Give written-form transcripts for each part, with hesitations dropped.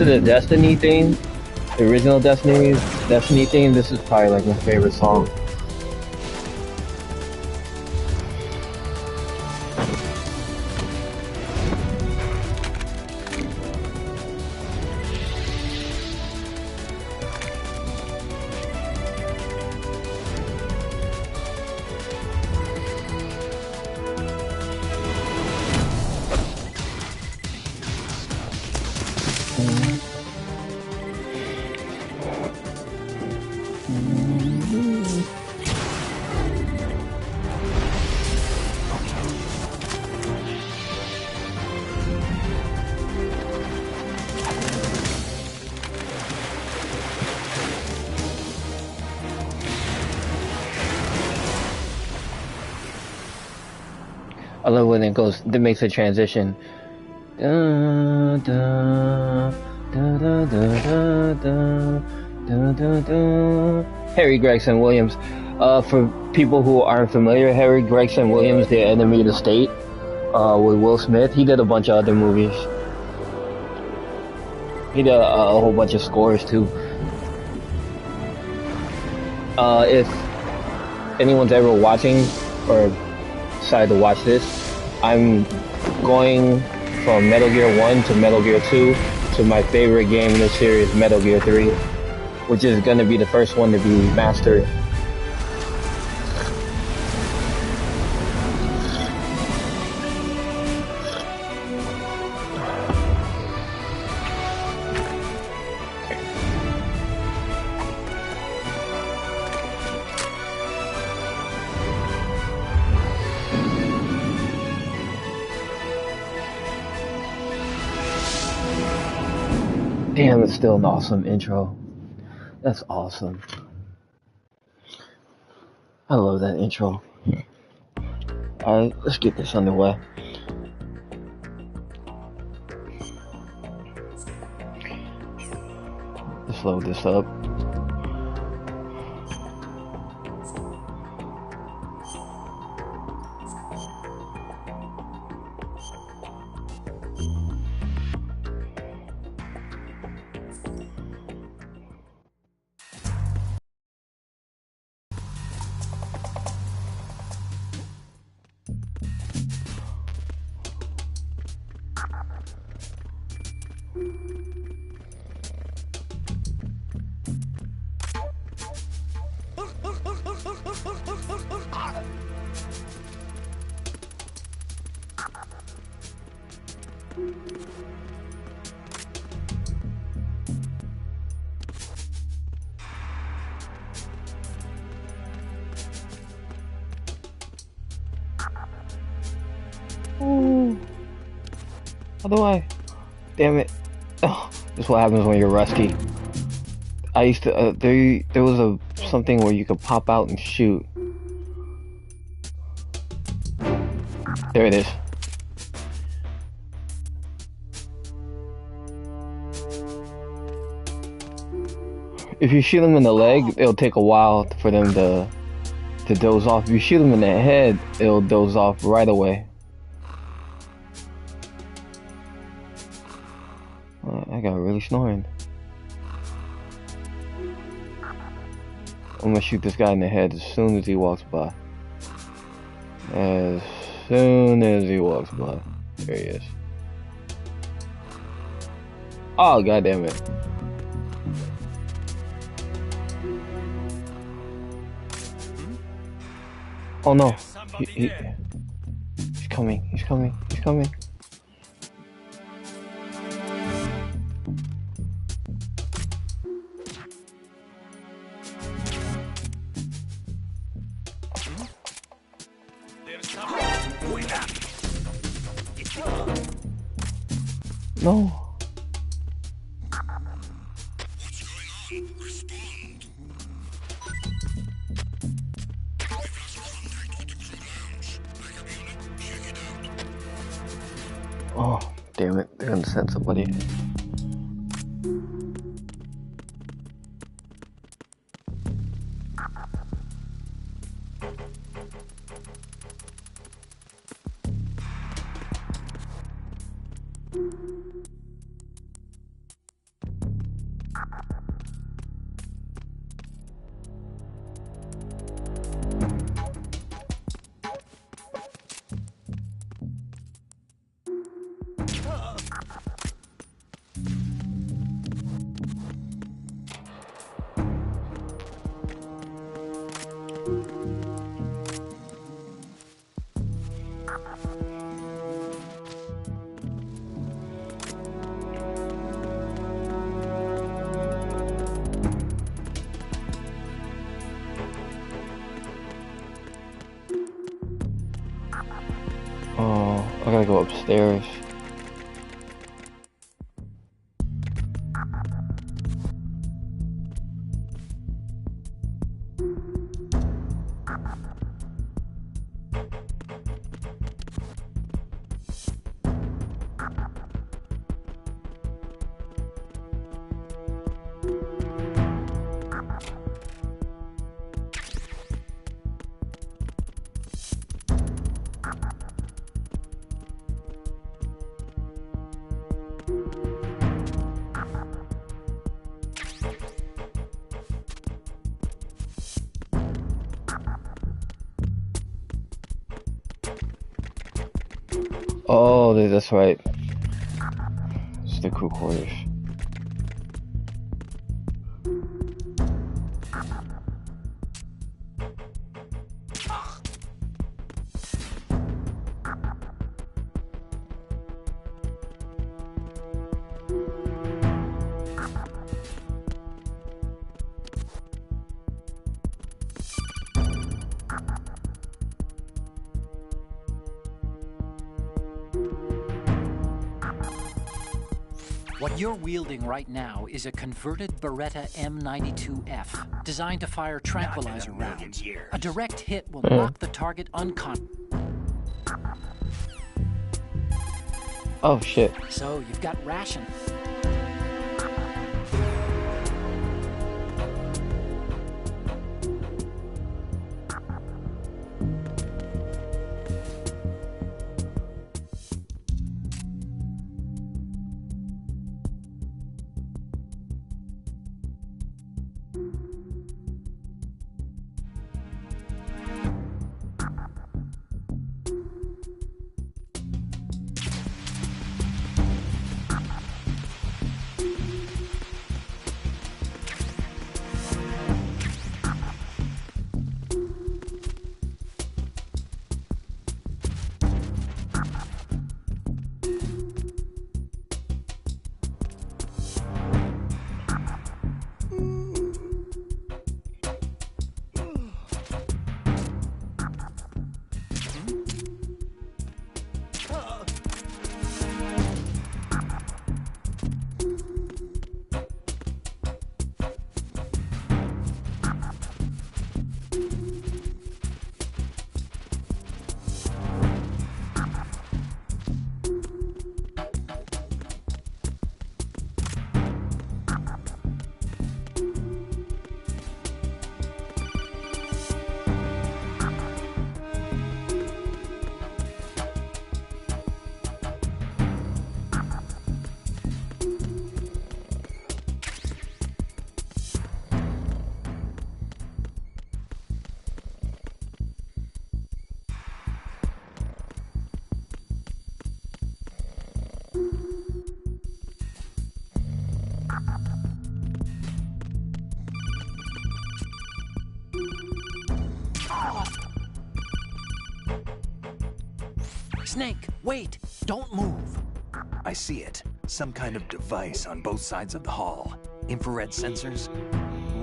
to the Destiny theme, the original Destiny theme, this is probably like my favorite song. I love when it goes, it makes a transition. Da, da, da, da, da, da, da, da, da. Harry Gregson Williams. For people who aren't familiar, Harry Gregson Williams, The Enemy of the State, with Will Smith. He did a bunch of other movies. He did a whole bunch of scores too. If anyone's ever watching or decided to watch this, I'm going from Metal Gear 1 to Metal Gear 2 to my favorite game in the series, Metal Gear 3, which is going to be the first one to be mastered. Damn, it's still an awesome intro. That's awesome. I love that intro. Alright, let's get this underway. Let's load this up. How do I? Damn it. Oh, this is what happens when you're rusty. I used to, there was something where you could pop out and shoot. There it is. If you shoot them in the leg, it'll take a while for them to doze off. If you shoot them in the head, it'll doze off right away. I got really snoring. I'm gonna shoot this guy in the head as soon as he walks by. As soon as he walks by. There he is. Oh, god damn it. Oh no. He's coming. He's coming. He's coming. No. Oh, damn it. They're gonna send somebody. Oh, I gotta go upstairs. Oh, that's right. It's the crew quarters. What you're wielding right now is a converted Beretta M92F, designed to fire tranquilizer rounds. A direct hit will knock the target unconscious. Oh shit. So you've got ration. Snake, wait! Don't move! I see it. Some kind of device on both sides of the hall. Infrared sensors?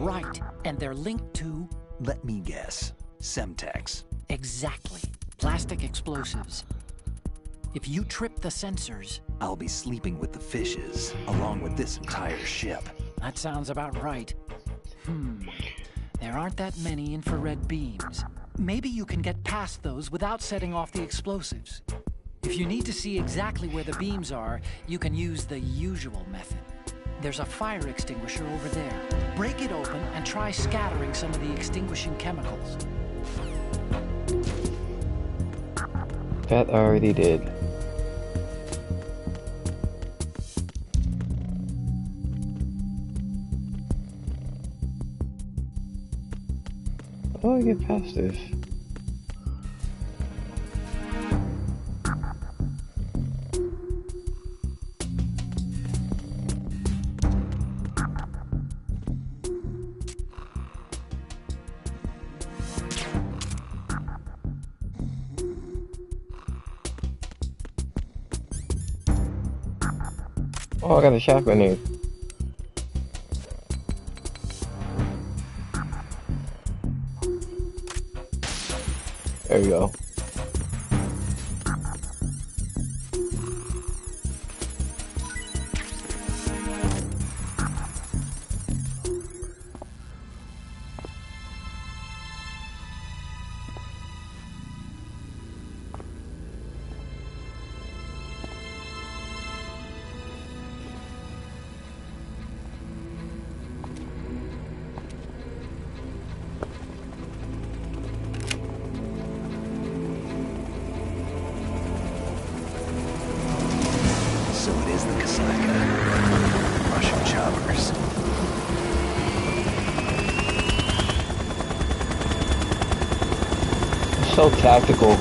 Right, and they're linked to... Let me guess. Semtex. Exactly. Plastic explosives. If you trip the sensors... I'll be sleeping with the fishes, along with this entire ship. That sounds about right. There aren't that many infrared beams. Maybe you can get past those without setting off the explosives. If you need to see exactly where the beams are, you can use the usual method. There's a fire extinguisher over there. Break it open and try scattering some of the extinguishing chemicals. That I already did. How do I get past this? Oh, I got a shaft grenade. There we go. So tactical.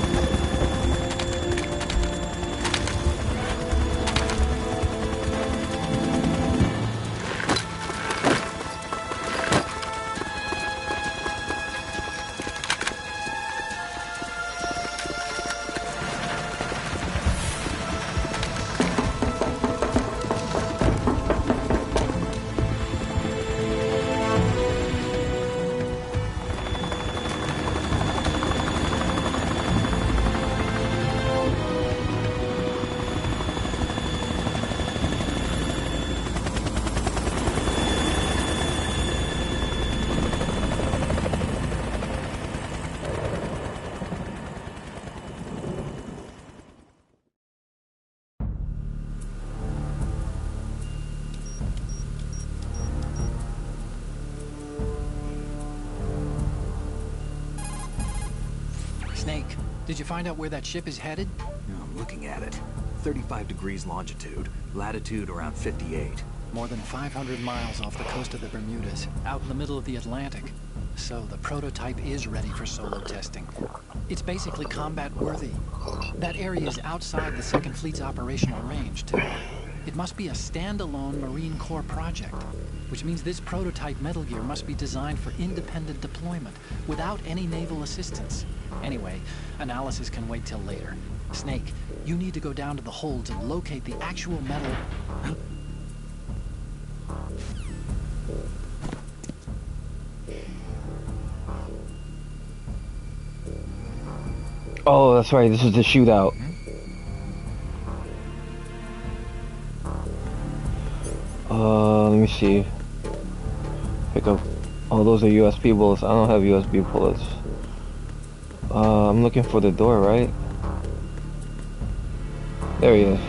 Snake, did you find out where that ship is headed? No, I'm looking at it. 35 degrees longitude, latitude around 58. More than 500 miles off the coast of the Bermudas, out in the middle of the Atlantic. So the prototype is ready for solo testing. It's basically combat worthy. That area is outside the Second Fleet's operational range, too. It must be a standalone Marine Corps project, which means this prototype Metal Gear must be designed for independent deployment, without any naval assistance. Anyway, analysis can wait till later. Snake, you need to go down to the hold to locate the actual metal... Oh, that's right. This is the shootout. Let me see. Pick up. Oh, those are USB bullets. I don't have USB bullets. I'm looking for the door, right? There he is.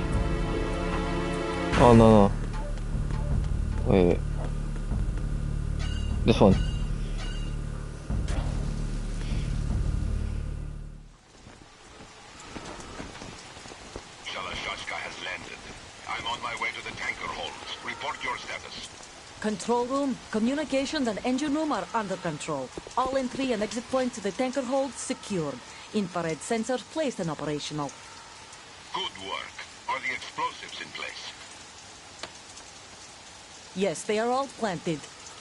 Oh, no. Wait. This one. Control room, communications and engine room are under control. All entry and exit points to the tanker hold secured. Infrared sensors placed and operational. Good work. Are the explosives in place? Yes, they are all planted.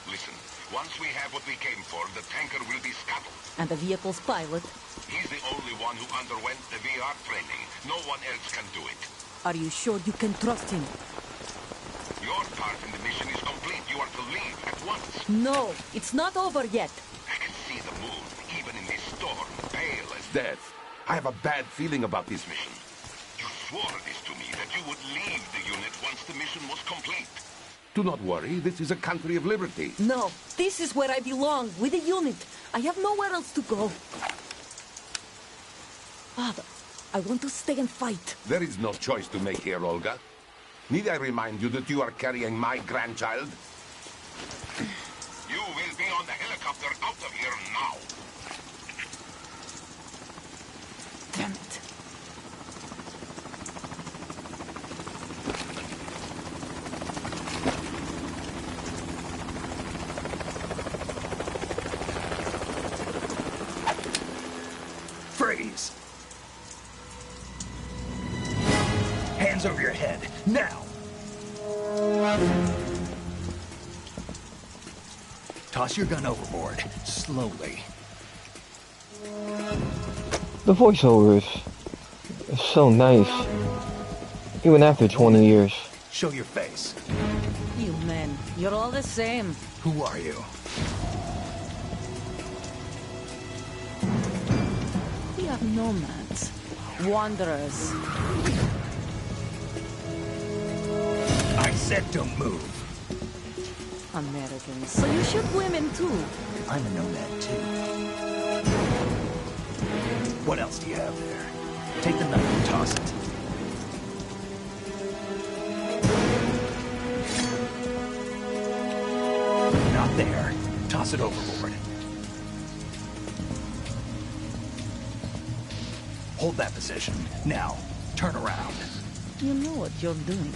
Listen, once we have what we came for, the tanker will be scuttled. And the vehicle's pilot? He's the only one who underwent the VR training. No one else can do it. Are you sure you can trust him? Your part in the mission is complete. You are to leave at once. No, it's not over yet. I can see the moon, even in this storm, pale as death. I have a bad feeling about this mission. You swore this to me, that you would leave the unit once the mission was complete. Do not worry, this is a country of liberty. No, this is where I belong, with the unit. I have nowhere else to go. Father, I want to stay and fight. There is no choice to make here, Olga. Need I remind you that you are carrying my grandchild? You will be on the helicopter out of here now. Damn it. Now! Toss your gun overboard, slowly. The voiceovers are so nice, even after 20 years. Show your face. You men, you're all the same. Who are you? We are nomads, wanderers. I said don't move. Americans, so you shoot women too. I'm a nomad too. What else do you have there? Take the knife and toss it. Not there. Toss it overboard. Hold that position. Now, turn around. You know what you're doing.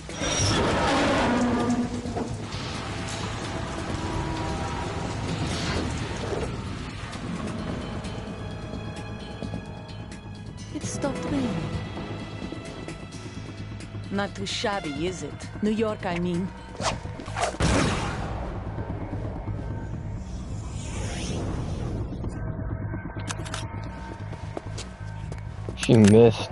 It stopped raining. Not too shabby, is it? New York, I mean. She missed.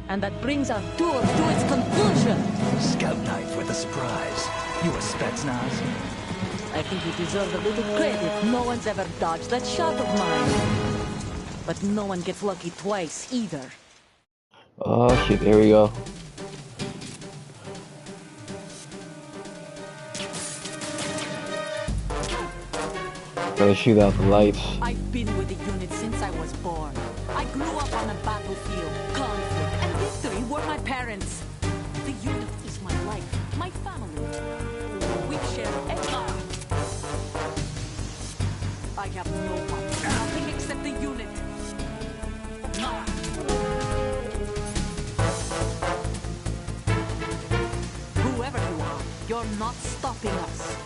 And that brings our tour to its conclusion. Scout knife with a surprise. You a Spetsnaz? I think you deserve a little credit. No one's ever dodged that shot of mine. But no one gets lucky twice, either. Oh shit, there we go. Gotta shoot out the lights. I've been with the unit since I was born. I grew up on a battlefield. Conflict and victory were my parents. The unit is my life, my family. We've shared everything. I have no one, nothing except the unit. Whoever you are, you're not stopping us.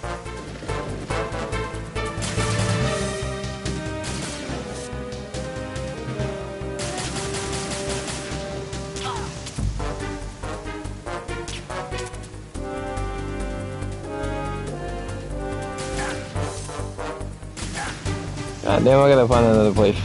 God damn, I gotta find another place.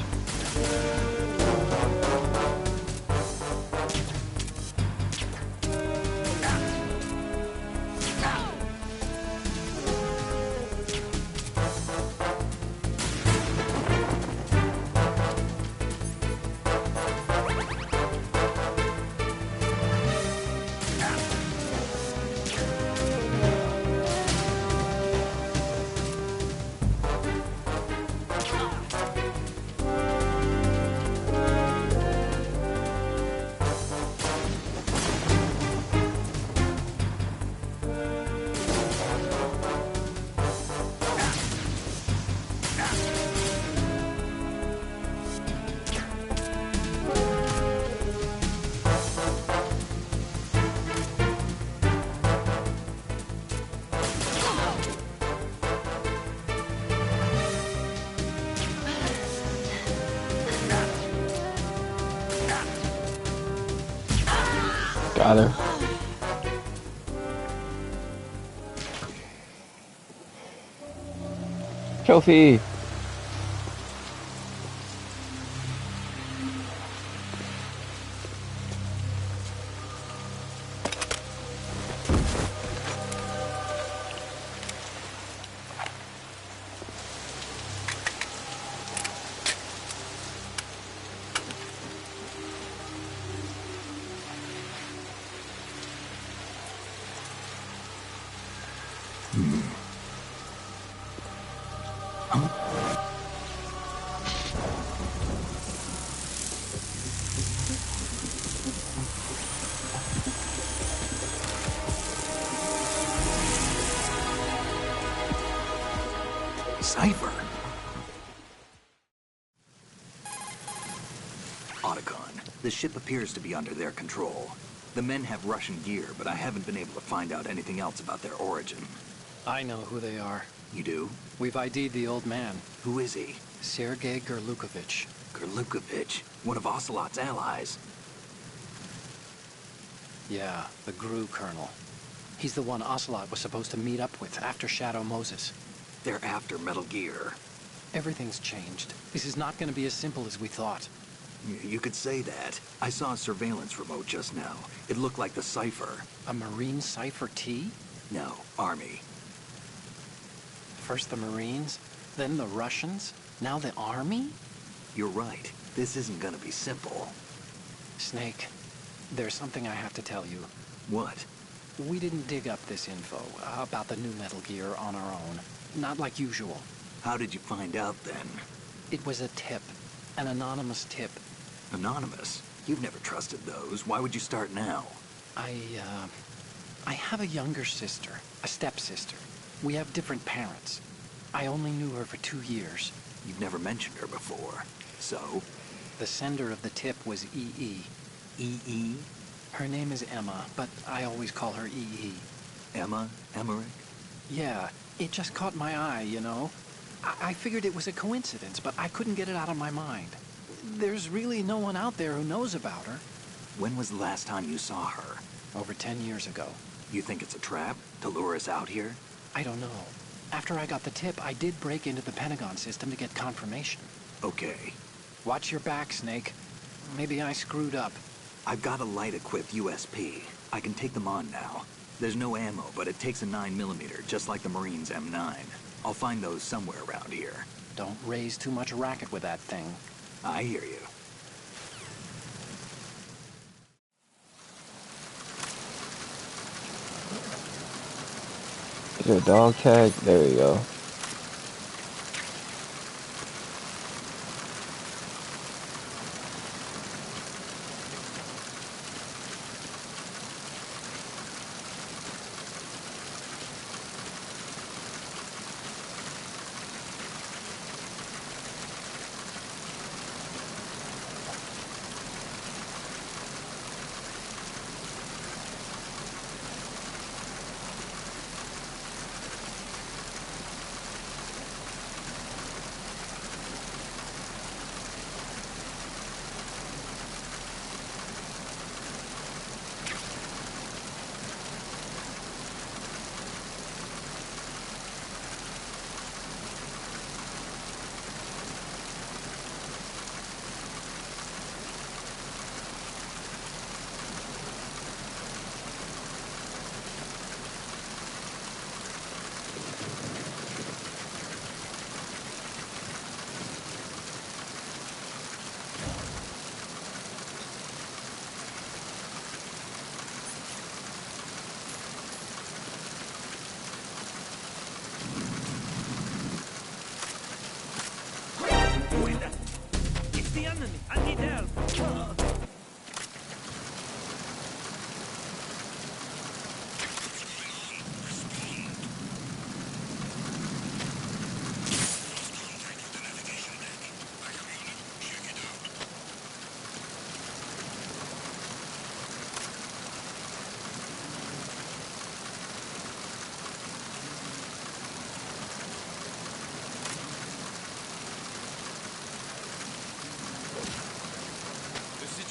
Got her. Trophy. Cipher. Otacon, the ship appears to be under their control. The men have Russian gear, but I haven't been able to find out anything else about their origin. I know who they are. You do? We've ID'd the old man, Who is he? Sergei Gerlukovich. Lukovich, one of Ocelot's allies. Yeah, the GRU colonel. He's the one Ocelot was supposed to meet up with after Shadow Moses. They're after Metal Gear. Everything's changed. This is not going to be as simple as we thought. You could say that. I saw a surveillance remote just now. It looked like the Cypher. A Marine Cypher T? No, Army. First the Marines, then the Russians, now the Army? You're right. This isn't gonna be simple. Snake, there's something I have to tell you. What? We didn't dig up this info about the new Metal Gear on our own. Not like usual. How did you find out then? It was a tip. An anonymous tip. Anonymous? You've never trusted those. Why would you start now? I have a younger sister, a stepsister. We have different parents. I only knew her for 2 years. You've never mentioned her before. So? The sender of the tip was EE. EE? Her name is Emma, but I always call her EE. Emma? Emmerich? Yeah, it just caught my eye, you know? I figured it was a coincidence, but I couldn't get it out of my mind. There's really no one out there who knows about her. When was the last time you saw her? Over 10 years ago. You think it's a trap? To lure us out here? I don't know. After I got the tip, I did break into the Pentagon system to get confirmation. Okay. Watch your back, Snake. Maybe I screwed up. I've got a light-equipped USP. I can take them on now. There's no ammo, but it takes a 9mm, just like the Marines' M9. I'll find those somewhere around here. Don't raise too much racket with that thing. I hear you. Is there a dog tag? There we go.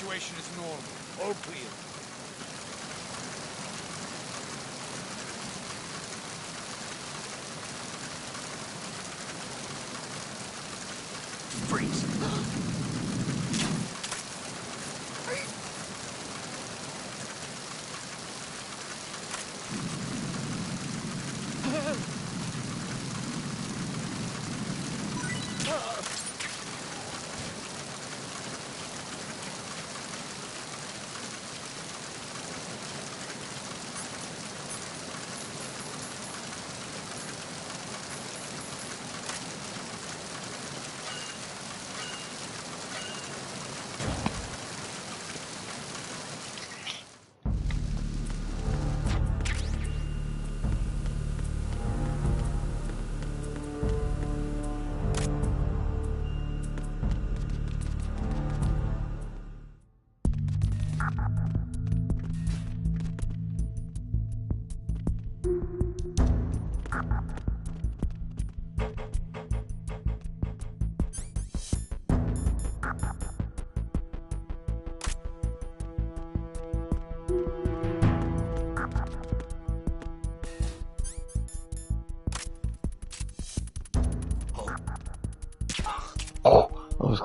Situation is normal. All clear. Freeze.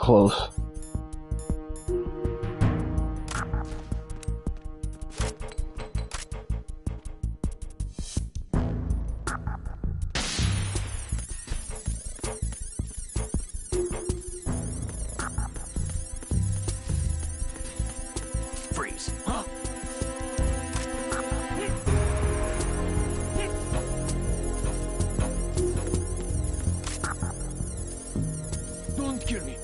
close. Freeze. Huh? Don't kill me.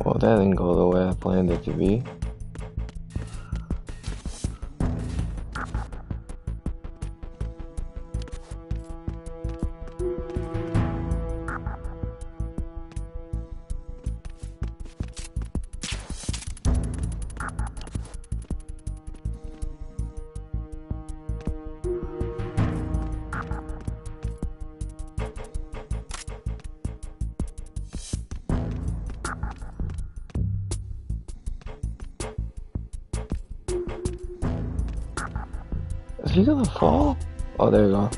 Well, that didn't go the way I planned it to be. Is he gonna fall? Oh, there you go.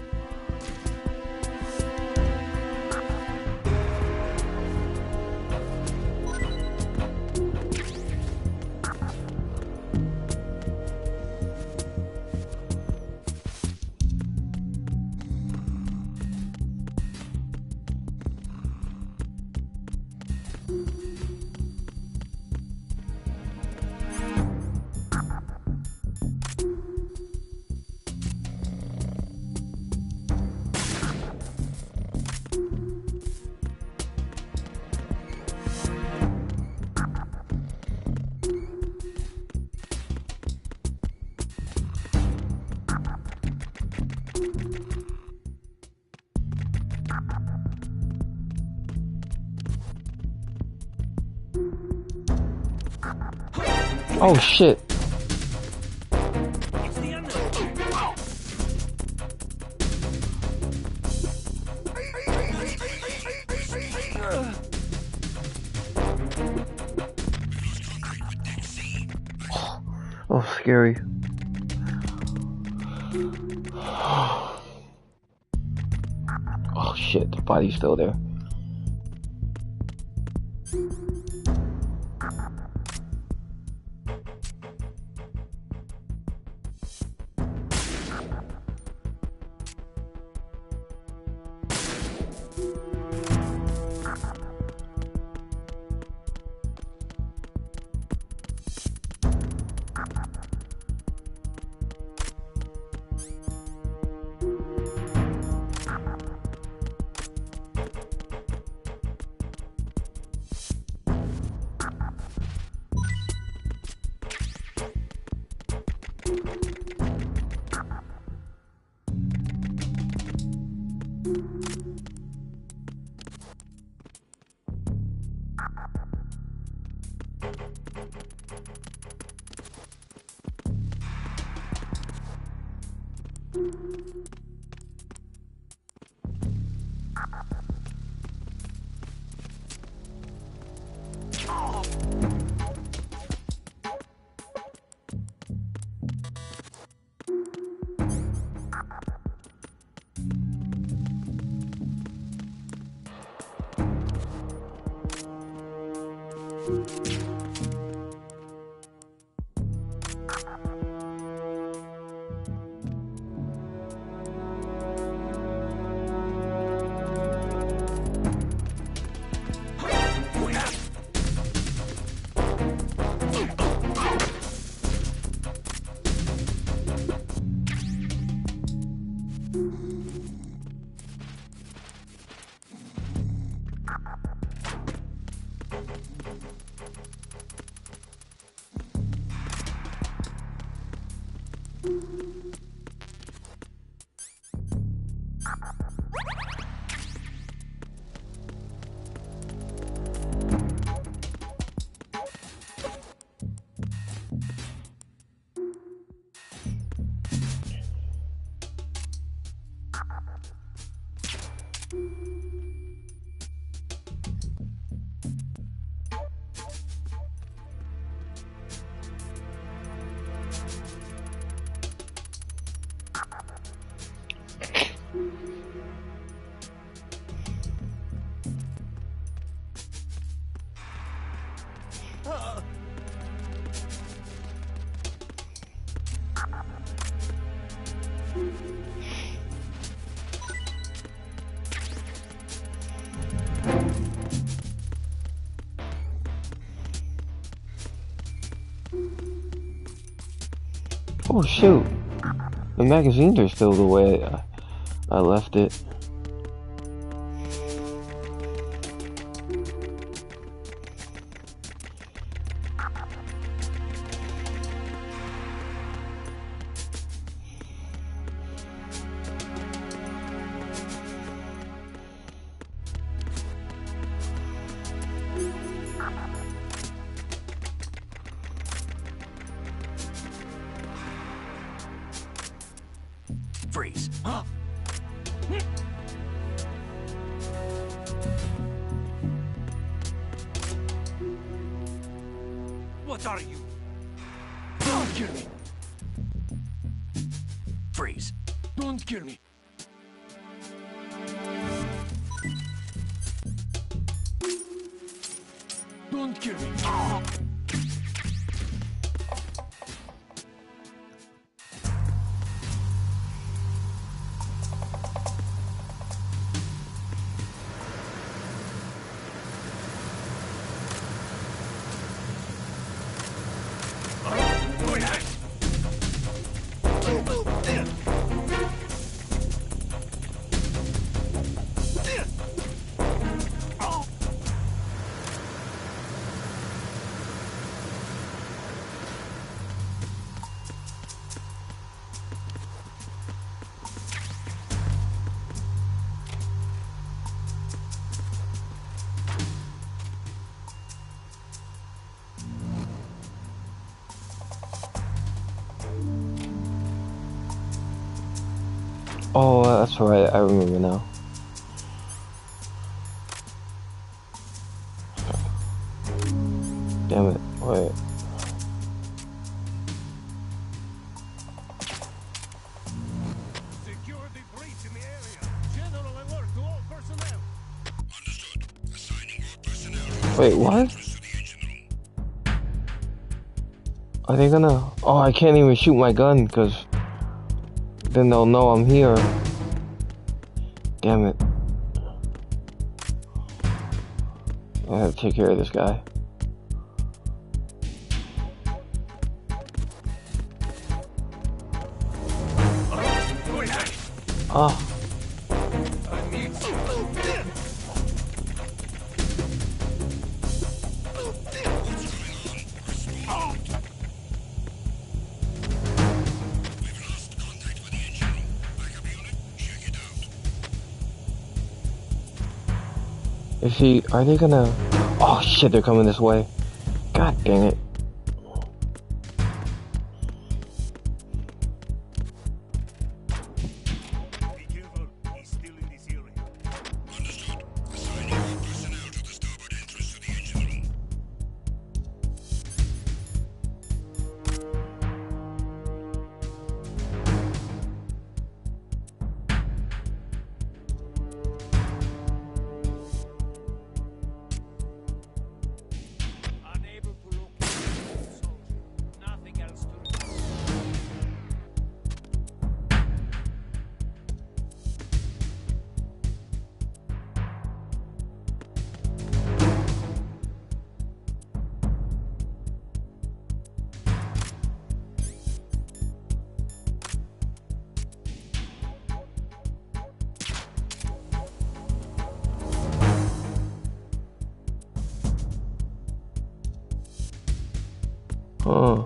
Oh shit. Oh, scary. Oh shit, the body's still there. Oh shoot! The magazines are still the way I left it. Freeze. Huh? What are you? Don't kill me! Freeze. Don't kill me! Don't kill me! Oh, that's right. I remember now. Damn it. Wait. Secure the breach in the area. General alert to all personnel. Understood. Assigning all personnel. Wait, what? Are they gonna... Oh, I can't even shoot my gun, because... then they'll know I'm here. Damn it. I have to take care of this guy. Ah. Is he... Are they gonna... Oh shit, they're coming this way. God dang it. Be careful. He's still in this area. Understood. Assigning all personnel to the starboard entrance to the engine room. Unable to locate the soldier. Nothing else to report. Huh.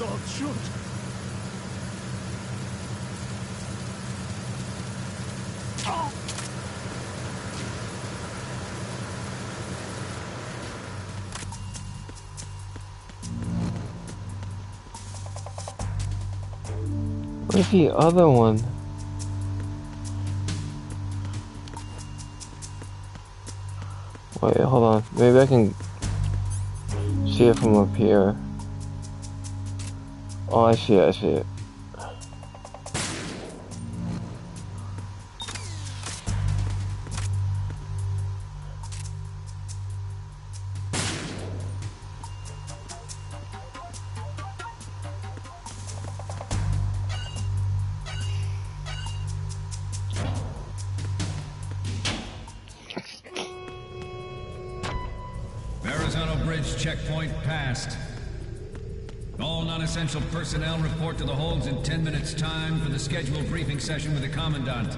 Don't shoot! Where's the other one? Wait, hold on. Maybe I can see it from up here. Oh, I see it, I see it. Checkpoint passed. All non-essential personnel report to the holds in 10 minutes' time for the scheduled briefing session with the Commandant.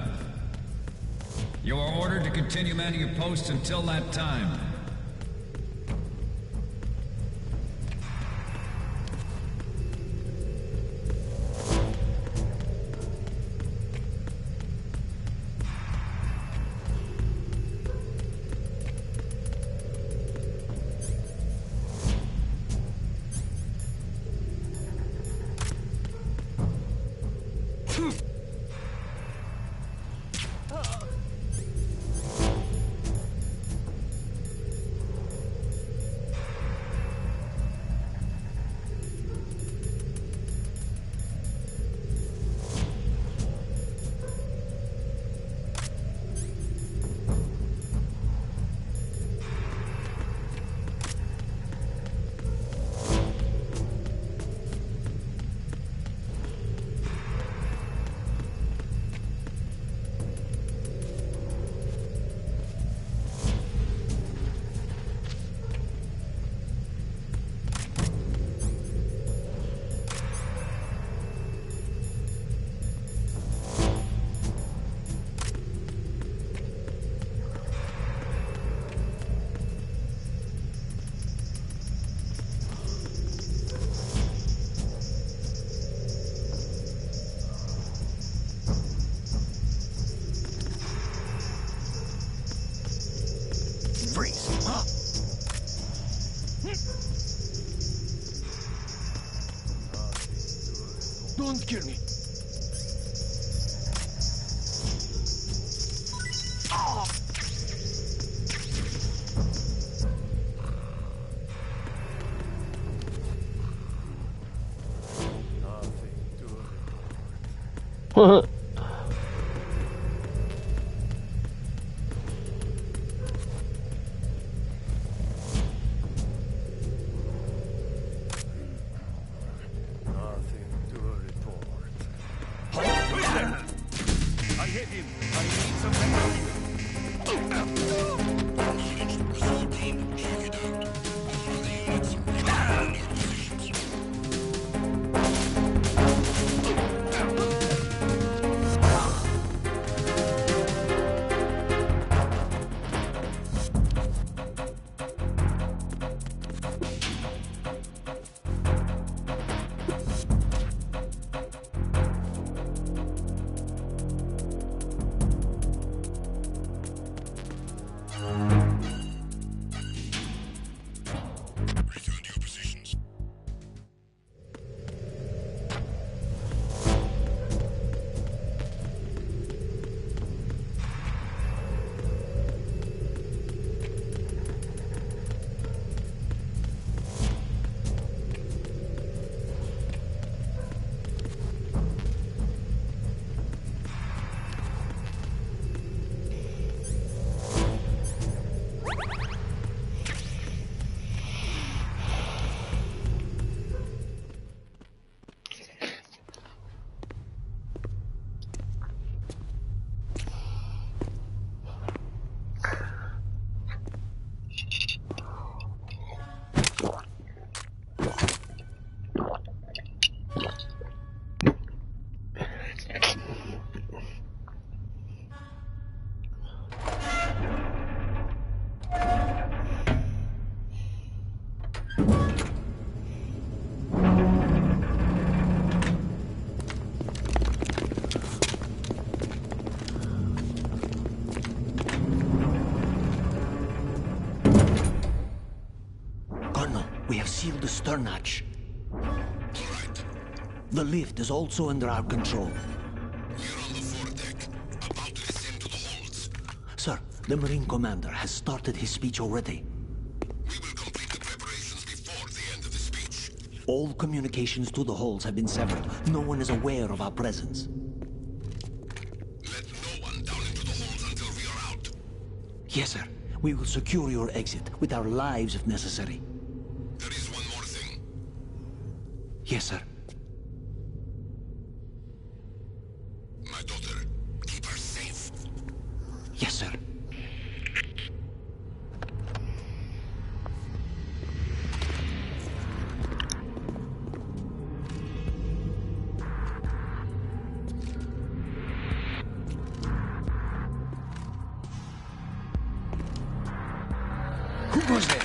You are ordered to continue manning your posts until that time. Don't kill me. Nothing to report. We have sealed the stern hatch. All right. The lift is also under our control. We're on the foredeck, about to descend to the holds. Sir, the Marine Commander has started his speech already. We will complete the preparations before the end of the speech. All communications to the holds have been severed. No one is aware of our presence. Let no one down into the holds until we are out. Yes, sir. We will secure your exit, with our lives if necessary. There is one more thing. Yes, sir. My daughter, keep her safe. Yes, sir. Who goes there?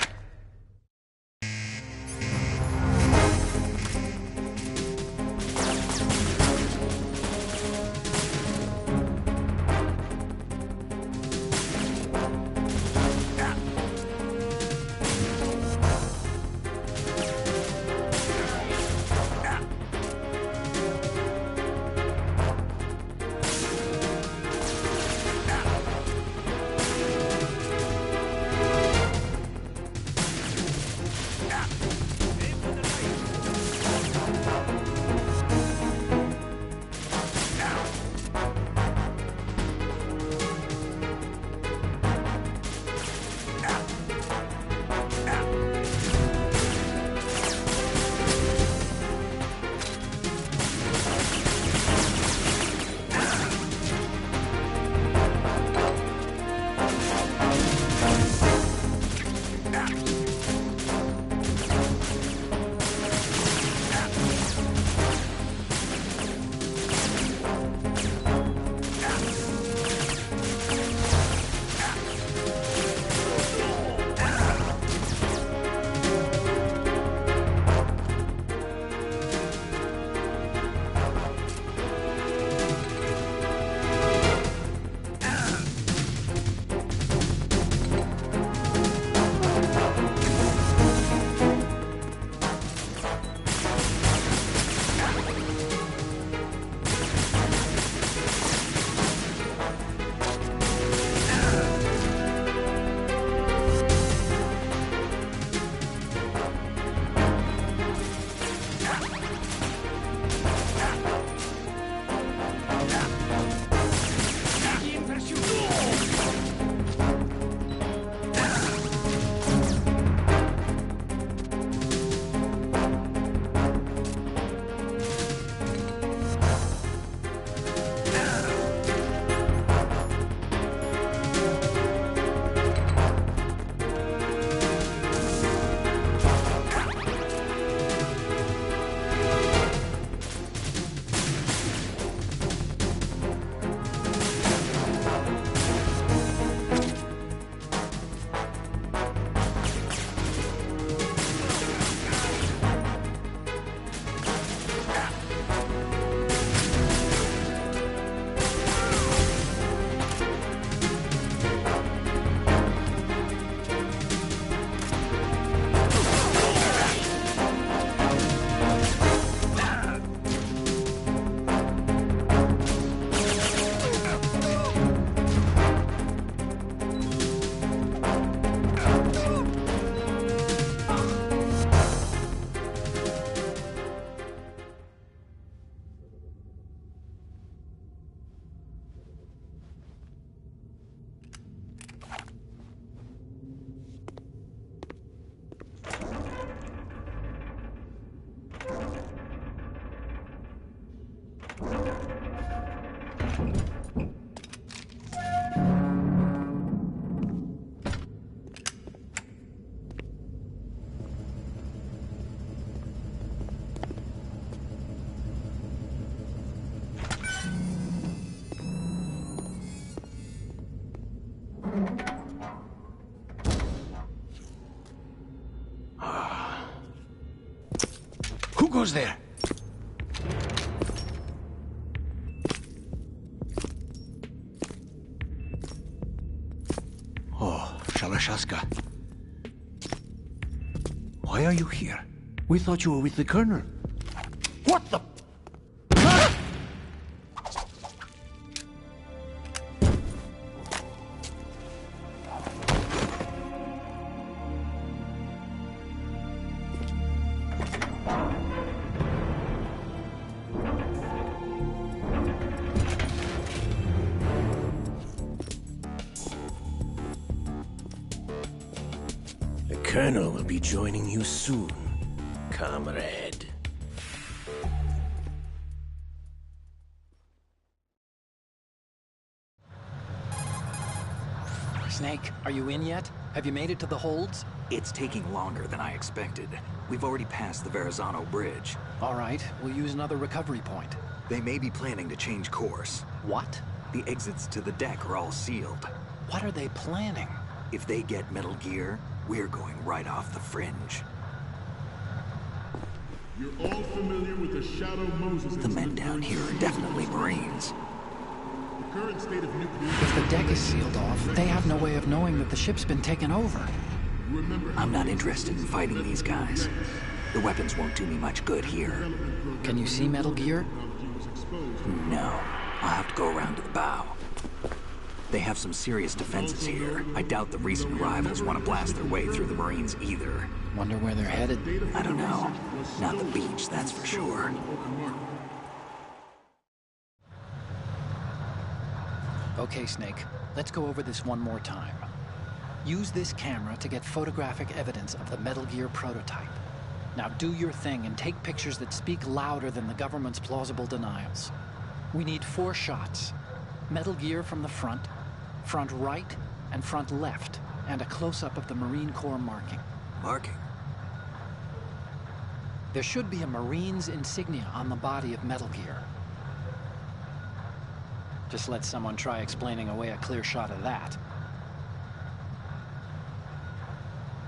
Who goes there? Oh, Shalashaska. Why are you here? We thought you were with the Colonel. What the? The Colonel will be joining you soon, comrade. Snake, are you in yet? Have you made it to the holds? It's taking longer than I expected. We've already passed the Verrazano Bridge. All right, we'll use another recovery point. They may be planning to change course. What? The exits to the deck are all sealed. What are they planning? If they get Metal Gear, we're going right off the fringe. You're all familiar with the Shadow Moses The men down here are definitely Marines. The current state of nuclear... If the deck is sealed off, they have no way of knowing that the ship's been taken over. I'm not interested in fighting these guys. The weapons won't do me much good here. Can you see Metal Gear? No. I'll have to go around to the bow. They have some serious defenses here. I doubt the recent rivals want to blast their way through the Marines either. Wonder where they're headed. I don't know. Not the beach, that's for sure. Okay, Snake. Let's go over this one more time. Use this camera to get photographic evidence of the Metal Gear prototype. Now do your thing and take pictures that speak louder than the government's plausible denials. We need 4 shots. Metal Gear from the front, front right, and front left, and a close-up of the Marine Corps marking. Marking? There should be a Marine's insignia on the body of Metal Gear. Just let someone try explaining away a clear shot of that.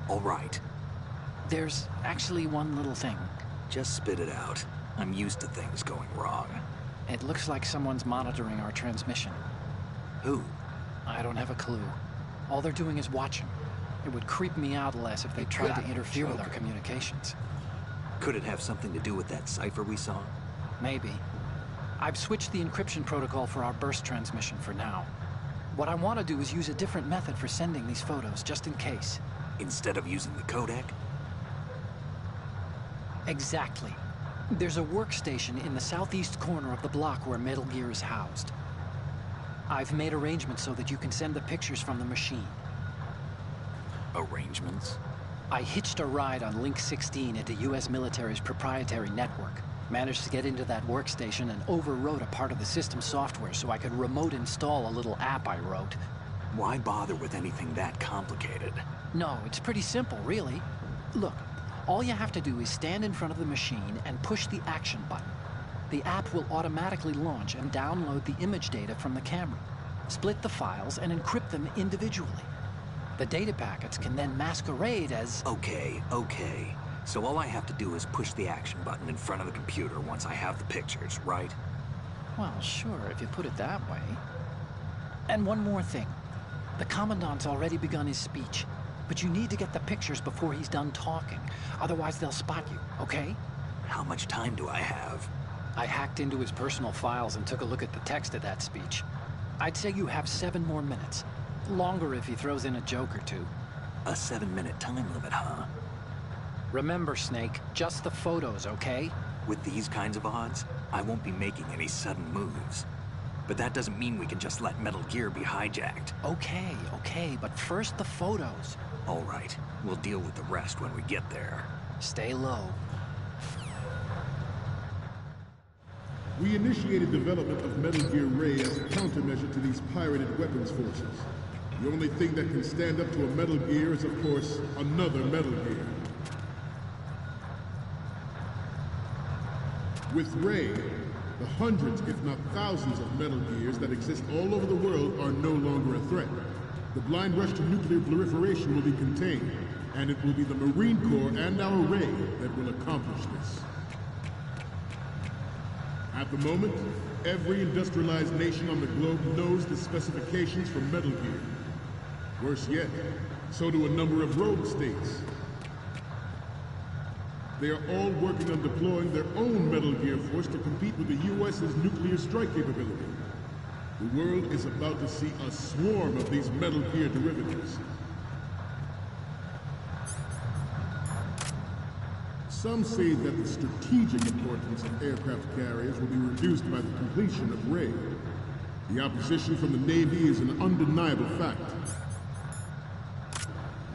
All right. There's actually one little thing. Just spit it out. I'm used to things going wrong. It looks like someone's monitoring our transmission. Who? I don't have a clue. All they're doing is watching. It would creep me out less if they tried to interfere with our communications. Could it have something to do with that cipher we saw? Maybe. I've switched the encryption protocol for our burst transmission for now. What I want to do is use a different method for sending these photos, just in case. Instead of using the codec? Exactly. There's a workstation in the southeast corner of the block where Metal Gear is housed. I've made arrangements so that you can send the pictures from the machine. Arrangements? I hitched a ride on Link 16 into U.S. military's proprietary network. Managed to get into that workstation and overwrote a part of the system software so I could remote install a little app I wrote. Why bother with anything that complicated? No, it's pretty simple, really. Look, all you have to do is stand in front of the machine and push the action button. The app will automatically launch and download the image data from the camera, split the files, and encrypt them individually. The data packets can then masquerade as... Okay. So all I have to do is push the action button in front of the computer once I have the pictures, right? Well, sure, if you put it that way. And one more thing. The Commandant's already begun his speech, but you need to get the pictures before he's done talking. Otherwise, they'll spot you, okay? How much time do I have? I hacked into his personal files and took a look at the text of that speech. I'd say you have 7 more minutes. Longer if he throws in a joke or two. A 7-minute time limit, huh? Remember, Snake, just the photos, okay? With these kinds of odds, I won't be making any sudden moves. But that doesn't mean we can just let Metal Gear be hijacked. Okay, but first the photos. All right, we'll deal with the rest when we get there. Stay low. We initiated development of Metal Gear Ray as a countermeasure to these pirated weapons forces. The only thing that can stand up to a Metal Gear is, of course, another Metal Gear. With Ray, the hundreds, if not thousands, of Metal Gears that exist all over the world are no longer a threat. The blind rush to nuclear proliferation will be contained, and it will be the Marine Corps and our Ray that will accomplish this. At the moment, every industrialized nation on the globe knows the specifications for Metal Gear. Worse yet, so do a number of rogue states. They are all working on deploying their own Metal Gear force to compete with the U.S.'s nuclear strike capability. The world is about to see a swarm of these Metal Gear derivatives. Some say that the strategic importance of aircraft carriers will be reduced by the completion of Ray. The opposition from the Navy is an undeniable fact.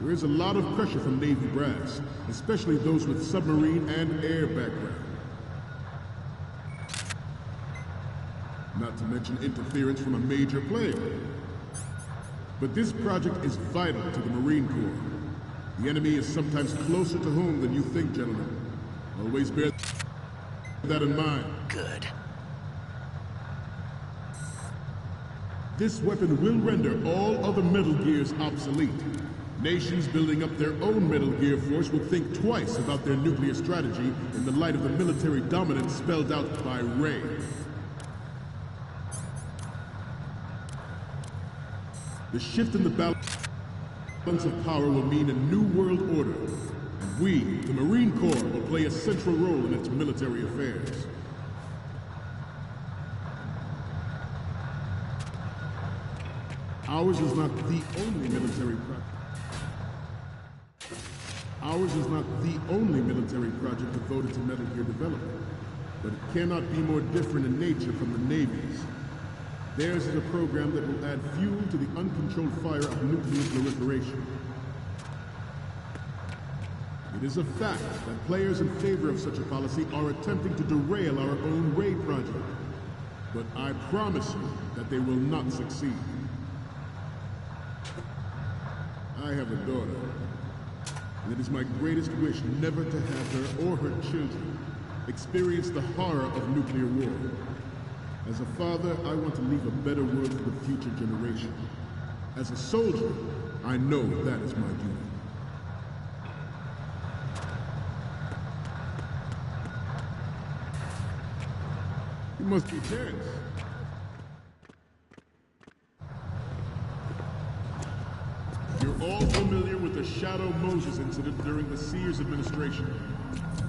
There is a lot of pressure from Navy brass, especially those with submarine and air background. Not to mention interference from a major player. But this project is vital to the Marine Corps. The enemy is sometimes closer to home than you think, gentlemen. Always bear that in mind. Good. This weapon will render all other Metal Gears obsolete. Nations building up their own Metal Gear force will think twice about their nuclear strategy in the light of the military dominance spelled out by Ray. The shift in the balance of power will mean a new world order. And we, the Marine Corps, will play a central role in its military affairs. Ours is not the only military project. Ours is not the only military project devoted to Metal Gear development, but it cannot be more different in nature from the Navy's. Theirs is a program that will add fuel to the uncontrolled fire of nuclear proliferation. It is a fact that players in favor of such a policy are attempting to derail our own Ray project, but I promise you that they will not succeed. I have a daughter. And it is my greatest wish never to have her or her children experience the horror of nuclear war. As a father, I want to leave a better world for the future generation. As a soldier, I know that is my duty. You must be tense. You're all familiar with the Shadow Moses incident during the Sears administration.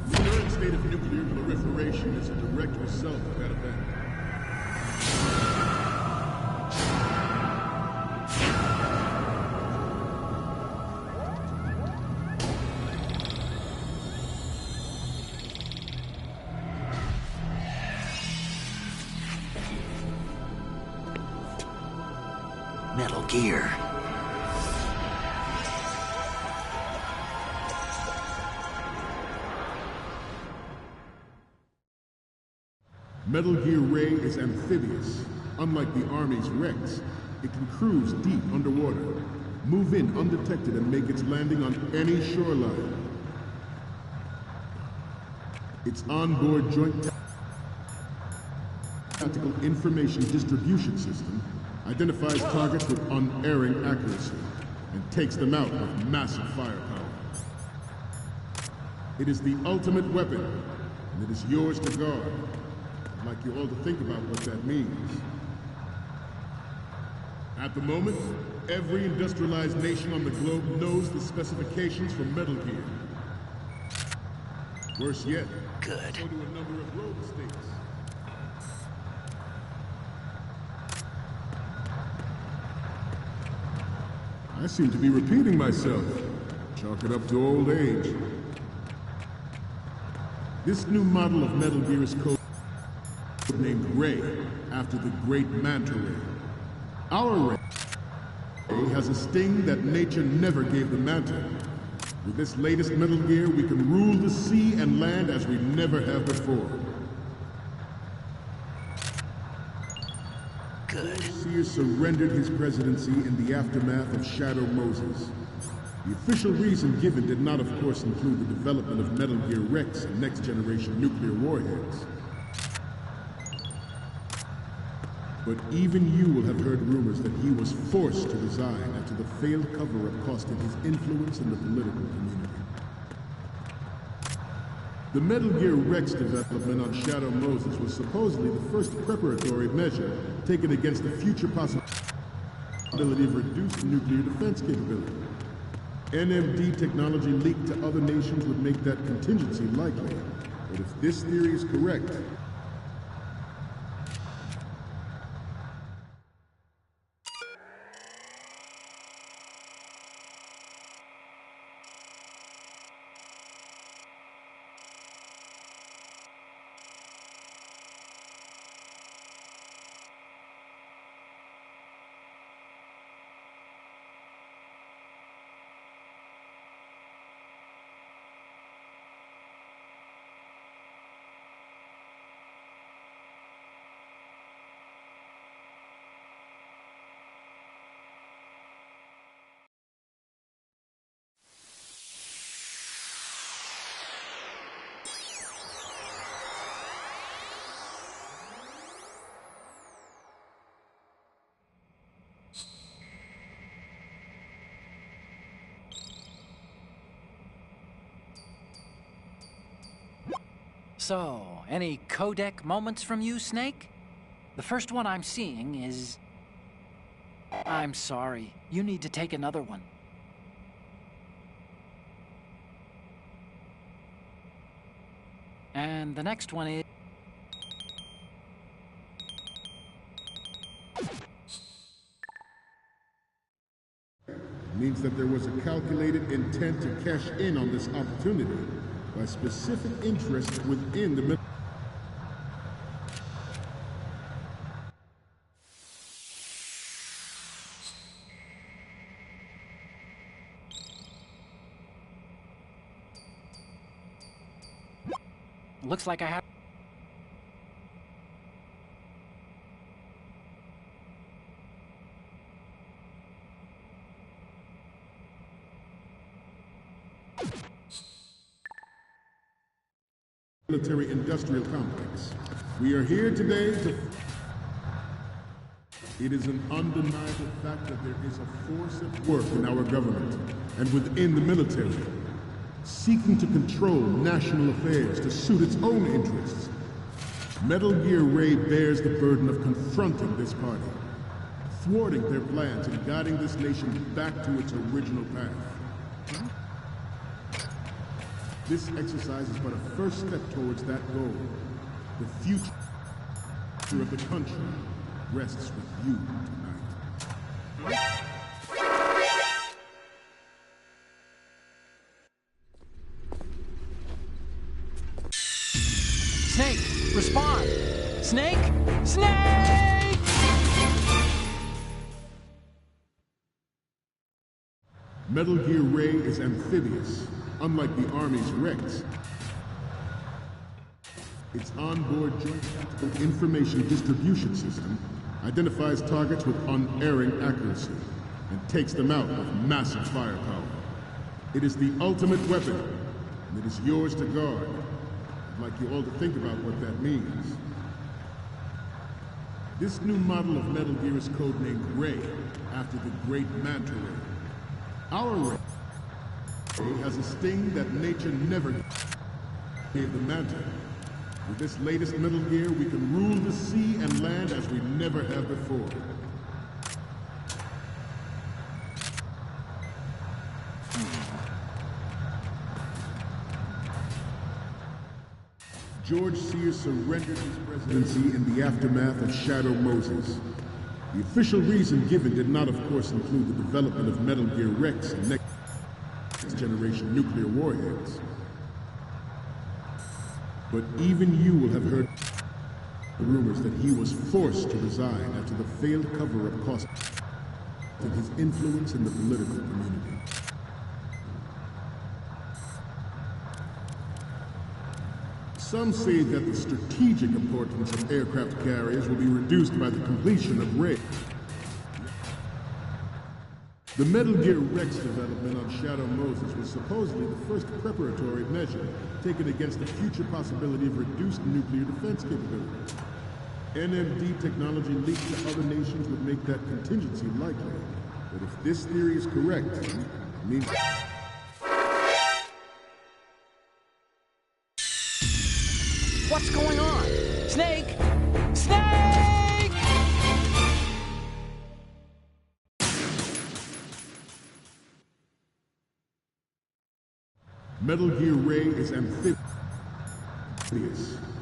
The current state of nuclear proliferation is a direct result of that event. Metal Gear. Metal Gear Ray is amphibious. Unlike the Army's Rex, it can cruise deep underwater, move in undetected and make its landing on any shoreline. Its onboard joint tactical information distribution system identifies targets with unerring accuracy and takes them out with massive firepower. It is the ultimate weapon, and it is yours to guard. I'd like you all to think about what that means. At the moment, every industrialized nation on the globe knows the specifications for Metal Gear. Worse yet, Good. so do a number of rogue states. I seem to be repeating myself. Chalk it up to old age. This new model of Metal Gear is named Ray, after the great Manta Ray. Our Ray has a sting that nature never gave the Manta. With this latest Metal Gear, we can rule the sea and land as we never have before. Good. Sears surrendered his presidency in the aftermath of Shadow Moses. The official reason given did not, of course, include the development of Metal Gear Rex and next-generation nuclear warheads. But even you will have heard rumors that he was forced to resign after the failed cover-up costed his influence in the political community. The Metal Gear Rex development on Shadow Moses was supposedly the first preparatory measure taken against the future possibility of reduced nuclear defense capability. NMD technology leaked to other nations would make that contingency likely. But if this theory is correct, So, any codec moments from you, Snake? The first one I'm seeing is... I'm sorry. You need to take another one. And the next one is... means that there was a calculated intent to cash in on this opportunity by specific interests within the middle. Looks like I have... Military-industrial complex. We are here today to... It is an undeniable fact that there is a force at work in our government and within the military, seeking to control national affairs to suit its own interests. Metal Gear Ray bears the burden of confronting this party, thwarting their plans and guiding this nation back to its original path. This exercise is but a first step towards that goal. The future of the country rests with you tonight. Snake, respond! Snake! Snake! Metal Gear Ray is amphibious, unlike the Army's Rex. Its onboard joint tactical information distribution system identifies targets with unerring accuracy and takes them out with massive firepower. It is the ultimate weapon, and it is yours to guard. I'd like you all to think about what that means. This new model of Metal Gear is codenamed Ray, after the great Manta Ray. Our Ray has a sting that nature never gave the Manta. With this latest Metal Gear, we can rule the sea and land as we never have before. George Sears surrendered his presidency in the aftermath of Shadow Moses. The official reason given did not, of course, include the development of Metal Gear Rex and next-generation nuclear warheads. But even you will have heard rumors that he was forced to resign after the failed cover-up cost his influence in the political community. Some say that the strategic importance of aircraft carriers will be reduced by the completion of Ray. The Metal Gear Rex development on Shadow Moses was supposedly the first preparatory measure taken against the future possibility of reduced nuclear defense capabilities. NMD technology leaked to other nations would make that contingency likely. But if this theory is correct, it means... What's going on? Snake! Snake! Metal Gear Ray is amphibious.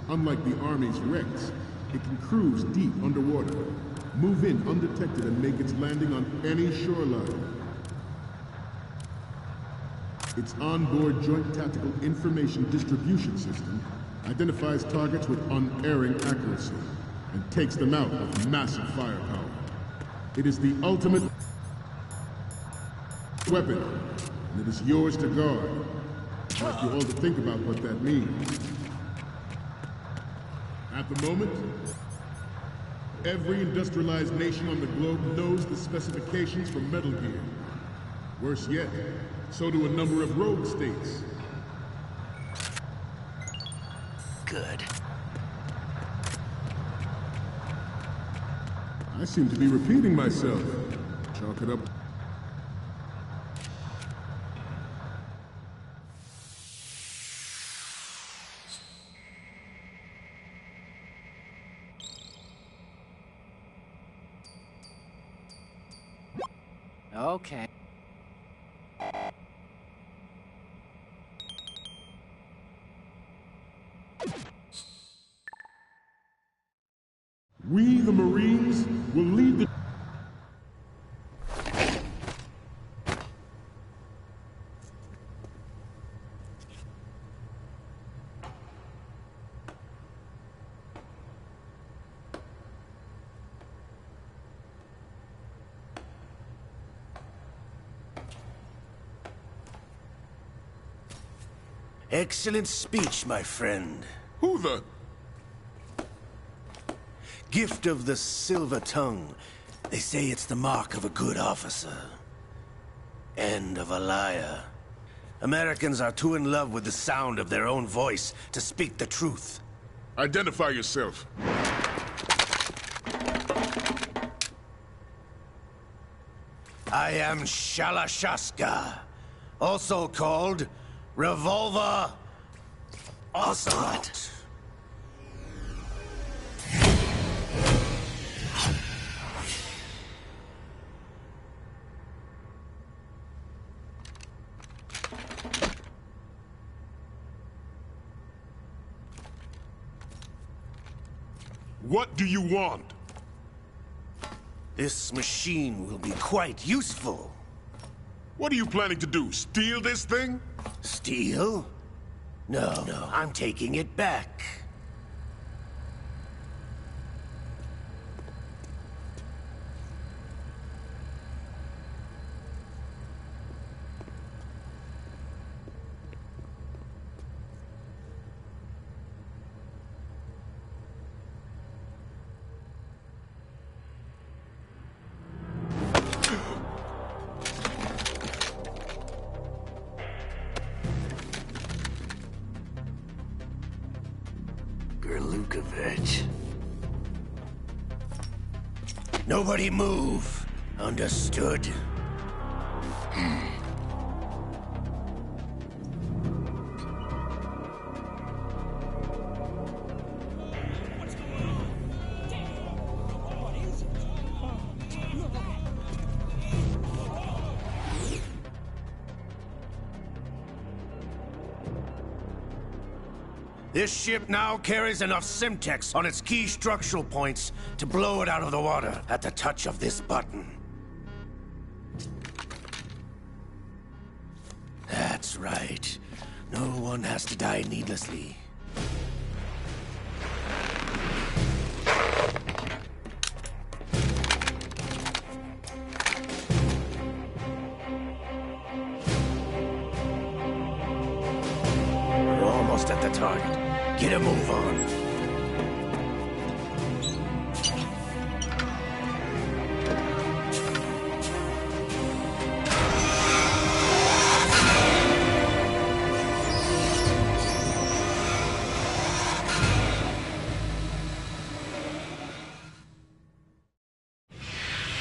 Unlike the Army's Rex, it can cruise deep underwater, move in undetected, and make its landing on any shoreline. Its onboard Joint Tactical Information Distribution System identifies targets with unerring accuracy and takes them out with massive firepower. It is the ultimate weapon, and it is yours to guard. I want you all to think about what that means. At the moment, every industrialized nation on the globe knows the specifications for Metal Gear. Worse yet, so do a number of rogue states. Good. I seem to be repeating myself. Chalk it up. Okay. We, the Marines, will lead the... Excellent speech, my friend. Who the... Gift of the silver tongue. They say it's the mark of a good officer. And of a liar. Americans are too in love with the sound of their own voice to speak the truth. Identify yourself. I am Shalashaska, also called Revolver Ocelot. What do you want? This machine will be quite useful. What are you planning to do? Steal this thing? Steal? No, I'm taking it back. Nobody move. Understood? This ship now carries enough Simtex on its key structural points to blow it out of the water at the touch of this button. That's right. No one has to die needlessly. We're almost at the target. Get a move on.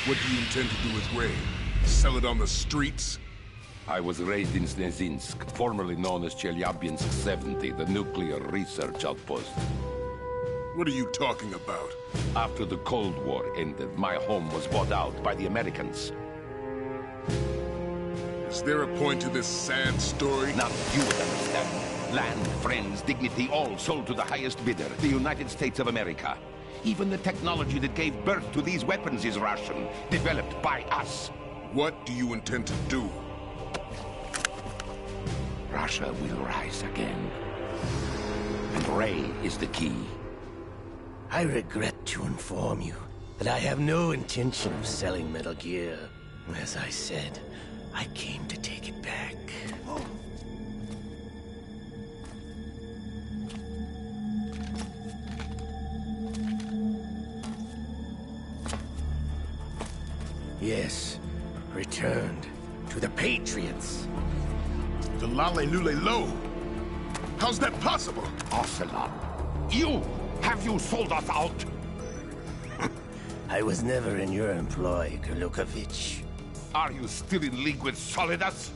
What do you intend to do with Ray? Sell it on the streets? I was raised in Snezinsk, formerly known as Chelyabinsk 70, the nuclear research outpost. What are you talking about? After the Cold War ended, my home was bought out by the Americans. Is there a point to this sad story? Now you would understand. Land, friends, dignity, all sold to the highest bidder, the United States of America. Even the technology that gave birth to these weapons is Russian, developed by us. What do you intend to do? Russia will rise again. And Ray is the key. I regret to inform you that I have no intention of selling Metal Gear. As I said, I came to take it back. Yes, returned to the Patriots. The Lale Lule Lo? How's that possible? Ocelot, have you sold us out? I was never in your employ, Golukovich. Are you still in league with Solidus?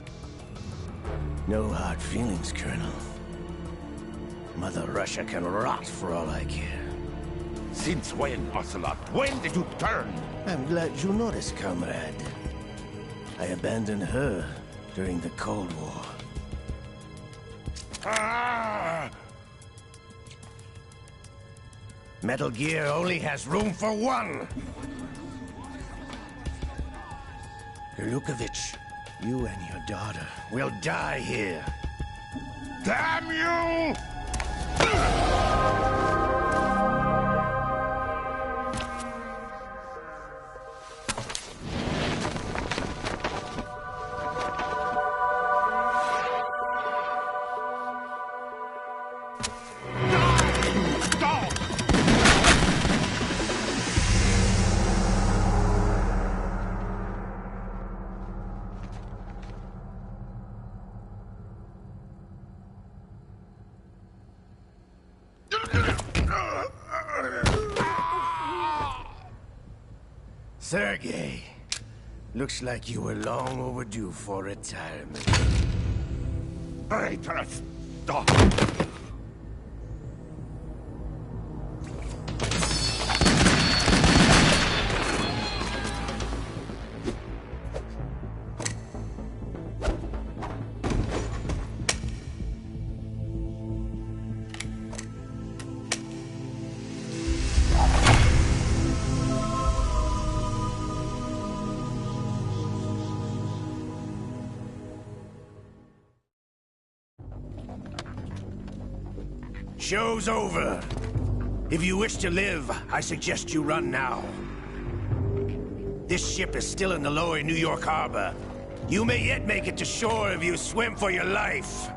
No hard feelings, Colonel. Mother Russia can rot for all I care. Since when, Ocelot? When did you turn? I'm glad you noticed, comrade. I abandoned her during the Cold War. Ah! Metal Gear only has room for one! Golukovich, you and your daughter will die here. Damn you! Sergei, looks like you were long overdue for retirement. Traitorous dog! Show's over. If you wish to live, I suggest you run now. This ship is still in the lower New York harbor. You may yet make it to shore if you swim for your life.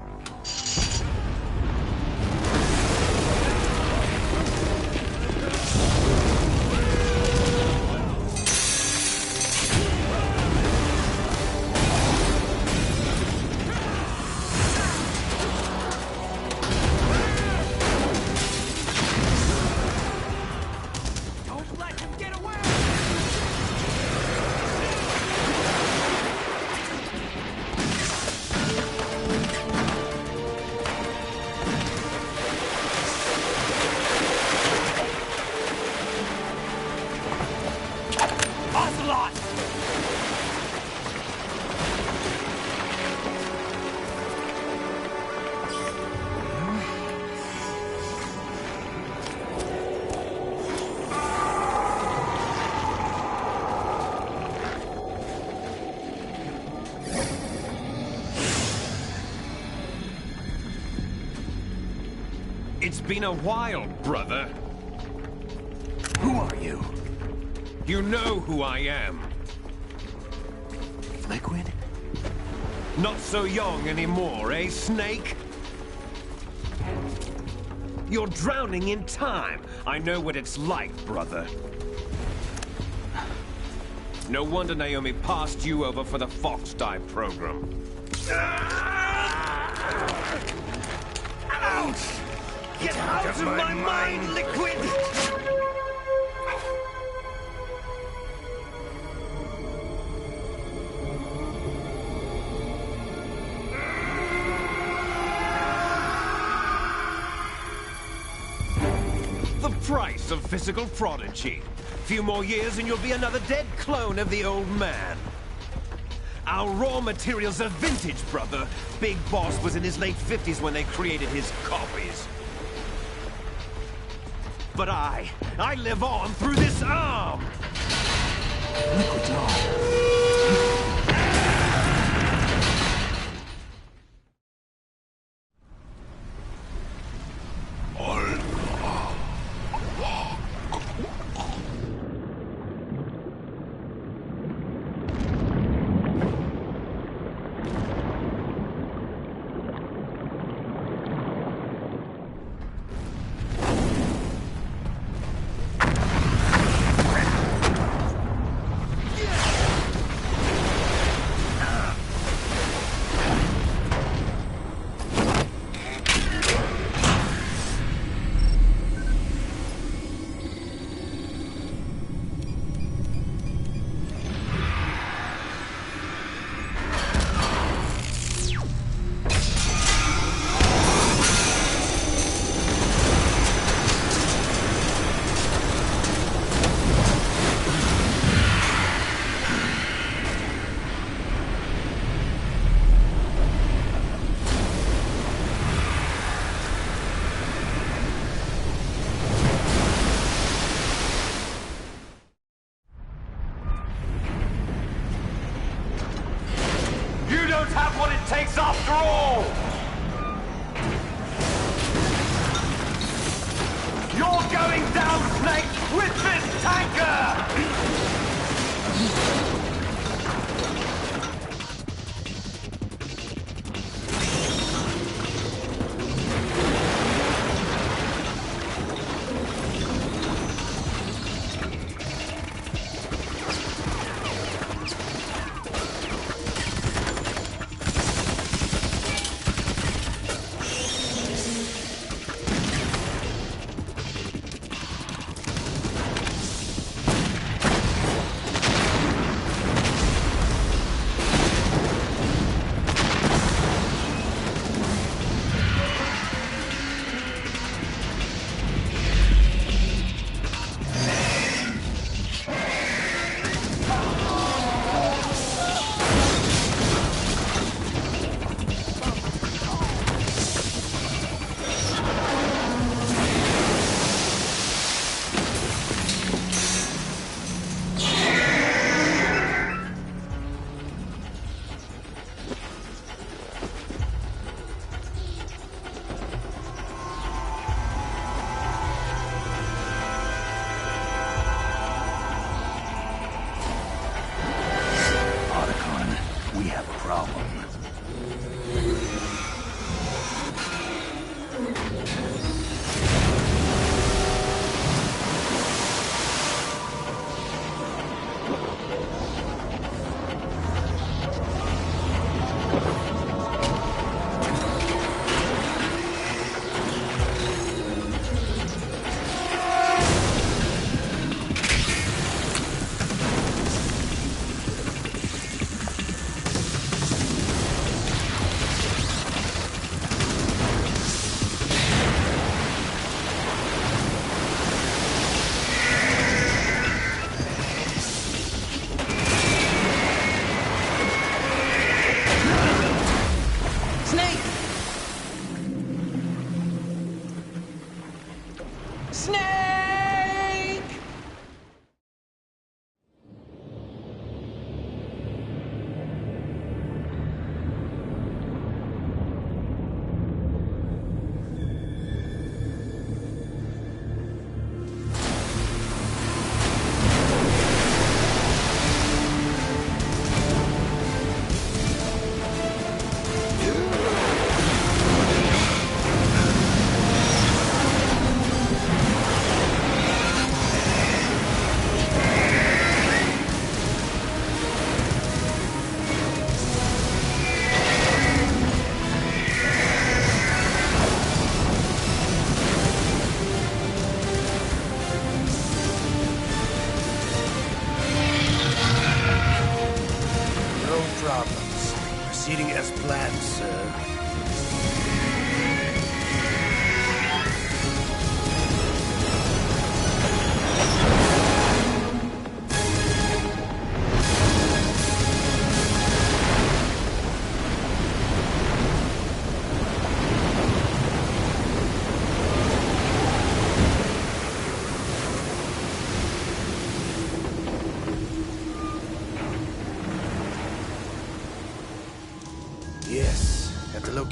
It's been a while, brother. Who are you? You know who I am. Liquid? Not so young anymore, eh, Snake? You're drowning in time. I know what it's like, brother. No wonder Naomi passed you over for the Fox Dive program. Ouch! Get out of my mind, Liquid! The price of physical prodigy. Few more years and you'll be another dead clone of the old man. Our raw materials are vintage, brother. Big Boss was in his late 50s when they created his copies. But I live on through this arm! Liquid's on. Have what it takes after all! You're going down, Snake, with this tanker!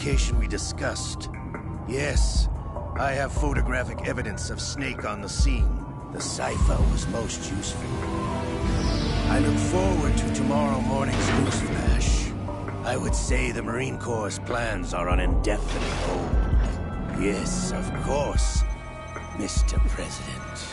communication we discussed. Yes, I have photographic evidence of Snake on the scene. The cipher was most useful. I look forward to tomorrow morning's news flash. I would say the Marine Corps' plans are on indefinite hold. Yes, of course, Mr. President.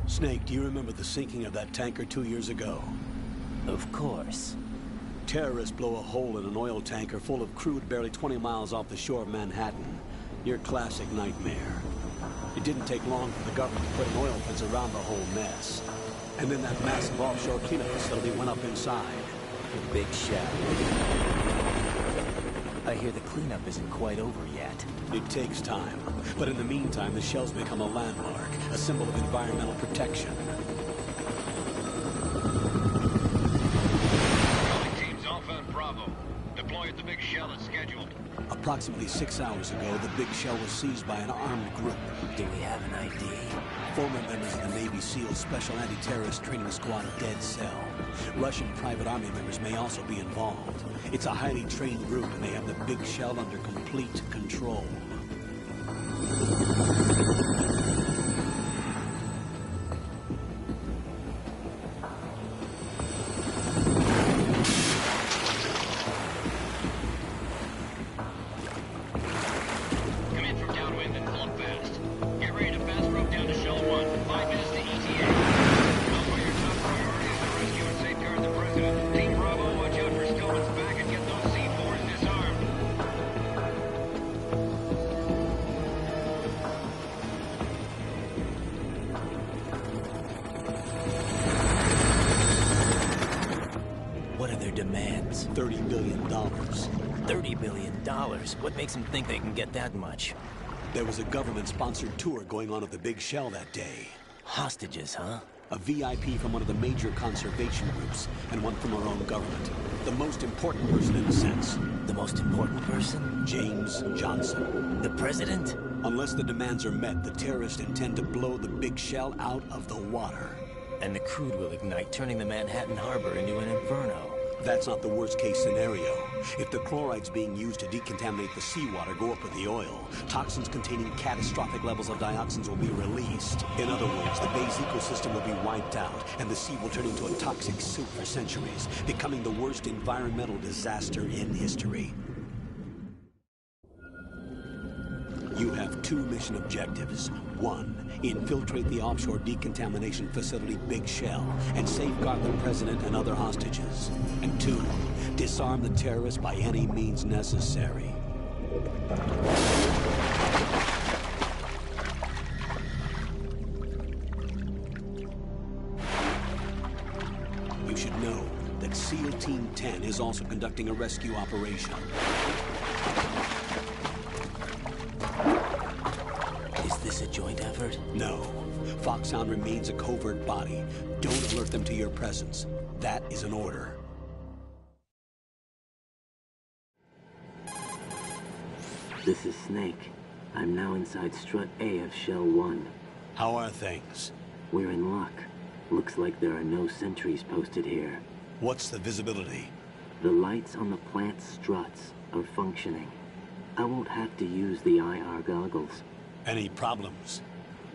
Snake, do you remember the sinking of that tanker 2 years ago? Of course. Terrorists blow a hole in an oil tanker full of crude barely 20 miles off the shore of Manhattan. Your classic nightmare. It didn't take long for the government to put an oil fence around the whole mess. And then that massive offshore cleanup facility went up inside. The big shell. I hear the cleanup isn't quite over yet. It takes time. But in the meantime, the shell's become a landmark, a symbol of environmental protection. Teams Alpha and Bravo. Deploy at the big shell as scheduled. Approximately 6 hours ago, the big shell was seized by an armed group. Do we have an ID? Former members of the Navy SEALs Special Anti-Terrorist Training Squad Dead Cell. Russian private army members may also be involved. It's a highly trained group, and they have the big shell under complete control. Come in from downwind and pull up fast. Get ready to fast rope down to Shell 1. 5 minutes to ETA. Alpha, your top priority is to rescue and safeguard the President. Team Bravo, watch out for Stillman's back and get those C4s disarmed. What are their demands? $30 billion. $30 billion? What makes them think they can get that much? There was a government-sponsored tour going on at the big shell that day. Hostages, huh? A VIP from one of the major conservation groups, and one from our own government. The most important person in a sense. The most important person? James Johnson. The President? Unless the demands are met, the terrorists intend to blow the big shell out of the water. And the crude will ignite, turning the Manhattan Harbor into an inferno. That's not the worst-case scenario. If the chlorides being used to decontaminate the seawater go up with the oil, toxins containing catastrophic levels of dioxins will be released. In other words, the bay's ecosystem will be wiped out, and the sea will turn into a toxic soup for centuries, becoming the worst environmental disaster in history. You have 2 mission objectives. 1, infiltrate the offshore decontamination facility Big Shell and safeguard the President and other hostages. And 2, disarm the terrorists by any means necessary. You should know that SEAL Team 10 is also conducting a rescue operation. Is this a joint effort? No. Foxhound remains a covert body. Don't alert them to your presence. That is an order. This is Snake. I'm now inside Strut A of Shell 1. How are things? We're in luck. Looks like there are no sentries posted here. What's the visibility? The lights on the plant struts are functioning. I won't have to use the IR goggles. Any problems?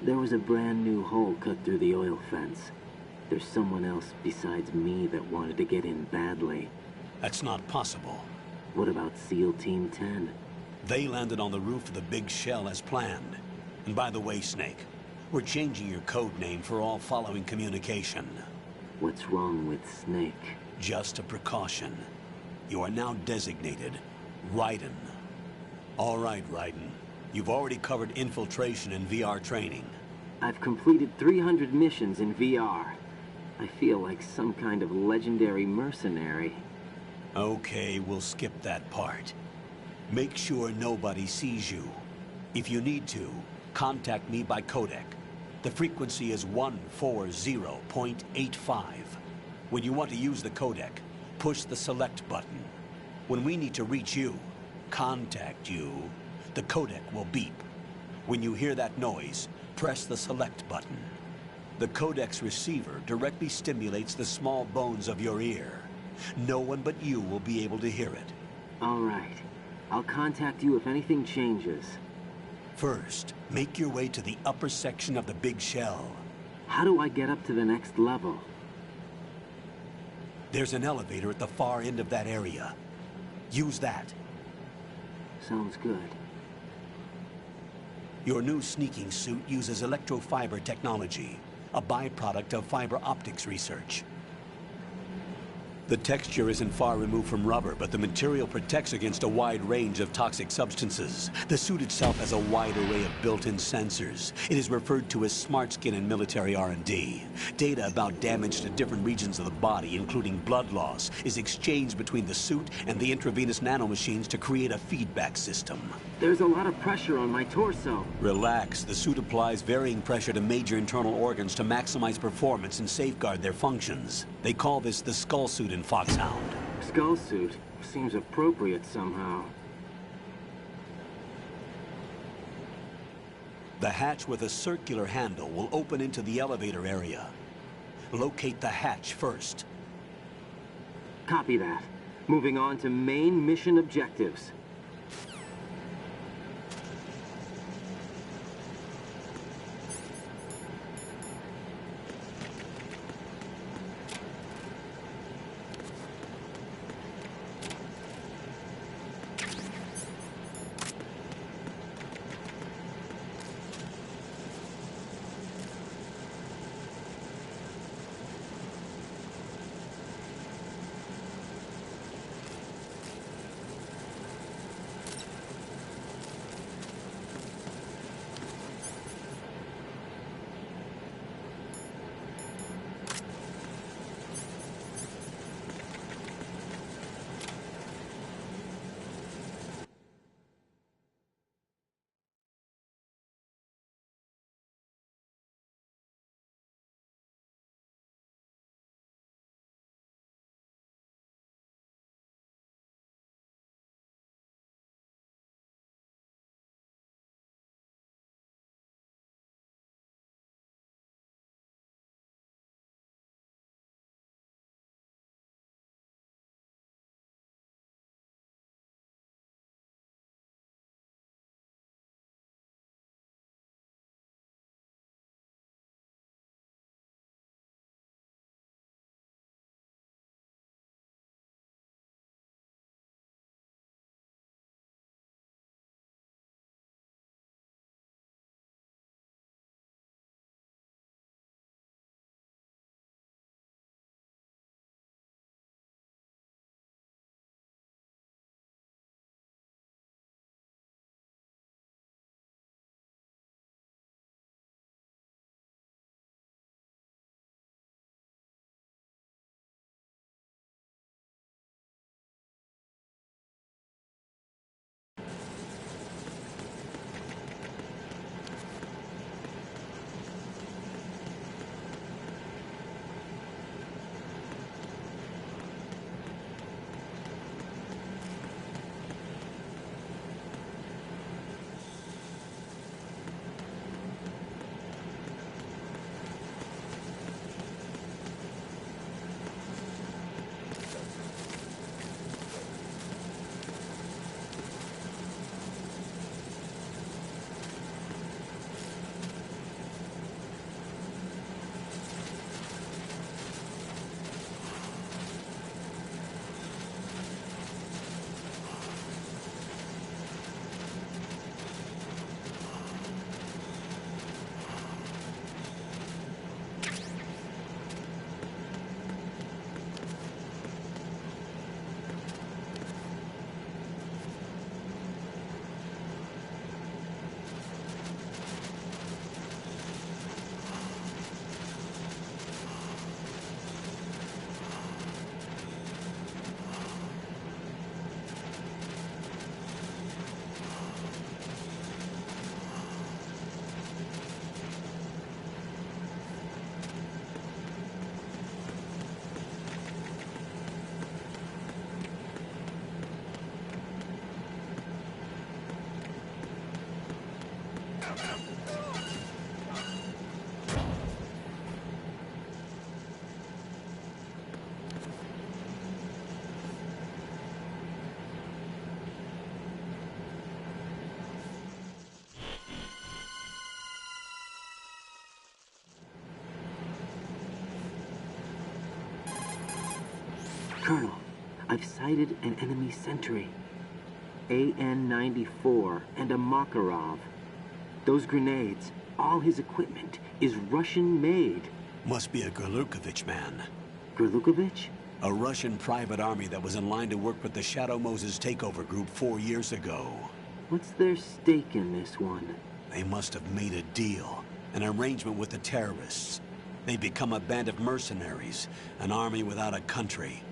There was a brand new hole cut through the oil fence. There's someone else besides me that wanted to get in badly. That's not possible. What about SEAL Team 10? They landed on the roof of the Big Shell as planned. And by the way, Snake, we're changing your code name for all following communication. What's wrong with Snake? Just a precaution. You are now designated Raiden. All right, Raiden. You've already covered infiltration and VR training. I've completed 300 missions in VR. I feel like some kind of legendary mercenary. Okay, we'll skip that part. Make sure nobody sees you. If you need to, contact me by codec. The frequency is 140.85. When you want to use the codec, push the select button. When we need to reach you, contact you, the codec will beep. When you hear that noise, press the select button. The codec's receiver directly stimulates the small bones of your ear. No one but you will be able to hear it. All right. I'll contact you if anything changes. First, make your way to the upper section of the big shell. How do I get up to the next level? There's an elevator at the far end of that area. Use that. Sounds good. Your new sneaking suit uses electrofiber technology, a byproduct of fiber optics research. The texture isn't far removed from rubber, but the material protects against a wide range of toxic substances. The suit itself has a wide array of built-in sensors. It is referred to as smart skin in military R&D. Data about damage to different regions of the body, including blood loss, is exchanged between the suit and the intravenous nanomachines to create a feedback system. There's a lot of pressure on my torso. Relax. The suit applies varying pressure to major internal organs to maximize performance and safeguard their functions. They call this the skull suit in Foxhound. Skull suit? Seems appropriate somehow. The hatch with a circular handle will open into the elevator area. Locate the hatch first. Copy that. Moving on to main mission objectives. Colonel, I've sighted an enemy sentry. AN-94 and a Makarov. Those grenades, all his equipment, is Russian-made. Must be a Gurlukovich man. Gurlukovich? A Russian private army that was in line to work with the Shadow Moses takeover group 4 years ago. What's their stake in this one? They must have made a deal, an arrangement with the terrorists. They become a band of mercenaries, an army without a country.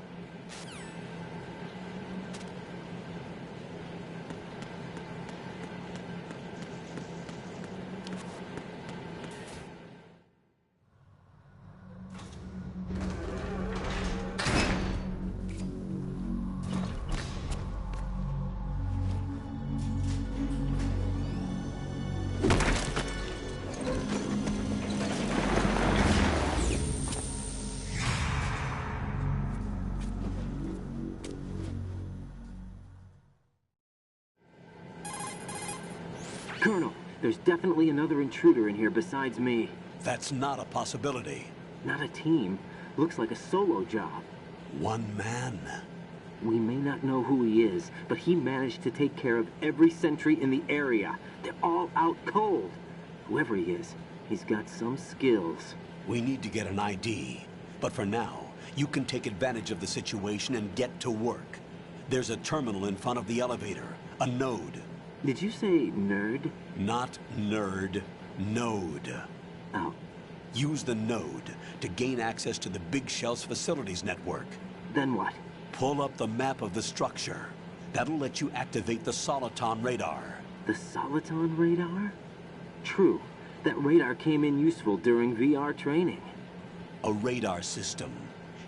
Colonel, there's definitely another intruder in here besides me. That's not a possibility. Not a team. Looks like a solo job. One man. We may not know who he is, but he managed to take care of every sentry in the area. They're all out cold. Whoever he is, he's got some skills. We need to get an ID. But for now, you can take advantage of the situation and get to work. There's a terminal in front of the elevator. A node. Did you say nerd? Not nerd. Node. Oh. Use the node to gain access to the Big Shell's facilities network. Then what? Pull up the map of the structure. That'll let you activate the Soliton radar. The Soliton radar? True. That radar came in useful during VR training. A radar system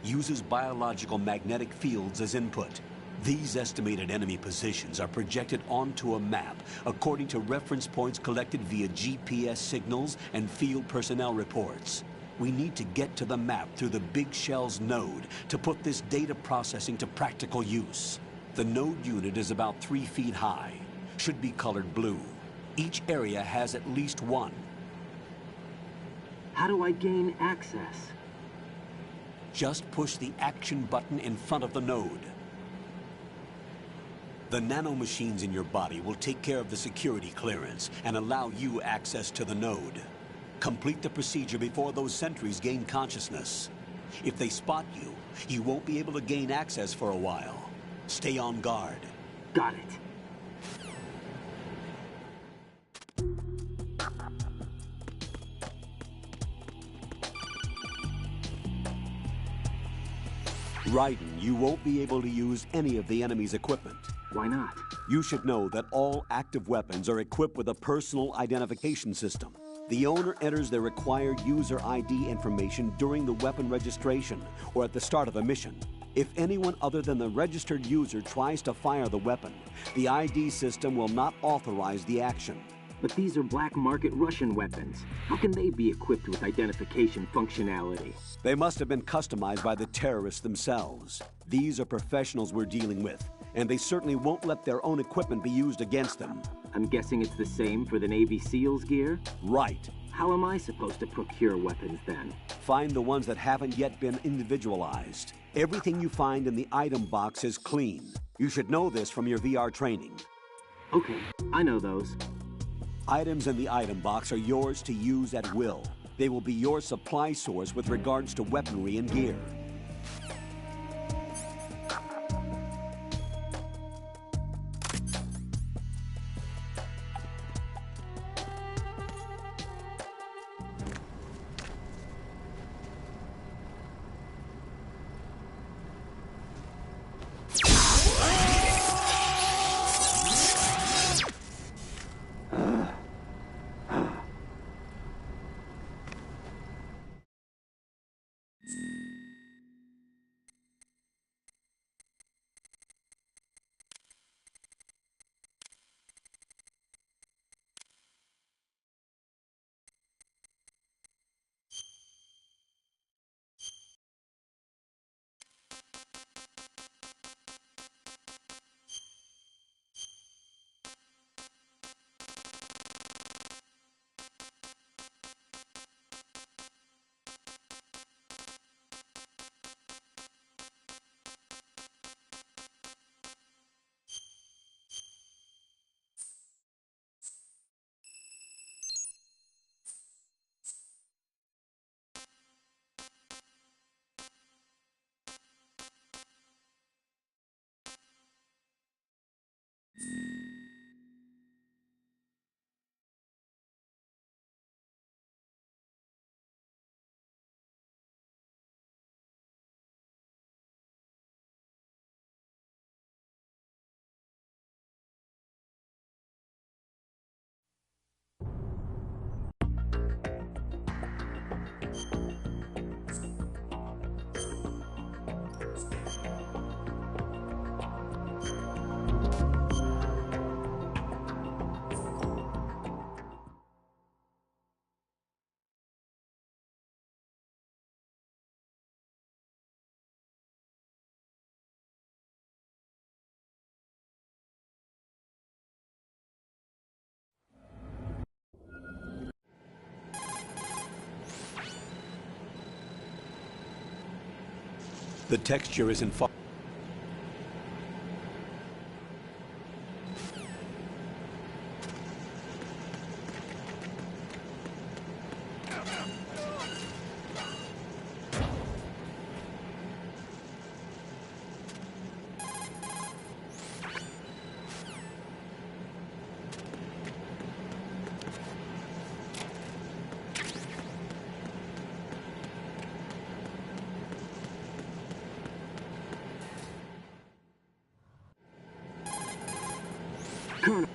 uses biological magnetic fields as input. These estimated enemy positions are projected onto a map according to reference points collected via GPS signals and field personnel reports. We need to get to the map through the Big Shell's node to put this data processing to practical use. The node unit is about 3 feet high, should be colored blue. Each area has at least one. How do I gain access? Just push the action button in front of the node. The nanomachines in your body will take care of the security clearance and allow you access to the node. Complete the procedure before those sentries gain consciousness. If they spot you, you won't be able to gain access for a while. Stay on guard. Got it. Raiden, you won't be able to use any of the enemy's equipment. Why not? You should know that all active weapons are equipped with a personal identification system. The owner enters their required user ID information during the weapon registration or at the start of a mission. If anyone other than the registered user tries to fire the weapon, the ID system will not authorize the action. But these are black market Russian weapons. How can they be equipped with identification functionality? They must have been customized by the terrorists themselves. These are professionals we're dealing with, and they certainly won't let their own equipment be used against them. I'm guessing it's the same for the Navy SEALs gear? Right. How am I supposed to procure weapons then? Find the ones that haven't yet been individualized. Everything you find in the item box is clean. You should know this from your VR training. Okay, I know those. Items in the item box are yours to use at will. They will be your supply source with regards to weaponry and gear. The texture isn't far. Colonel.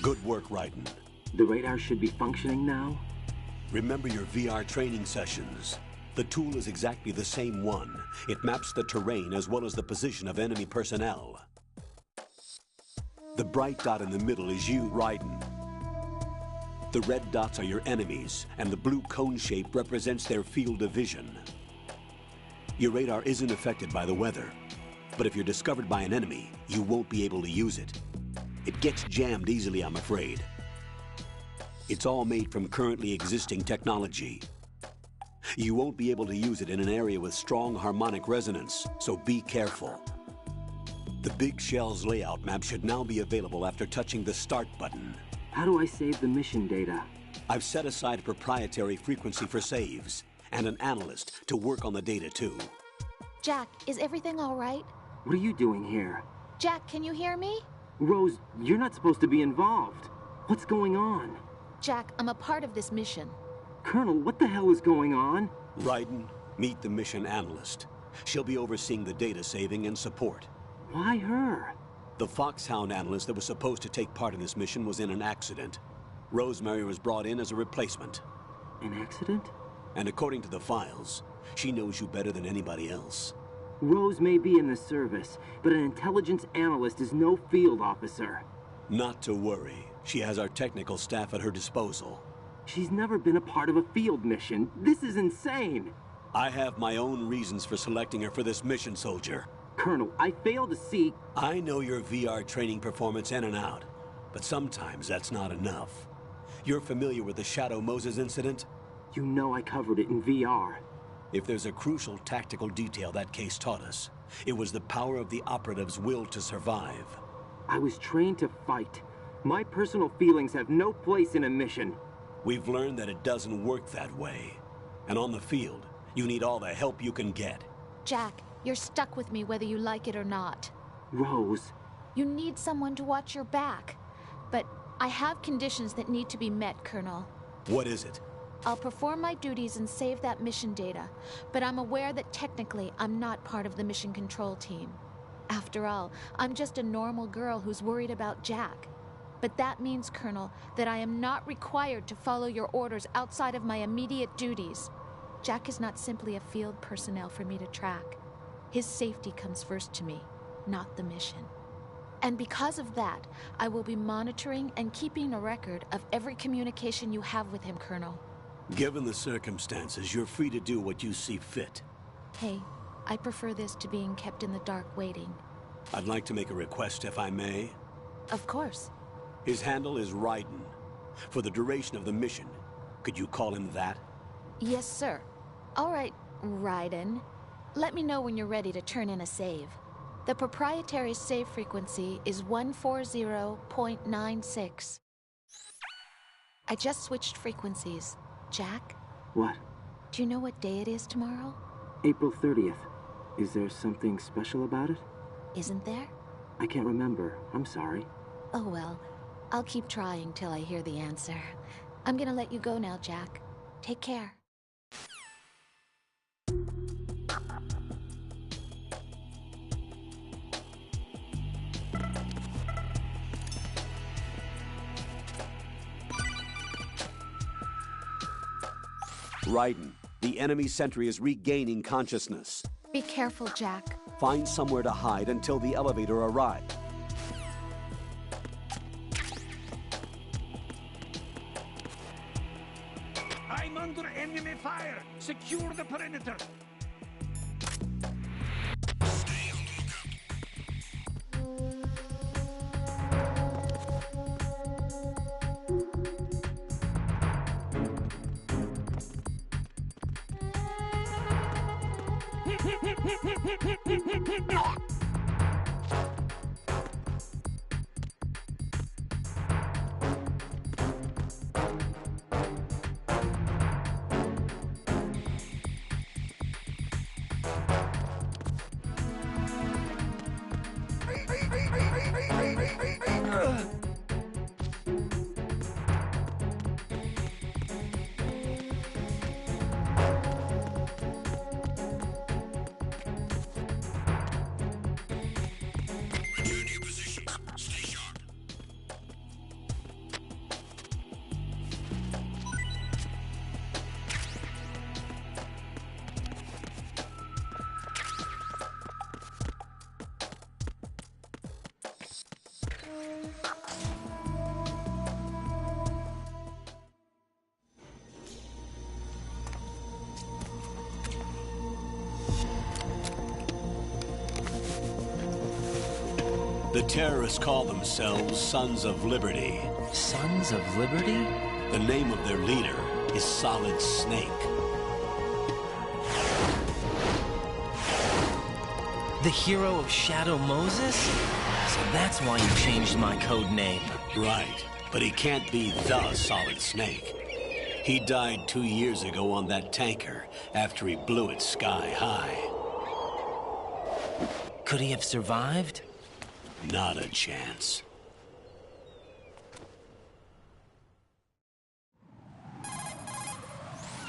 Good work, Raiden. The radar should be functioning now? Remember your VR training sessions. The tool is exactly the same one. It maps the terrain as well as the position of enemy personnel. The bright dot in the middle is you, Raiden. The red dots are your enemies, and the blue cone shape represents their field of vision. Your radar isn't affected by the weather, but if you're discovered by an enemy, you won't be able to use it. It gets jammed easily, I'm afraid. It's all made from currently existing technology. You won't be able to use it in an area with strong harmonic resonance, so be careful. The Big Shell's layout map should now be available after touching the Start button. How do I save the mission data? I've set aside a proprietary frequency for saves, and an analyst to work on the data too. Jack, is everything all right? What are you doing here? Jack, can you hear me? Rose, you're not supposed to be involved. What's going on? Jack, I'm a part of this mission. Colonel, what the hell is going on? Raiden, meet the mission analyst. She'll be overseeing the data saving and support. Why her? The Foxhound analyst that was supposed to take part in this mission was in an accident. Rosemary was brought in as a replacement. An accident? And according to the files, she knows you better than anybody else. Rose may be in the service, but an intelligence analyst is no field officer. Not to worry. She has our technical staff at her disposal. She's never been a part of a field mission. This is insane. I have my own reasons for selecting her for this mission, soldier. Colonel, I fail to see... I know your VR training performance in and out, but sometimes that's not enough. You're familiar with the Shadow Moses incident? You know I covered it in VR. If there's a crucial tactical detail that case taught us, it was the power of the operative's will to survive. I was trained to fight. My personal feelings have no place in a mission. We've learned that it doesn't work that way. And on the field, you need all the help you can get. Jack, you're stuck with me whether you like it or not. Rose. You need someone to watch your back. But I have conditions that need to be met, Colonel. What is it? I'll perform my duties and save that mission data, but I'm aware that technically I'm not part of the mission control team. After all, I'm just a normal girl who's worried about Jack. But that means, Colonel, that I am not required to follow your orders outside of my immediate duties. Jack is not simply a field personnel for me to track. His safety comes first to me, not the mission. And because of that, I will be monitoring and keeping a record of every communication you have with him, Colonel. Given the circumstances, you're free to do what you see fit. Hey, I prefer this to being kept in the dark waiting. I'd like to make a request, if I may. Of course. His handle is Raiden. For the duration of the mission, could you call him that? Yes, sir. All right, Raiden. Let me know when you're ready to turn in a save. The proprietary save frequency is 140.96. I just switched frequencies. Jack? What? Do you know what day it is tomorrow? April 30th. Is there something special about it? Isn't there? I can't remember. I'm sorry. Oh well, I'll keep trying till I hear the answer. I'm gonna let you go now, Jack. Take care. Raiden, the enemy sentry is regaining consciousness. Be careful, Jack. Find somewhere to hide until the elevator arrives. I'm under enemy fire! Secure the perimeter! The terrorists call themselves Sons of Liberty. Sons of Liberty? The name of their leader is Solid Snake. The hero of Shadow Moses? So that's why you changed my code name. Right, but he can't be the Solid Snake. He died 2 years ago on that tanker after he blew it sky high. Could he have survived? Not a chance.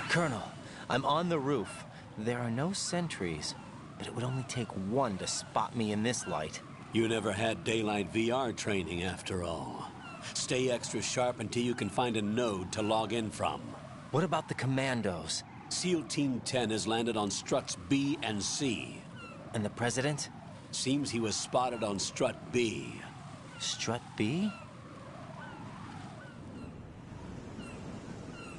Colonel, I'm on the roof. There are no sentries, but it would only take one to spot me in this light. You never had daylight VR training after all. Stay extra sharp until you can find a node to log in from. What about the commandos? SEAL Team 10 has landed on struts B and C. And the President? Seems he was spotted on strut B. Strut B?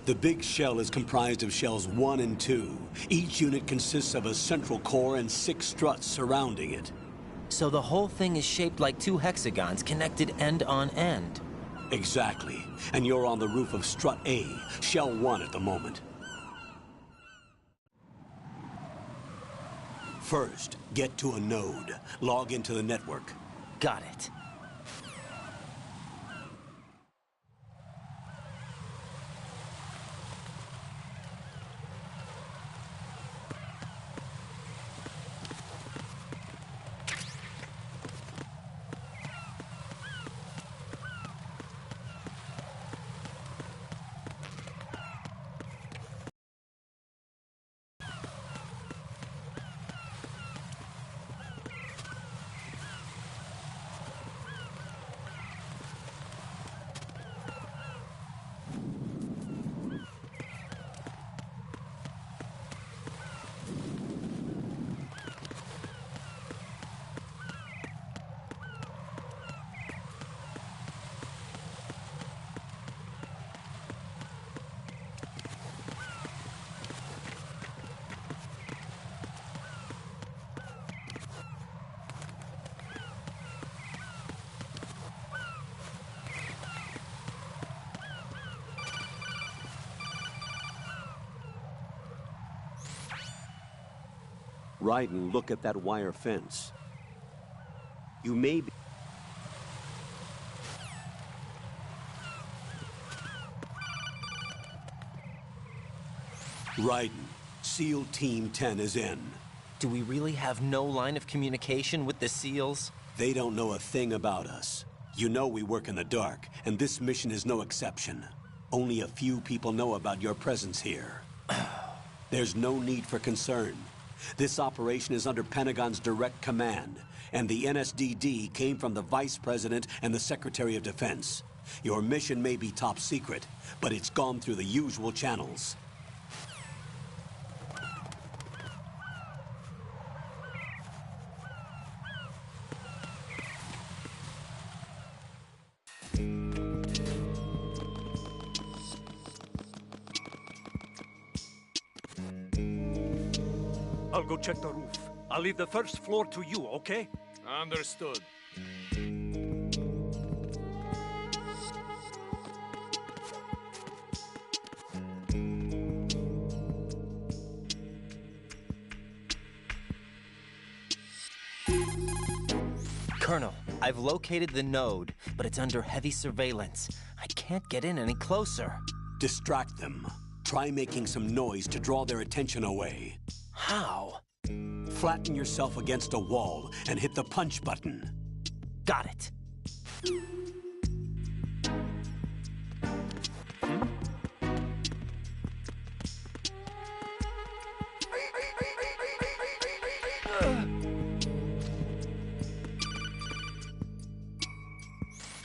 The big shell is comprised of shells 1 and 2. Each unit consists of a central core and 6 struts surrounding it. So the whole thing is shaped like 2 hexagons connected end on end. Exactly. And you're on the roof of strut A, shell 1 at the moment. First, get to a node. Log into the network. Got it. Raiden, look at that wire fence. You may be... Raiden, SEAL Team 10 is in. Do we really have no line of communication with the SEALs? They don't know a thing about us. You know we work in the dark, and this mission is no exception. Only a few people know about your presence here. There's no need for concern. This operation is under Pentagon's direct command, and the NSDD came from the Vice President and the Secretary of Defense. Your mission may be top secret, but it's gone through the usual channels. I'll go check the roof. I'll leave the first floor to you, okay? Understood. Colonel, I've located the node, but it's under heavy surveillance. I can't get in any closer. Distract them. Try making some noise to draw their attention away. How? Flatten yourself against a wall and hit the punch button. Got it.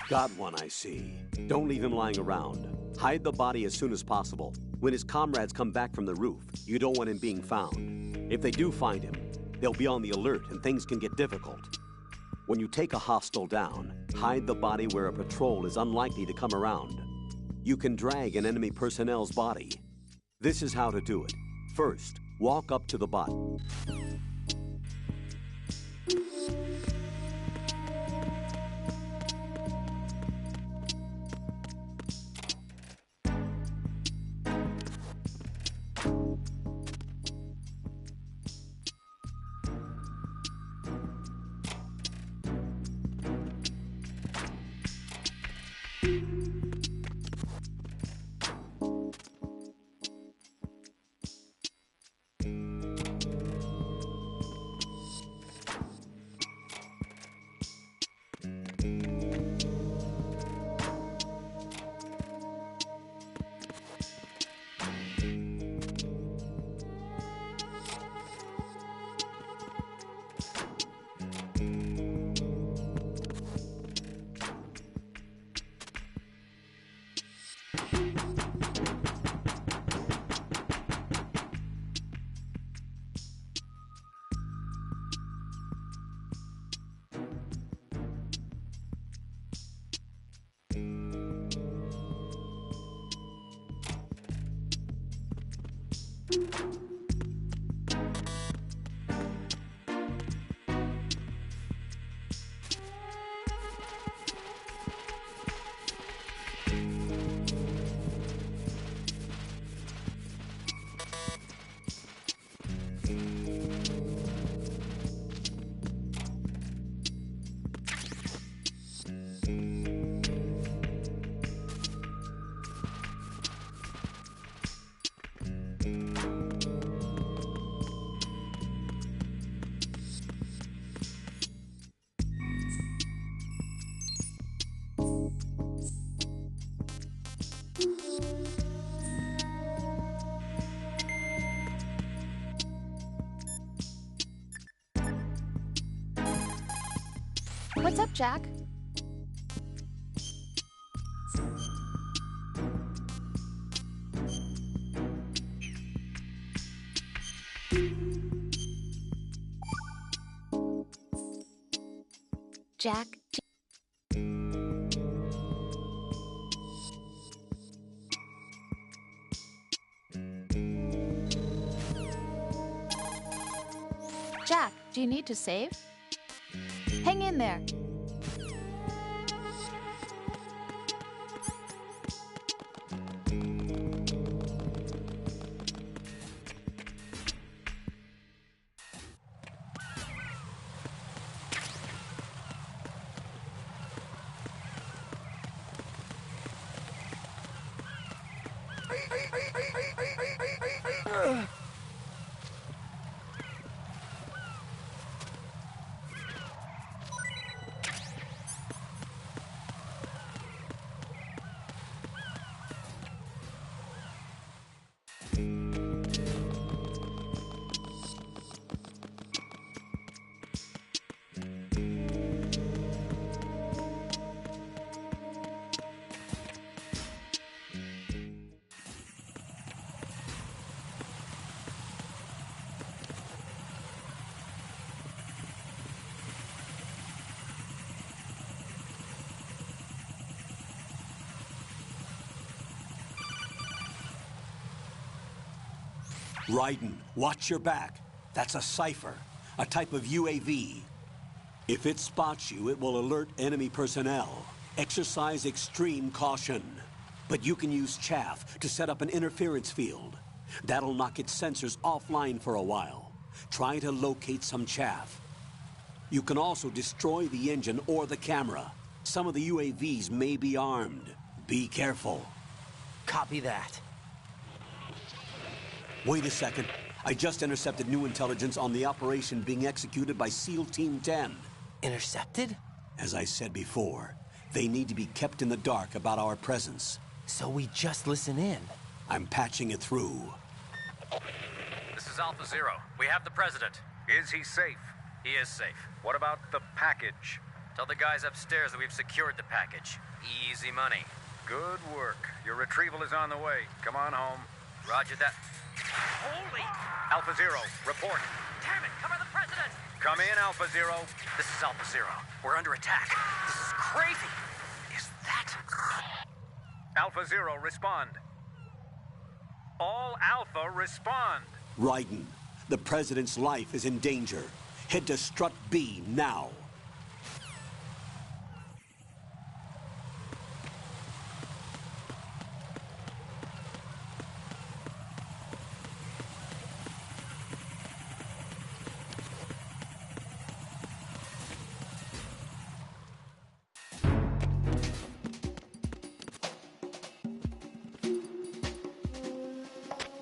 Got one, I see. Don't leave him lying around. Hide the body as soon as possible. When his comrades come back from the roof, you don't want him being found. If they do find him, they'll be on the alert and things can get difficult. When you take a hostile down, hide the body where a patrol is unlikely to come around. You can drag an enemy personnel's body. This is how to do it. First, walk up to the body. What's up, Jack? Jack? Jack, do you need to save? Hang in there. Raiden, watch your back. That's a cipher, a type of UAV. If it spots you, it will alert enemy personnel. Exercise extreme caution. But you can use chaff to set up an interference field. That'll knock its sensors offline for a while. Try to locate some chaff. You can also destroy the engine or the camera. Some of the UAVs may be armed. Be careful. Copy that. Wait a second. I just intercepted new intelligence on the operation being executed by SEAL Team 10. Intercepted? As I said before, they need to be kept in the dark about our presence. So we just listen in. I'm patching it through. This is Alpha Zero. We have the president. Is he safe? He is safe. What about the package? Tell the guys upstairs that we've secured the package. Easy money. Good work. Your retrieval is on the way. Come on home. Roger that. Holy! Alpha Zero, report. Damn it! Cover the president! Come in, Alpha Zero. This is Alpha Zero. We're under attack. This is crazy. Is that... Alpha Zero, respond. All Alpha, respond. Raiden, the President's life is in danger. Head to Strut B now.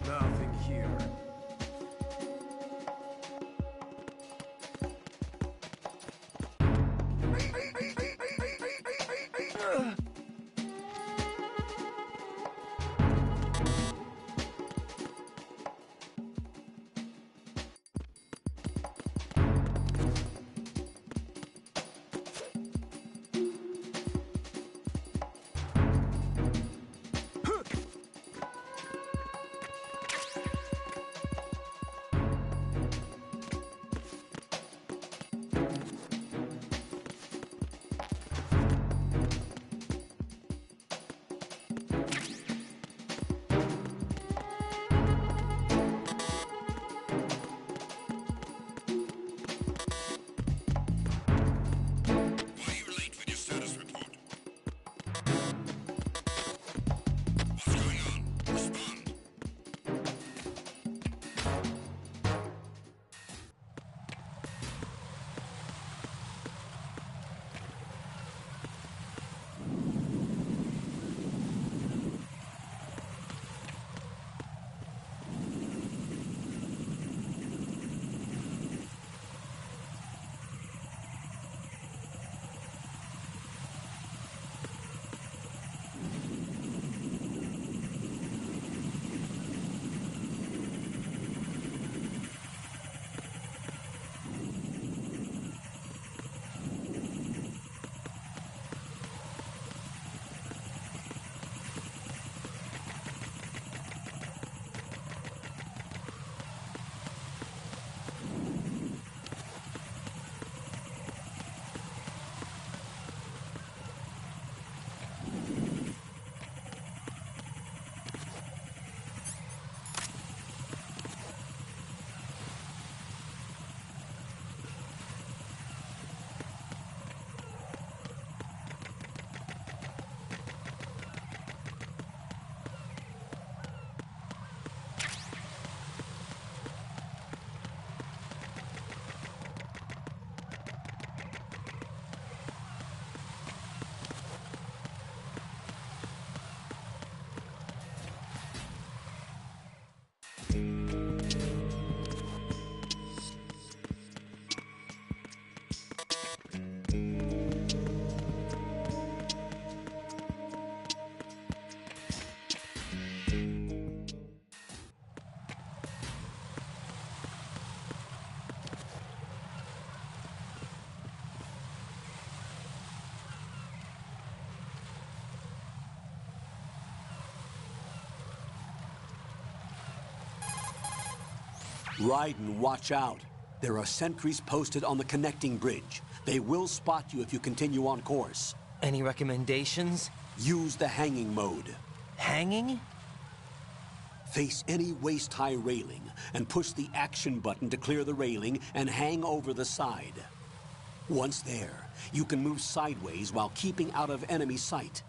Nothing here. Raiden, watch out. There are sentries posted on the connecting bridge. They will spot you if you continue on course. Any recommendations? Use the hanging mode. Hanging? Face any waist-high railing and push the action button to clear the railing and hang over the side. Once there, you can move sideways while keeping out of enemy sight.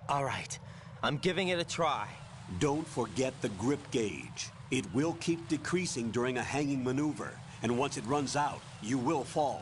All right, I'm giving it a try. Don't forget the grip gauge. It will keep decreasing during a hanging maneuver, and once it runs out, you will fall.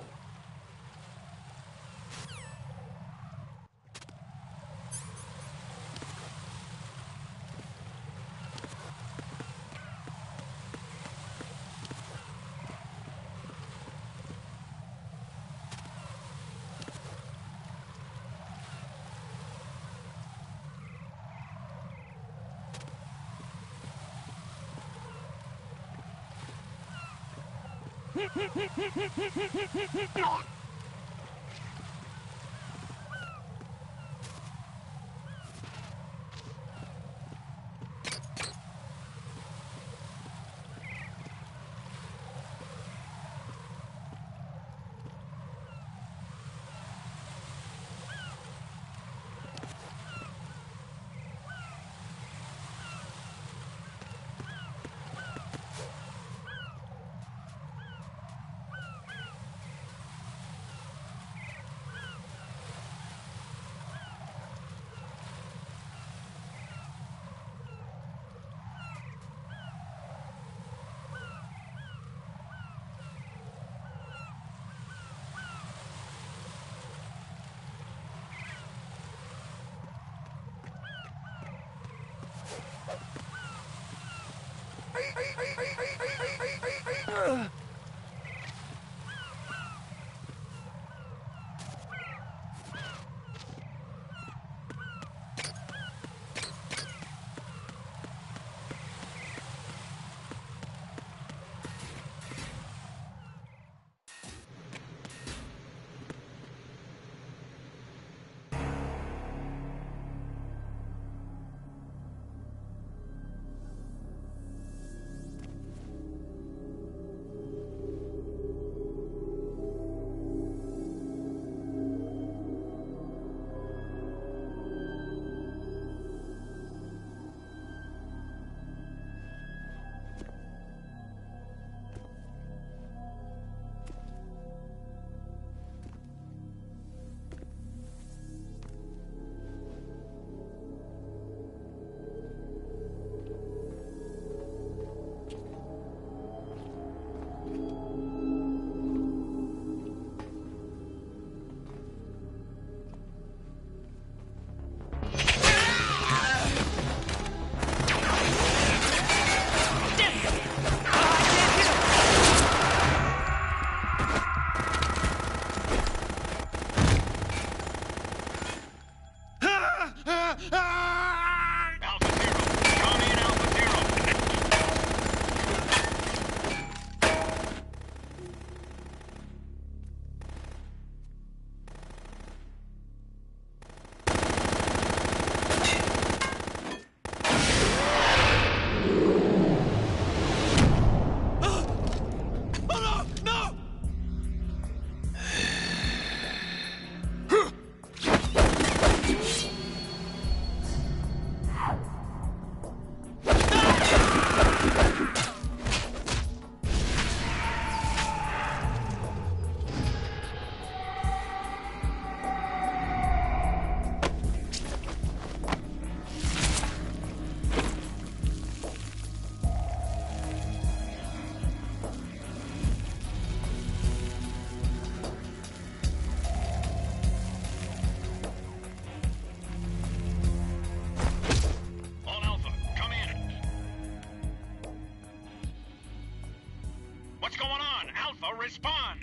Respond!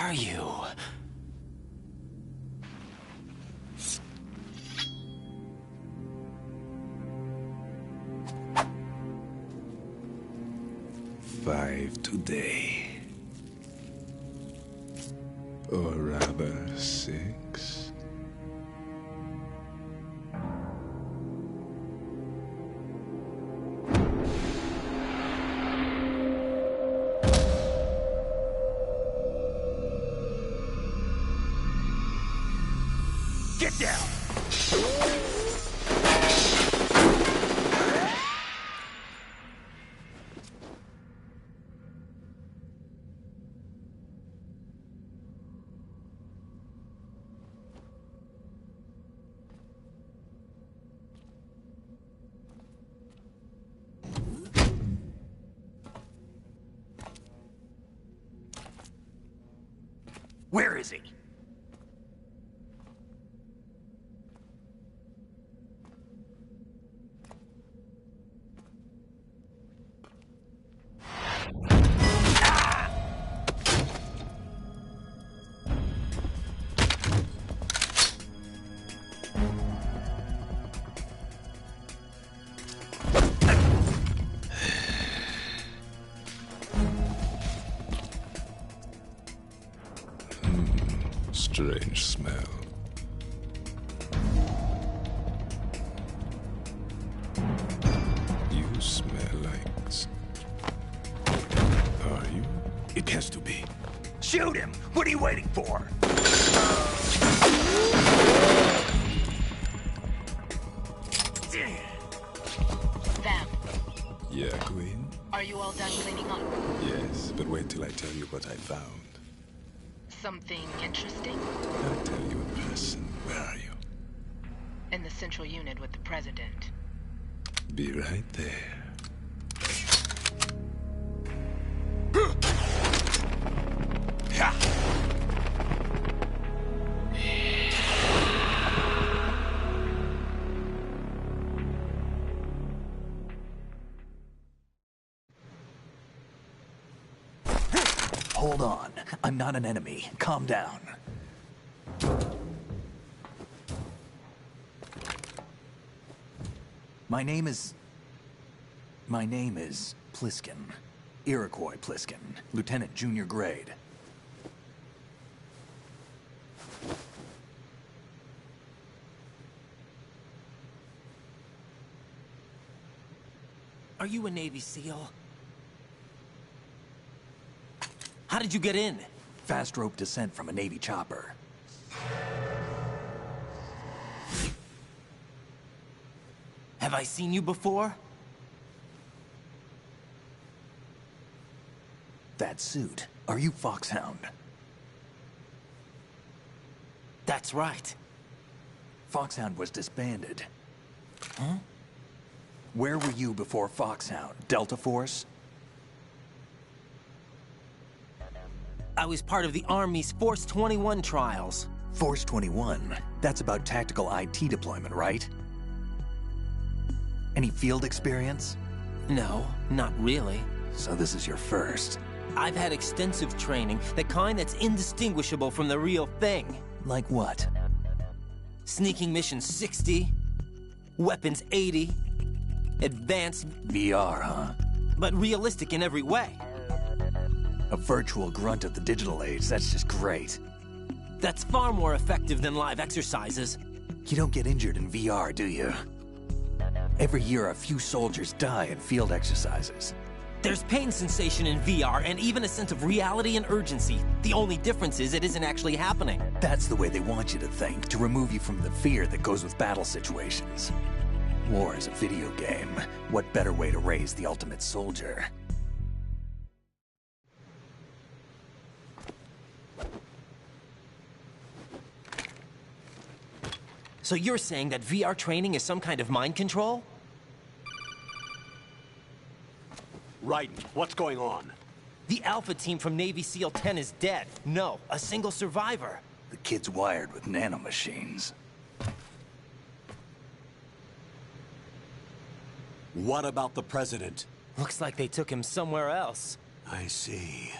are you? Five today. Or rather, 6. Get down! Where is he? Strange smell. You smell like... Are you? It has to be. Shoot him! What are you waiting for? Vam, Yeah, Queen? are you all done cleaning up? Yes, but wait till I tell you what I found. Something interesting? I'll tell you in person. Where are you? In the central unit with the president. Be right there. Hold on. I'm not an enemy. Calm down. My name is Pliskin. Iroquois Pliskin. Lieutenant Junior Grade. Are you a Navy SEAL? How did you get in? Fast rope descent from a Navy chopper. Have I seen you before? That suit. Are you Foxhound? That's right. Foxhound was disbanded. Huh? Where were you before Foxhound? Delta Force? I was part of the Army's Force 21 trials. Force 21? That's about tactical IT deployment, right? Any field experience? No, not really. So this is your first. I've had extensive training, the kind that's indistinguishable from the real thing. Like what? Sneaking mission 60, weapons 80, advanced... VR, huh? But realistic in every way. A virtual grunt of the digital age, that's just great. That's far more effective than live exercises. You don't get injured in VR, do you? Every year, a few soldiers die in field exercises. There's pain sensation in VR and even a sense of reality and urgency. The only difference is it isn't actually happening. That's the way they want you to think, to remove you from the fear that goes with battle situations. War is a video game. What better way to raise the ultimate soldier? So you're saying that VR training is some kind of mind control? Raiden, what's going on? The Alpha team from Navy SEAL 10 is dead. No, a single survivor. The kid's wired with nanomachines. What about the president? Looks like they took him somewhere else. I see.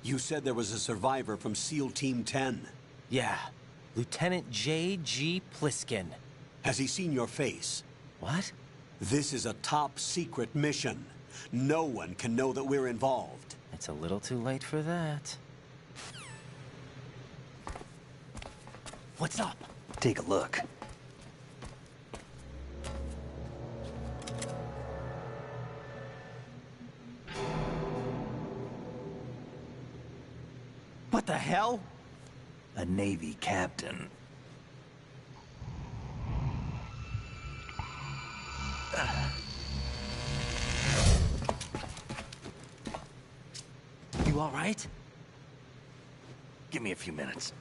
You said there was a survivor from SEAL Team 10. Yeah. Lieutenant J.G. Pliskin. Has he seen your face? What? This is a top-secret mission. No one can know that we're involved. It's a little too late for that. What's up? Take a look. What the hell? A Navy captain. You all right? Give me a few minutes.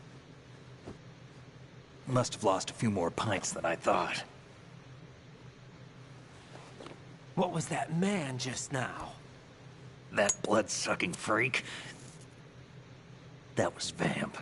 Must have lost a few more pints than I thought. What was that man just now? That blood-sucking freak? That was Vamp.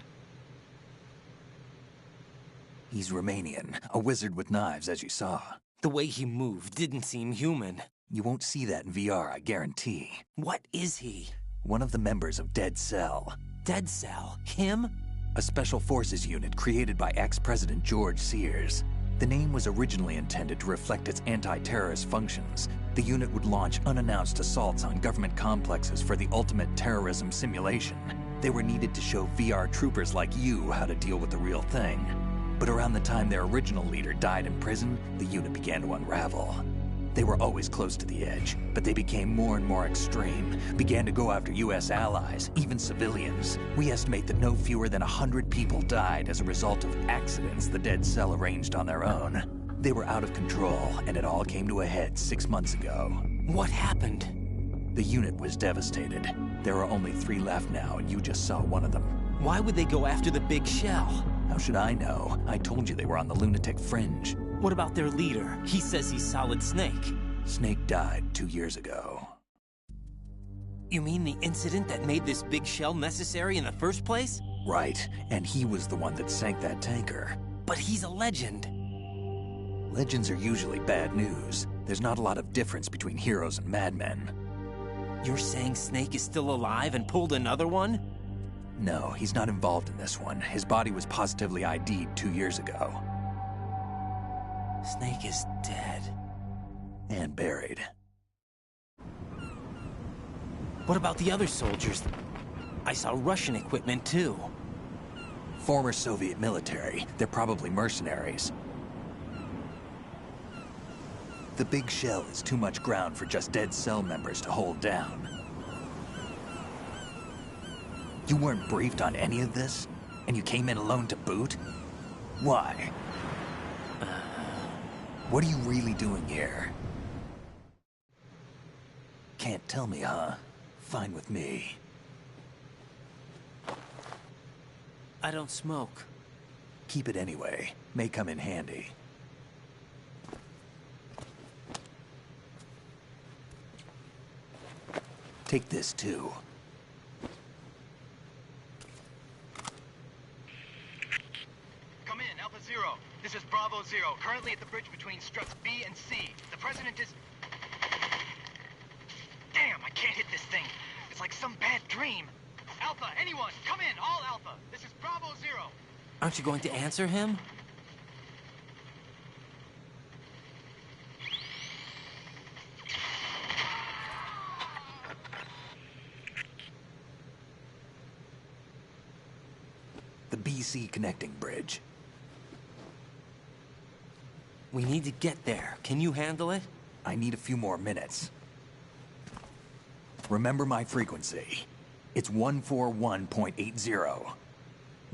He's Romanian, a wizard with knives, as you saw. The way he moved didn't seem human. You won't see that in VR, I guarantee. What is he? One of the members of Dead Cell. Dead Cell? Him? A special forces unit created by ex-President George Sears. The name was originally intended to reflect its anti-terrorist functions. The unit would launch unannounced assaults on government complexes for the ultimate terrorism simulation. They were needed to show VR troopers like you how to deal with the real thing. But around the time their original leader died in prison, the unit began to unravel. They were always close to the edge, but they became more and more extreme, began to go after U.S. allies, even civilians. We estimate that no fewer than 100 people died as a result of accidents the Dead Cell arranged on their own. They were out of control, and it all came to a head 6 months ago. What happened? The unit was devastated. There are only 3 left now, and you just saw one of them. Why would they go after the big shell? How should I know? I told you they were on the lunatic fringe. What about their leader? He says he's Solid Snake. Snake died 2 years ago. You mean the incident that made this big shell necessary in the first place? Right, and he was the one that sank that tanker. But he's a legend. Legends are usually bad news. There's not a lot of difference between heroes and madmen. You're saying Snake is still alive and pulled another one? No, he's not involved in this one. His body was positively ID'd 2 years ago. Snake is dead. And buried. What about the other soldiers? I saw Russian equipment too. Former Soviet military. They're probably mercenaries. The big shell is too much ground for just Dead Cell members to hold down. You weren't briefed on any of this? And you came in alone to boot? Why? What are you really doing here? Can't tell me, huh? Fine with me. I don't smoke. Keep it anyway. May come in handy. Take this, too. Come in, Alpha Zero. This is Bravo Zero, currently at the bridge between struts B and C. The President is... Damn, I can't hit this thing. It's like some bad dream. Alpha, anyone, come in, all Alpha. This is Bravo Zero. Aren't you going to answer him? The BC connecting bridge. We need to get there. Can you handle it? I need a few more minutes. Remember my frequency. It's 141.80.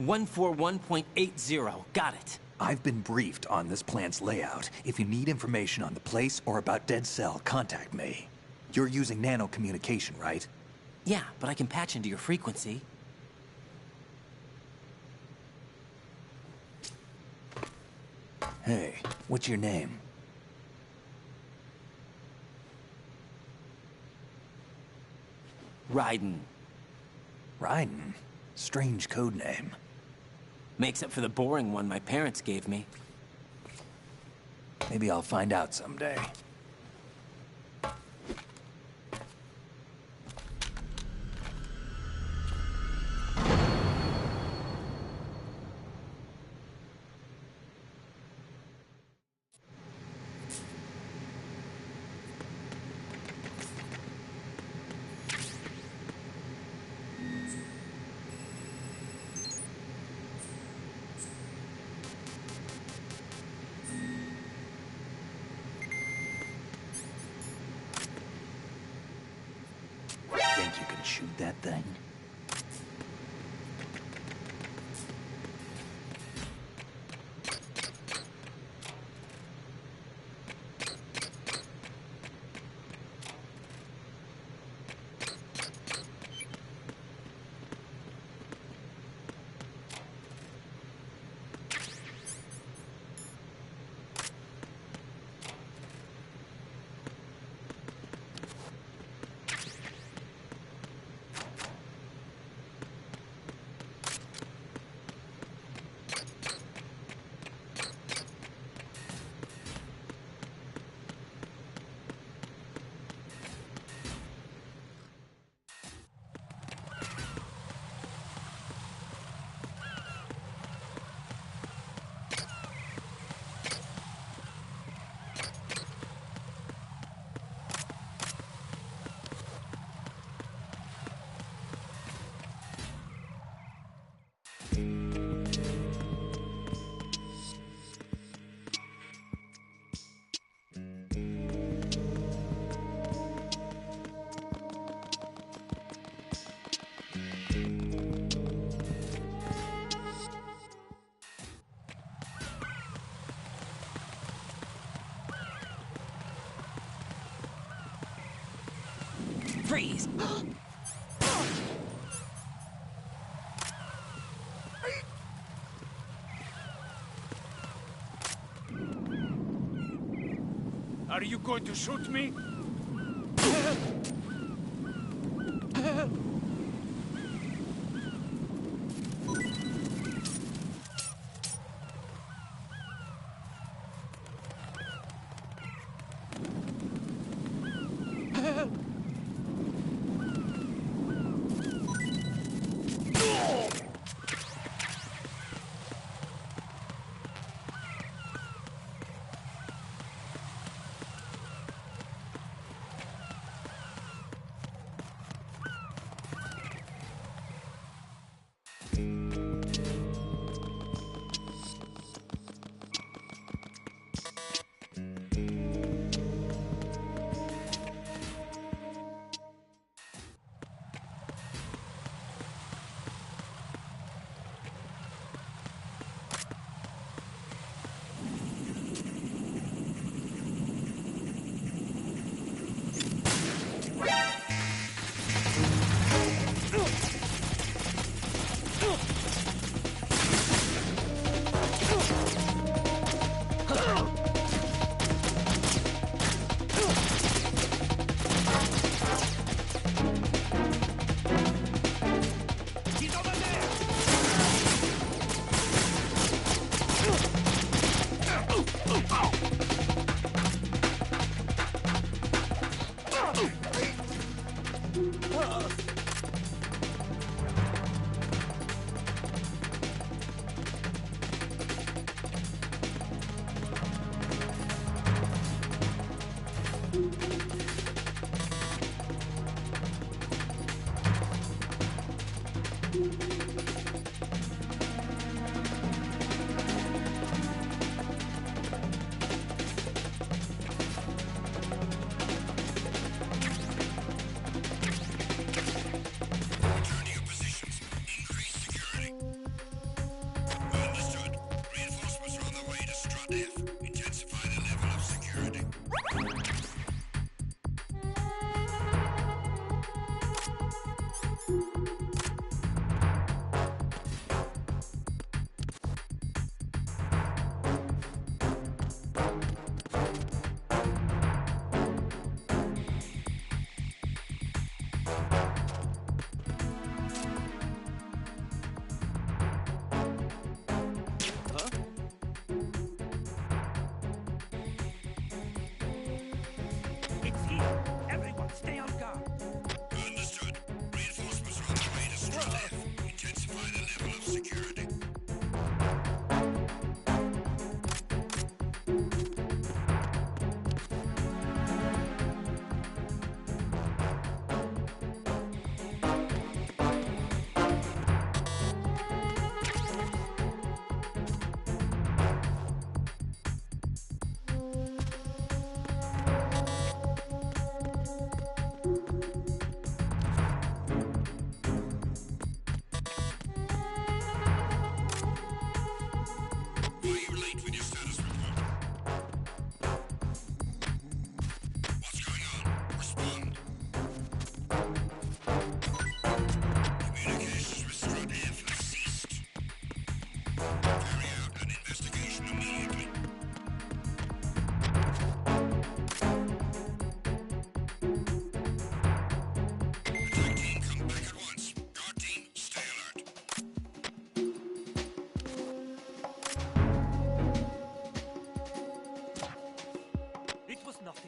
141.80. Got it. I've been briefed on this plant's layout. If you need information on the place or about Dead Cell, contact me. You're using nano communication, right? Yeah, but I can patch into your frequency. Hey, what's your name? Raiden. Raiden? Strange code name. Makes up for the boring one my parents gave me. Maybe I'll find out someday. shoot that thing? Freeze! Are you going to shoot me?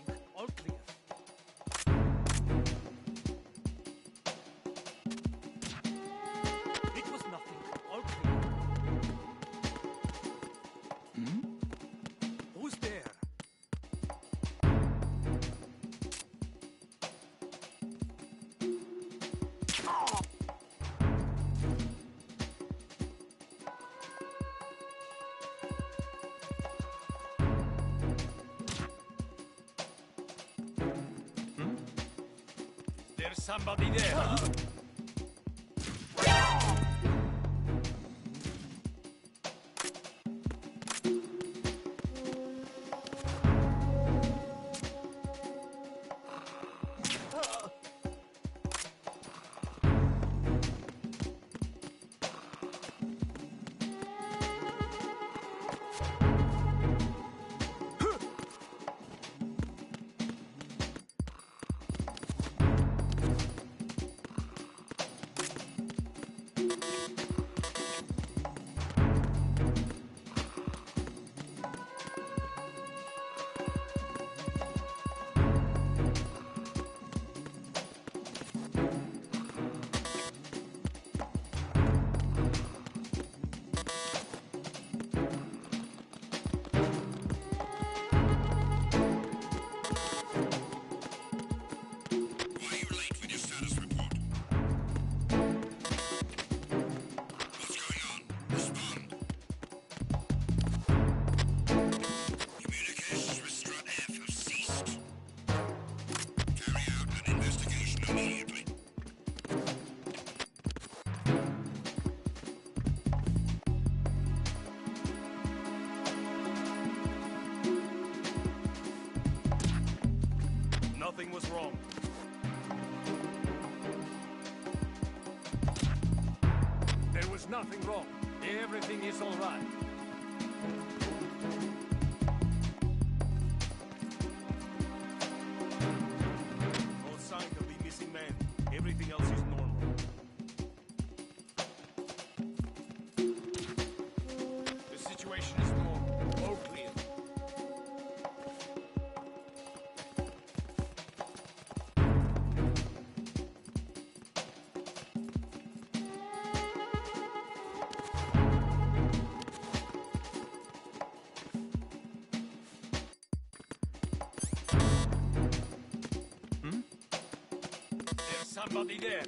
nothing. All clear. It was nothing. All clear. Who's there? There's somebody there. Nothing was wrong. There was nothing wrong. Everything is all right. No sign of the missing man. Everything else is normal. The situation is normal. All clear. There's somebody there.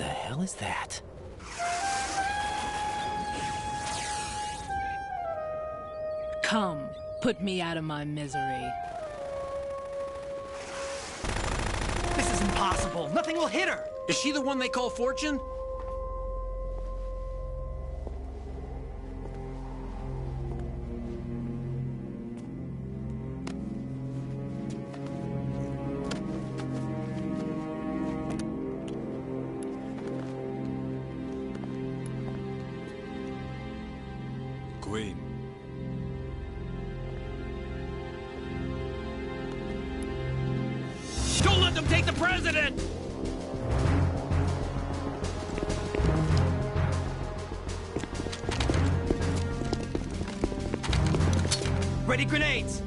hell is that? Come, put me out of my misery. This is impossible. Nothing will hit her. Is she the one they call Fortune? Queen. Don't let them take the president! Ready grenades!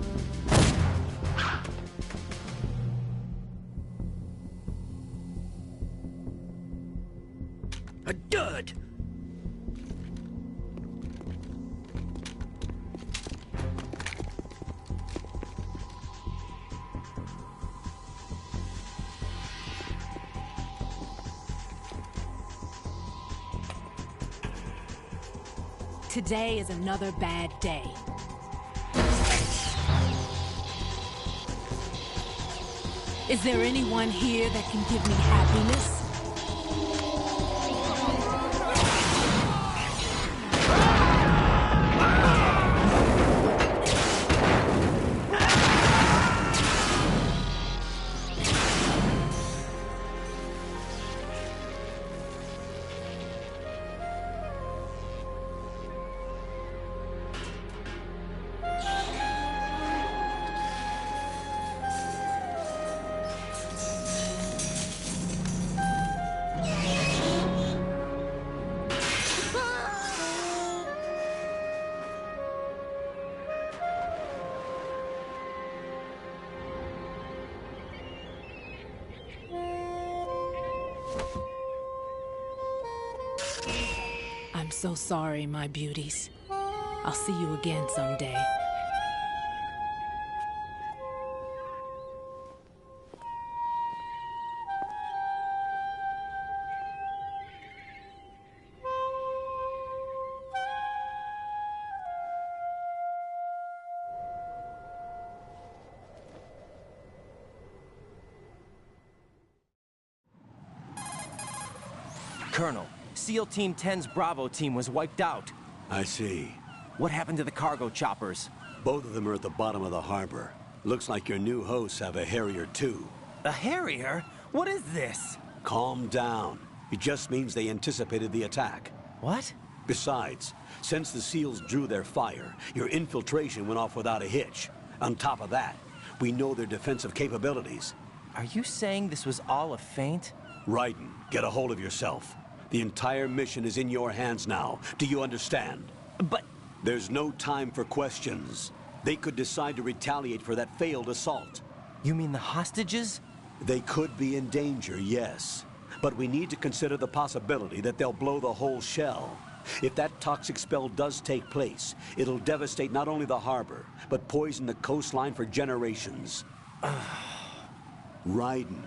A dud! Today is another bad day. Is there anyone here that can give me happiness? I'm so sorry, my beauties. I'll see you again someday. Colonel, SEAL Team 10's Bravo team was wiped out. I see. What happened to the cargo choppers? Both of them are at the bottom of the harbor. Looks like your new hosts have a Harrier too. A Harrier? What is this? Calm down. It just means they anticipated the attack. What? Besides, since the SEALs drew their fire, your infiltration went off without a hitch. On top of that, we know their defensive capabilities. Are you saying this was all a feint? Raiden, get a hold of yourself. The entire mission is in your hands now. Do you understand? But... There's no time for questions. They could decide to retaliate for that failed assault. You mean the hostages? They could be in danger, yes. But we need to consider the possibility that they'll blow the whole shell. If that toxic spell does take place, it'll devastate not only the harbor, but poison the coastline for generations. Raiden,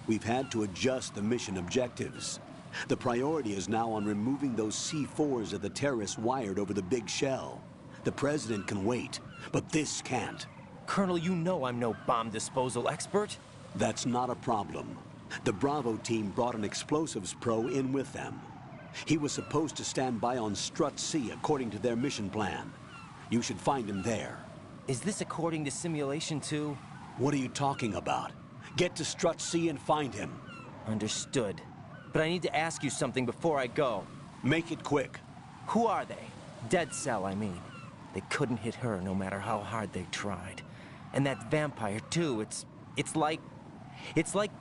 we've had to adjust the mission objectives. The priority is now on removing those C4s that the terrorists wired over the big shell. The president can wait, but this can't. Colonel, you know I'm no bomb disposal expert. That's not a problem. The Bravo team brought an explosives pro in with them. He was supposed to stand by on Strut C according to their mission plan. You should find him there. Is this according to Simulation 2? What are you talking about? Get to Strut C and find him. Understood. But I need to ask you something before I go. Make it quick. Who are they? Dead Cell, I mean. They couldn't hit her no matter how hard they tried. And that vampire, too, it's like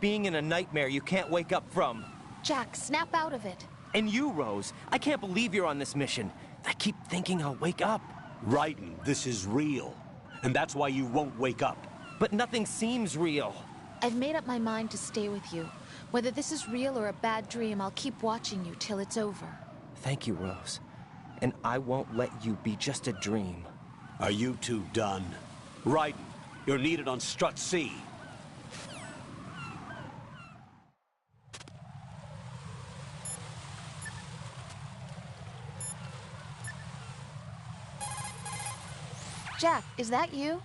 being in a nightmare you can't wake up from. Jack, snap out of it. And you, Rose, I can't believe you're on this mission. I keep thinking I'll wake up. Raiden, this is real. And that's why you won't wake up. But nothing seems real. I've made up my mind to stay with you. Whether this is real or a bad dream, I'll keep watching you till it's over. Thank you, Rose. And I won't let you be just a dream. Are you two done? Raiden, you're needed on Strut C. Jack, is that you?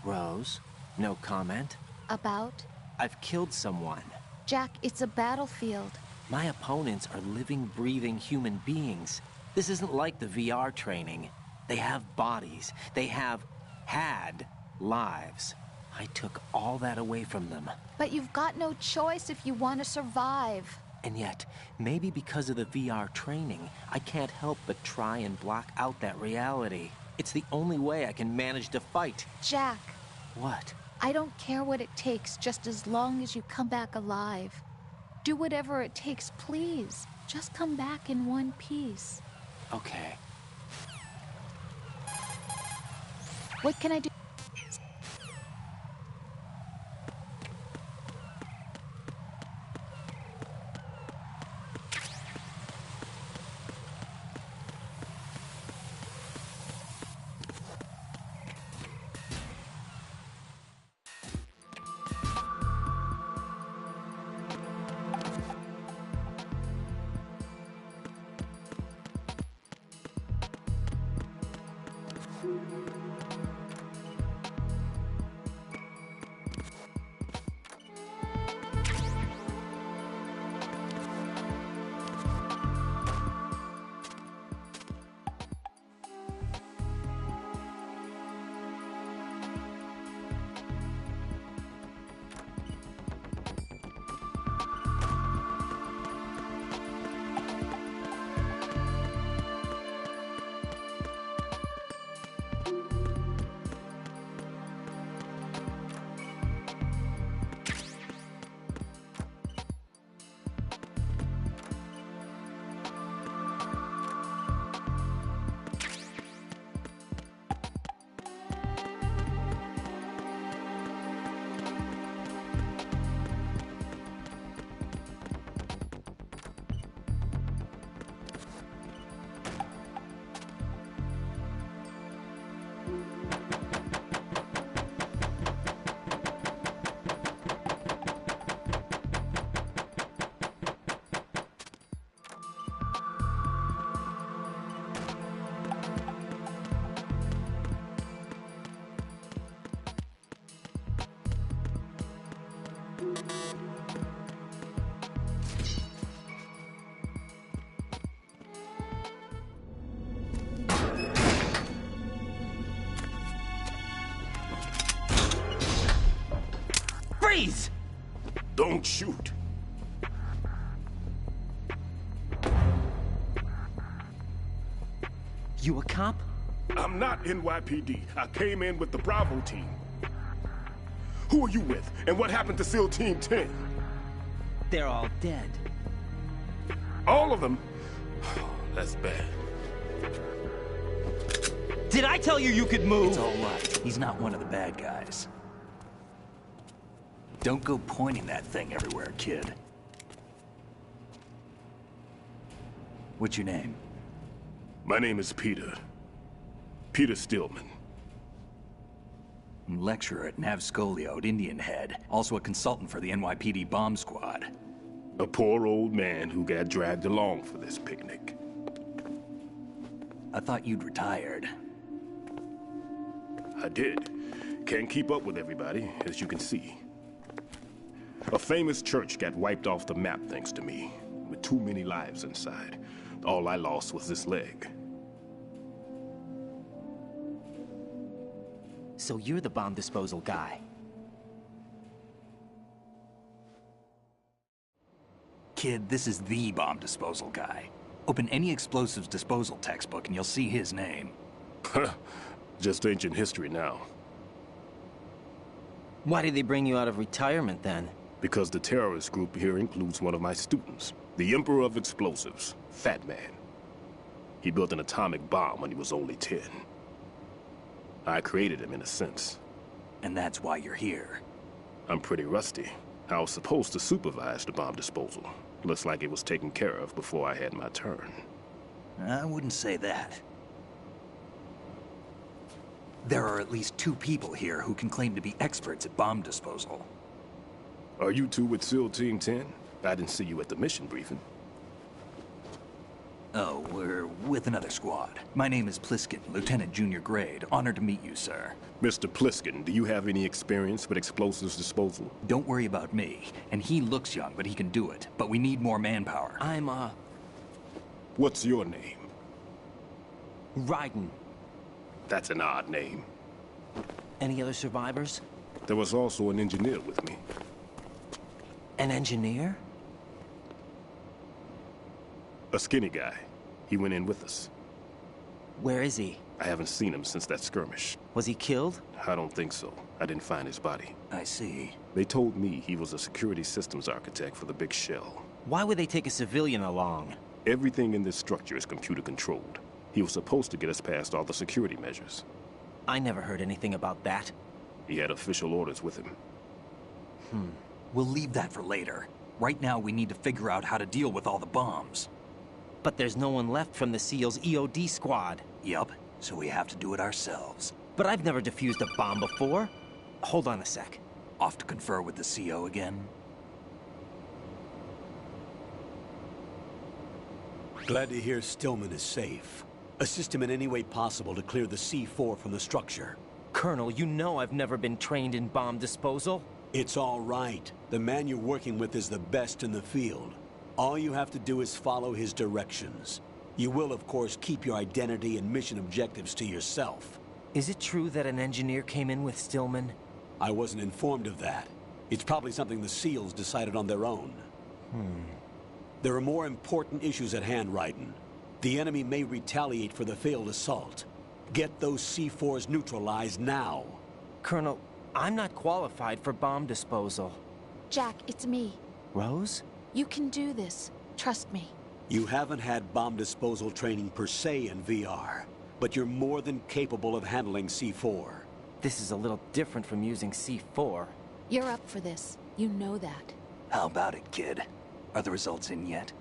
Rose, no comment? About? I've killed someone. Jack, it's a battlefield. My opponents are living, breathing human beings. This isn't like the VR training. They have bodies. They have had lives. I took all that away from them. But you've got no choice if you want to survive. And yet, maybe because of the VR training, I can't help but try and block out that reality. It's the only way I can manage to fight. Jack. What? I don't care what it takes, just as long as you come back alive. Do whatever it takes, please. Just come back in one piece. Okay. What can I do? Freeze! Don't shoot. You a cop? I'm not NYPD. I came in with the Bravo team. Who are you with? And what happened to SEAL Team 10? They're all dead. All of them? That's bad. Did I tell you you could move? It's all right. He's not one of the bad guys. Don't go pointing that thing everywhere, kid. What's your name? My name is Peter. Peter Stillman. Lecturer at Navscolio at Indian Head. Also a consultant for the NYPD bomb squad. A poor old man who got dragged along for this picnic. I thought you'd retired. I did. Can't keep up with everybody, as you can see. A famous church got wiped off the map thanks to me, with too many lives inside. All I lost was this leg. So you're the bomb disposal guy. Kid, this is the bomb disposal guy. Open any explosives disposal textbook and you'll see his name. Just ancient history now. Why did they bring you out of retirement then? Because the terrorist group here includes one of my students, the Emperor of Explosives, Fat Man. He built an atomic bomb when he was only 10. I created him in a sense. And that's why you're here. I'm pretty rusty. I was supposed to supervise the bomb disposal. Looks like it was taken care of before I had my turn. I wouldn't say that. There are at least 2 people here who can claim to be experts at bomb disposal. Are you two with SEAL Team 10? I didn't see you at the mission briefing. Oh, we're with another squad. My name is Pliskin, Lieutenant Junior Grade. Honored to meet you, sir. Mr. Pliskin, do you have any experience with explosives disposal? Don't worry about me. And he looks young, but he can do it. But we need more manpower. What's your name? Raiden. That's an odd name. Any other survivors? There was also an engineer with me. An engineer? A skinny guy. He went in with us. Where is he? I haven't seen him since that skirmish. Was he killed? I don't think so. I didn't find his body. I see. They told me he was a security systems architect for the big shell. Why would they take a civilian along? Everything in this structure is computer controlled. He was supposed to get us past all the security measures. I never heard anything about that. He had official orders with him. We'll leave that for later. Right now, we need to figure out how to deal with all the bombs. But there's no one left from the SEAL's EOD squad. Yup, so we have to do it ourselves. But I've never defused a bomb before. Hold on a sec. Off to confer with the CO again? Glad to hear Stillman is safe. Assist him in any way possible to clear the C4 from the structure. Colonel, you know I've never been trained in bomb disposal. It's all right. The man you're working with is the best in the field. All you have to do is follow his directions. You will, of course, keep your identity and mission objectives to yourself. Is it true that an engineer came in with Stillman? I wasn't informed of that. It's probably something the SEALs decided on their own. There are more important issues at hand, Raiden. The enemy may retaliate for the failed assault. Get those C4s neutralized now. Colonel, I'm not qualified for bomb disposal. Jack, it's me. Rose? You can do this. Trust me. You haven't had bomb disposal training per se in VR, but you're more than capable of handling C4. This is a little different from using C4. You're up for this. You know that. How about it, kid? Are the results in yet?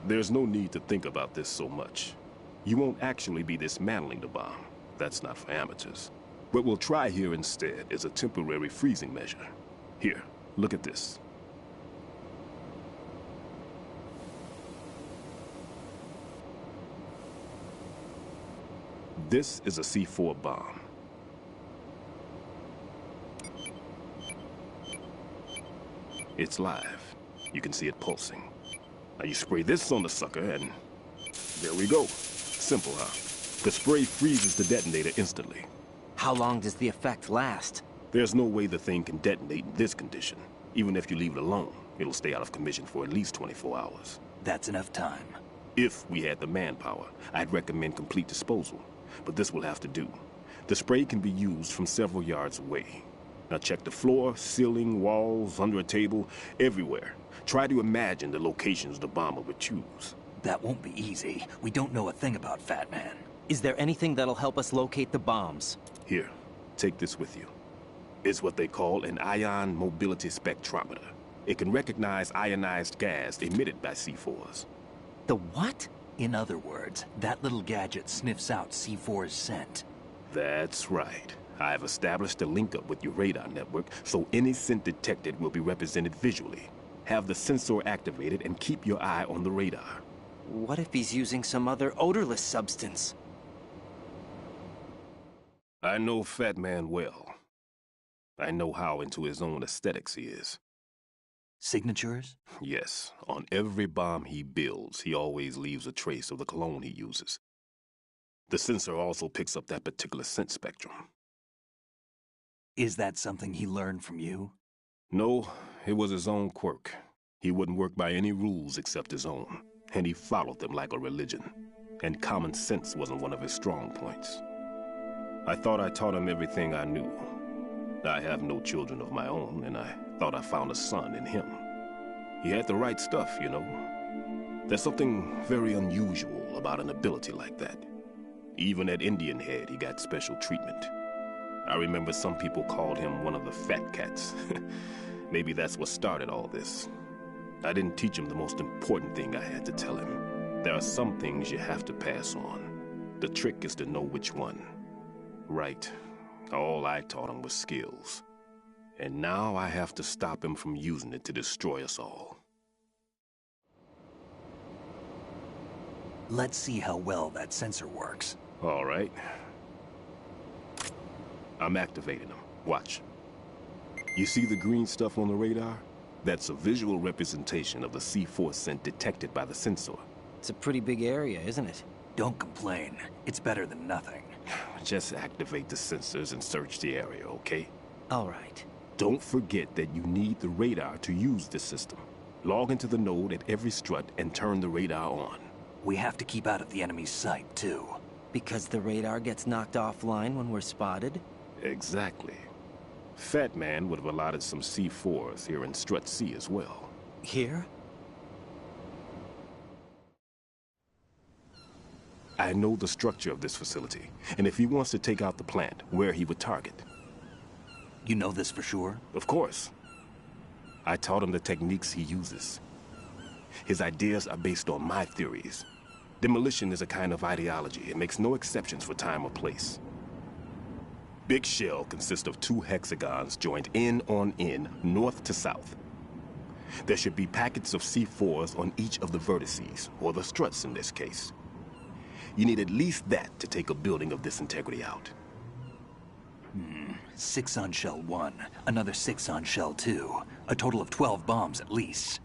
There's no need to think about this so much. You won't actually be dismantling the bomb. That's not for amateurs. What we'll try here instead is a temporary freezing measure. Here, look at this. This is a C4 bomb. It's live. You can see it pulsing. Now you spray this on the sucker and there we go. Simple, huh? The spray freezes the detonator instantly. How long does the effect last? There's no way the thing can detonate in this condition. Even if you leave it alone, it'll stay out of commission for at least 24 hours. That's enough time. If we had the manpower, I'd recommend complete disposal. But this will have to do. The spray can be used from several yards away. Now check the floor, ceiling, walls, under a table, everywhere. Try to imagine the locations the bomber would choose. That won't be easy. We don't know a thing about Fat Man. Is there anything that'll help us locate the bombs? Here, take this with you. It's what they call an ion mobility spectrometer. It can recognize ionized gas emitted by C4s. The what? In other words, that little gadget sniffs out C4's scent. That's right. I've established a link up with your radar network, so any scent detected will be represented visually. Have the sensor activated and keep your eye on the radar. What if he's using some other odorless substance? I know Fat Man well. I know how into his own aesthetics he is. Signatures? Yes. On every bomb he builds, he always leaves a trace of the cologne he uses. The sensor also picks up that particular scent spectrum. Is that something he learned from you? No, it was his own quirk. He wouldn't work by any rules except his own, and he followed them like a religion. And common sense wasn't one of his strong points. I thought I taught him everything I knew. I have no children of my own, and I thought I found a son in him. He had the right stuff, you know. There's something very unusual about an ability like that. Even at Indian Head, he got special treatment. I remember some people called him one of the fat cats. Maybe that's what started all this. I didn't teach him the most important thing I had to tell him. There are some things you have to pass on. The trick is to know which one. Right. All I taught him was skills. And now I have to stop him from using it to destroy us all. Let's see how well that sensor works. All right. I'm activating them. Watch. You see the green stuff on the radar? That's a visual representation of the C4 scent detected by the sensor. It's a pretty big area, isn't it? Don't complain. It's better than nothing. Just activate the sensors and search the area, okay? All right. Don't forget that you need the radar to use this system. Log into the node at every strut and turn the radar on. We have to keep out of the enemy's sight, too. Because the radar gets knocked offline when we're spotted? Exactly. Fat Man would have allotted some C4s here in Strut C as well. Here? I know the structure of this facility, and if he wants to take out the plant, where he would target. You know this for sure? Of course. I taught him the techniques he uses. His ideas are based on my theories. Demolition is a kind of ideology. It makes no exceptions for time or place. Big Shell consists of 2 hexagons joined end on end, north to south. There should be packets of C4s on each of the vertices, or the struts in this case. You need at least that to take a building of this integrity out. 6 on Shell 1, another 6 on Shell 2. A total of 12 bombs at least.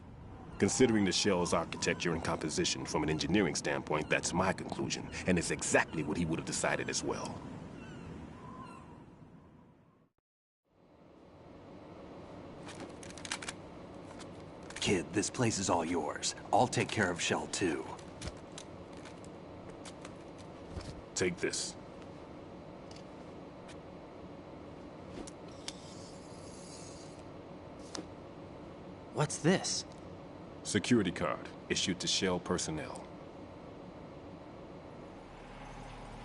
Considering the shell's architecture and composition from an engineering standpoint, that's my conclusion, and it's exactly what he would have decided as well. Kid, this place is all yours. I'll take care of Shell 2. Take this. What's this? Security card, issued to Shell personnel.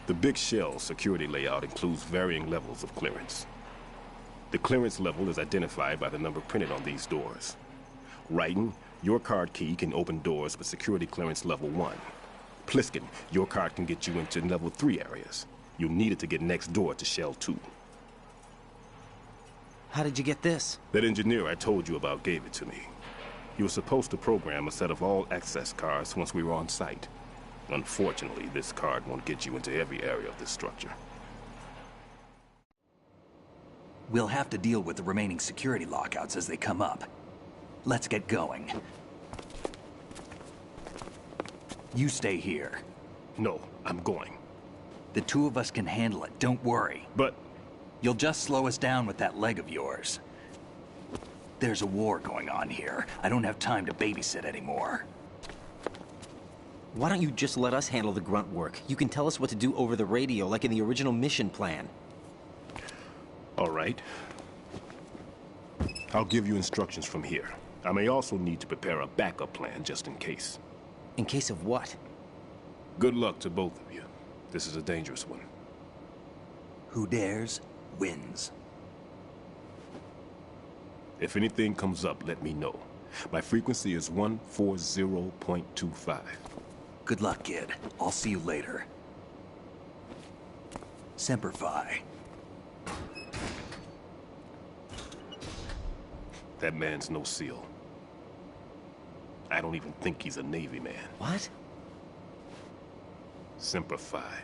The Big Shell security layout includes varying levels of clearance. The clearance level is identified by the number printed on these doors. Raiden, your card key can open doors with security clearance level 1. Pliskin, your card can get you into level 3 areas. You'll need it to get next door to Shell 2. How did you get this? That engineer I told you about gave it to me. He was supposed to program a set of all access cards once we were on site. Unfortunately, this card won't get you into every area of this structure. We'll have to deal with the remaining security lockouts as they come up. Let's get going. You stay here. No, I'm going. The 2 of us can handle it, don't worry. But... You'll just slow us down with that leg of yours. There's a war going on here. I don't have time to babysit anymore. Why don't you just let us handle the grunt work? You can tell us what to do over the radio, like in the original mission plan. All right. I'll give you instructions from here. I may also need to prepare a backup plan just in case. In case of what? Good luck to both of you. This is a dangerous one. Who dares, wins. If anything comes up, let me know. My frequency is 140.25. Good luck, kid. I'll see you later. Semper Fi. That man's no SEAL. I don't even think he's a Navy man. What? Semper Fi.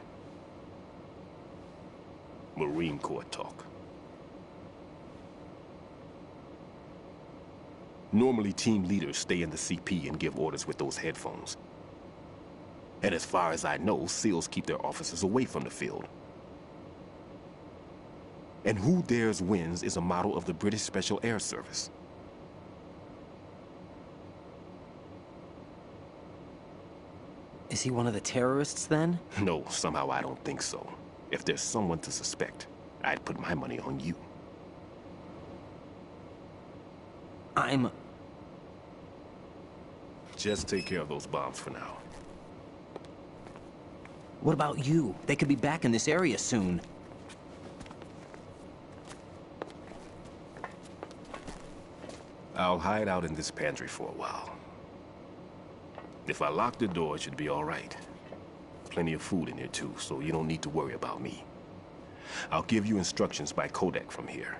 Marine Corps talk. Normally, team leaders stay in the CP and give orders with those headphones. And as far as I know, SEALs keep their officers away from the field. And Who Dares Wins is a model of the British Special Air Service. Is he one of the terrorists, then? No, somehow I don't think so. If there's someone to suspect, I'd put my money on you. Just take care of those bombs for now. What about you? They could be back in this area soon. I'll hide out in this pantry for a while. If I lock the door, it should be all right. Plenty of food in here too, so you don't need to worry about me. I'll give you instructions by codec from here.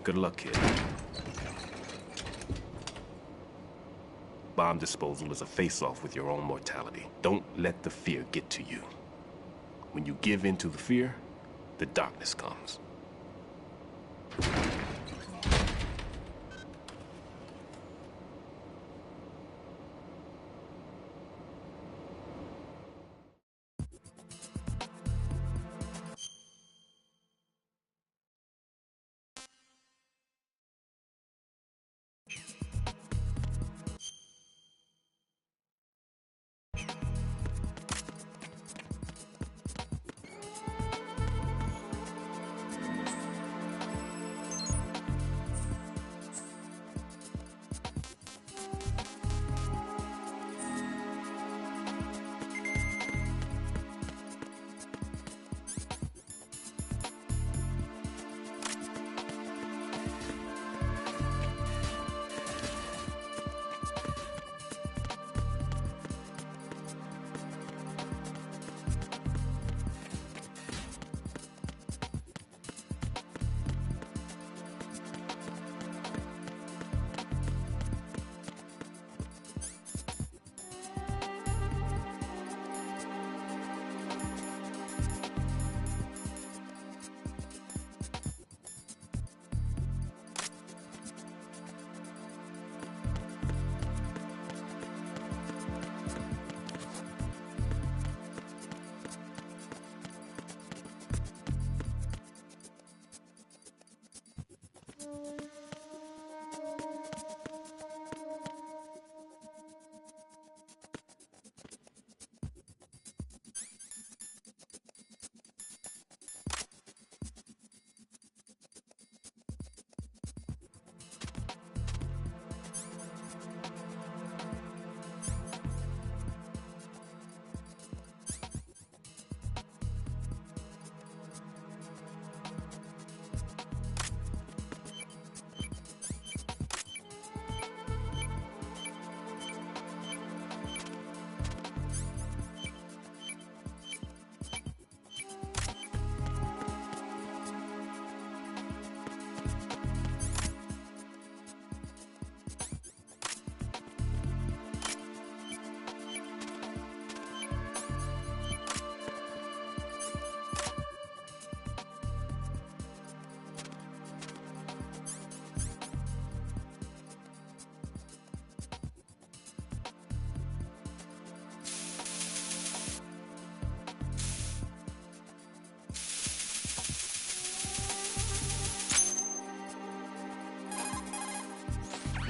Good luck, kid. Bomb disposal is a face-off with your own mortality. Don't let the fear get to you. When you give in to the fear, the darkness comes.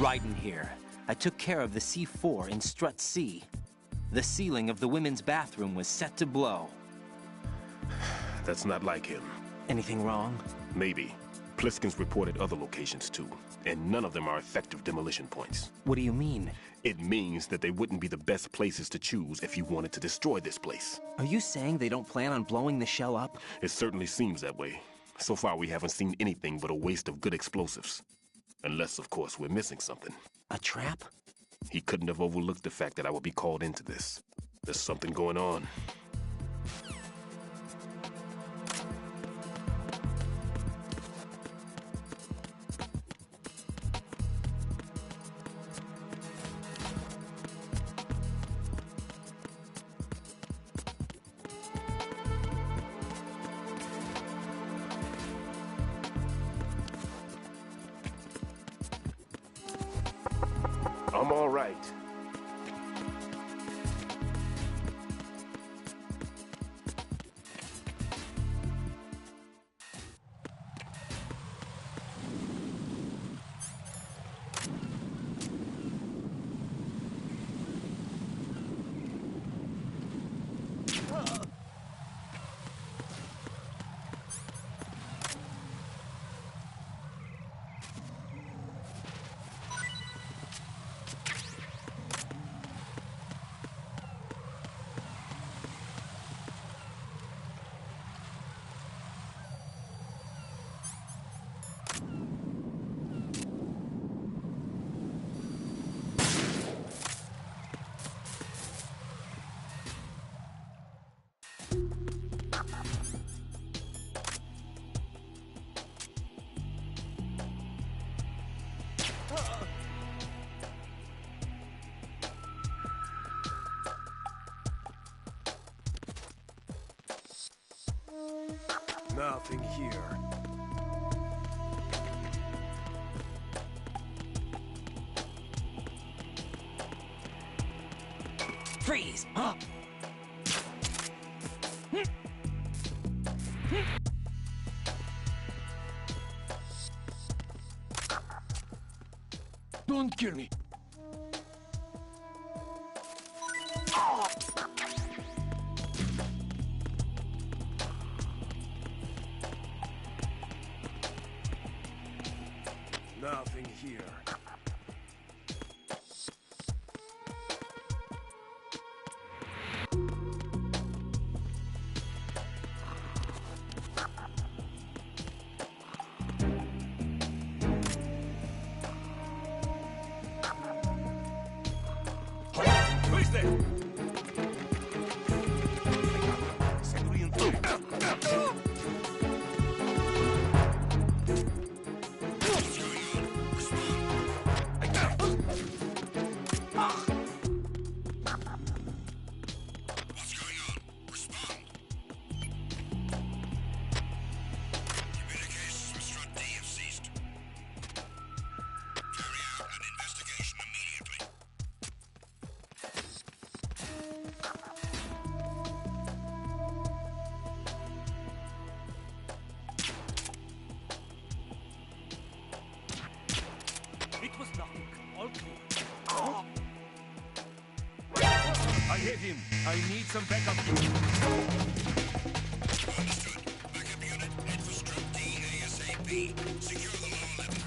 Raiden here. I took care of the C4 in Strut C. The ceiling of the women's bathroom was set to blow. That's not like him. Anything wrong? Maybe. Pliskin's reported other locations too, and none of them are effective demolition points. What do you mean? It means that they wouldn't be the best places to choose if you wanted to destroy this place. Are you saying they don't plan on blowing the shell up? It certainly seems that way. So far we haven't seen anything but a waste of good explosives. Unless, of course, we're missing something. A trap? He couldn't have overlooked the fact that I would be called into this. There's something going on. I'm all right. Nothing here. Freeze! Huh? Don't kill me. Nothing here. Who's there? It was nothing. All clear. I hit him. I need some backup. Understood. Backup unit, head for Strut D ASAP. Secure the lower level.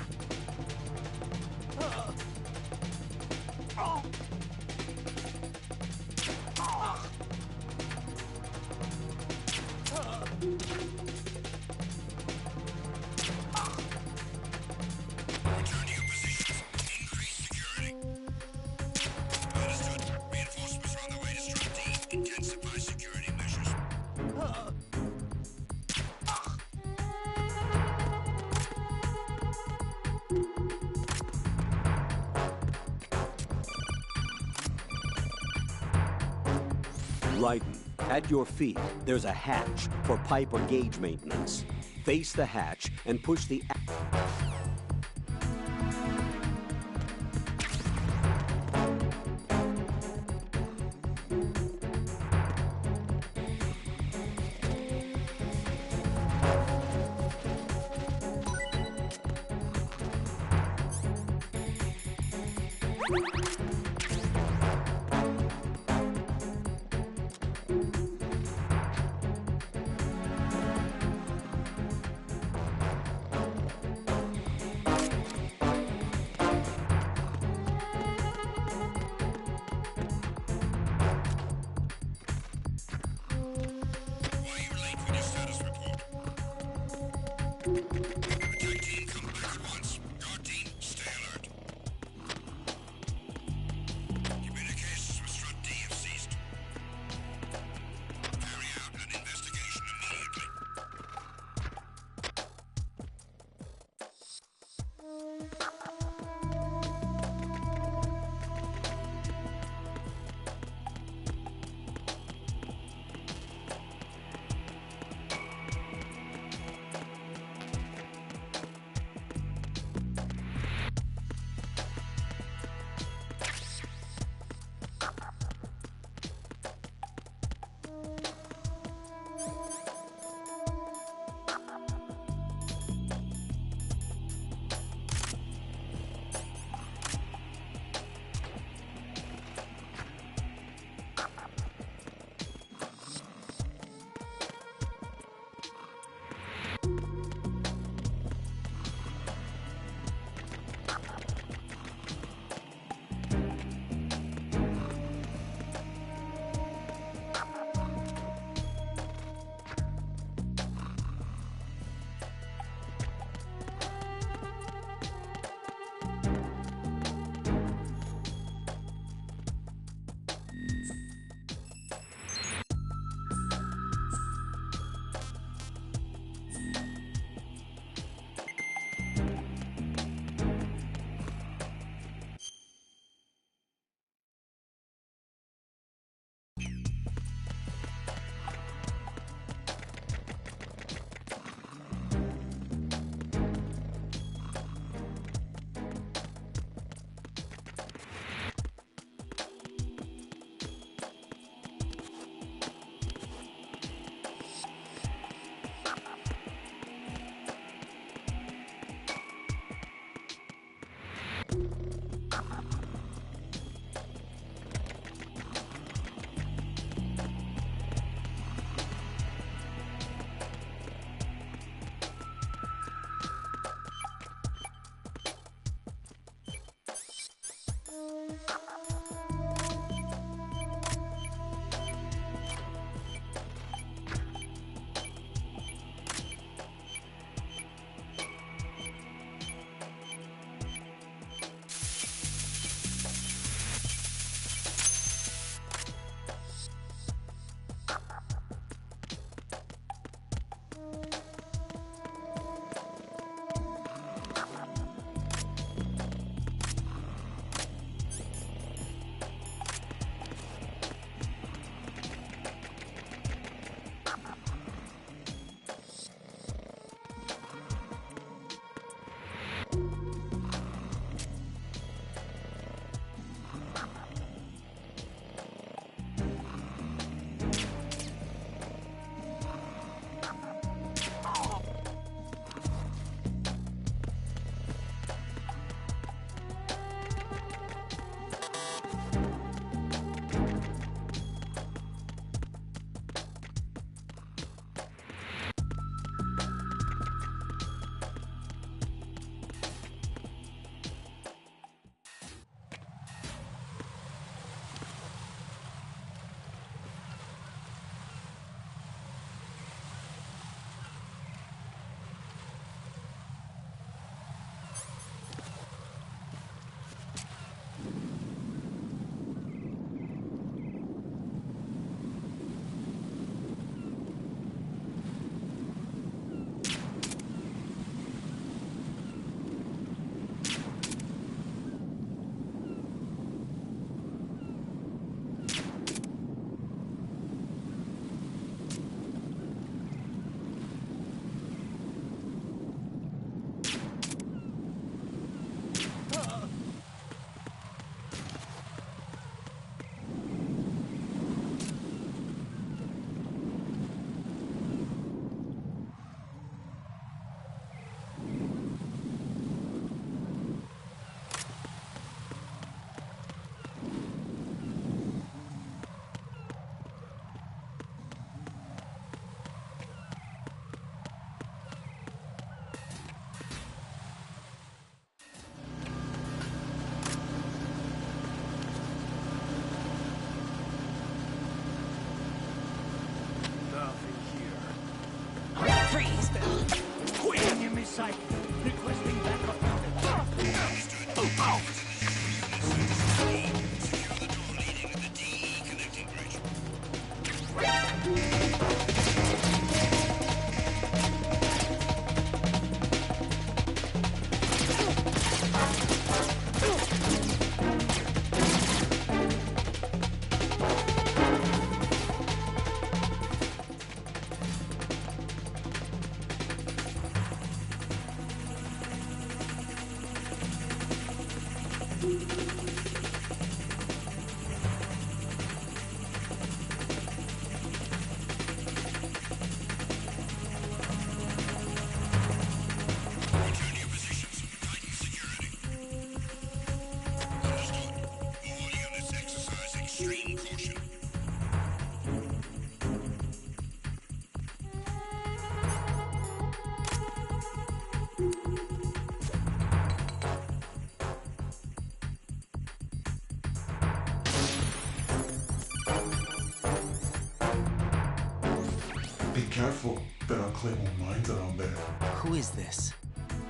Return to your positions. Increase security. Understood. Reinforcements are on the way to Strut D. Intensify security measures. Raiden, at your feet, there's a hatch for pipe or gauge maintenance. Face the hatch and push the... Attack team, come back at once. Guard team, stay alert. Communications with Strut D have ceased. Carry out an investigation immediately. cycle. Requesting backup units. Be careful, there are Claymore mines around there. Who is this?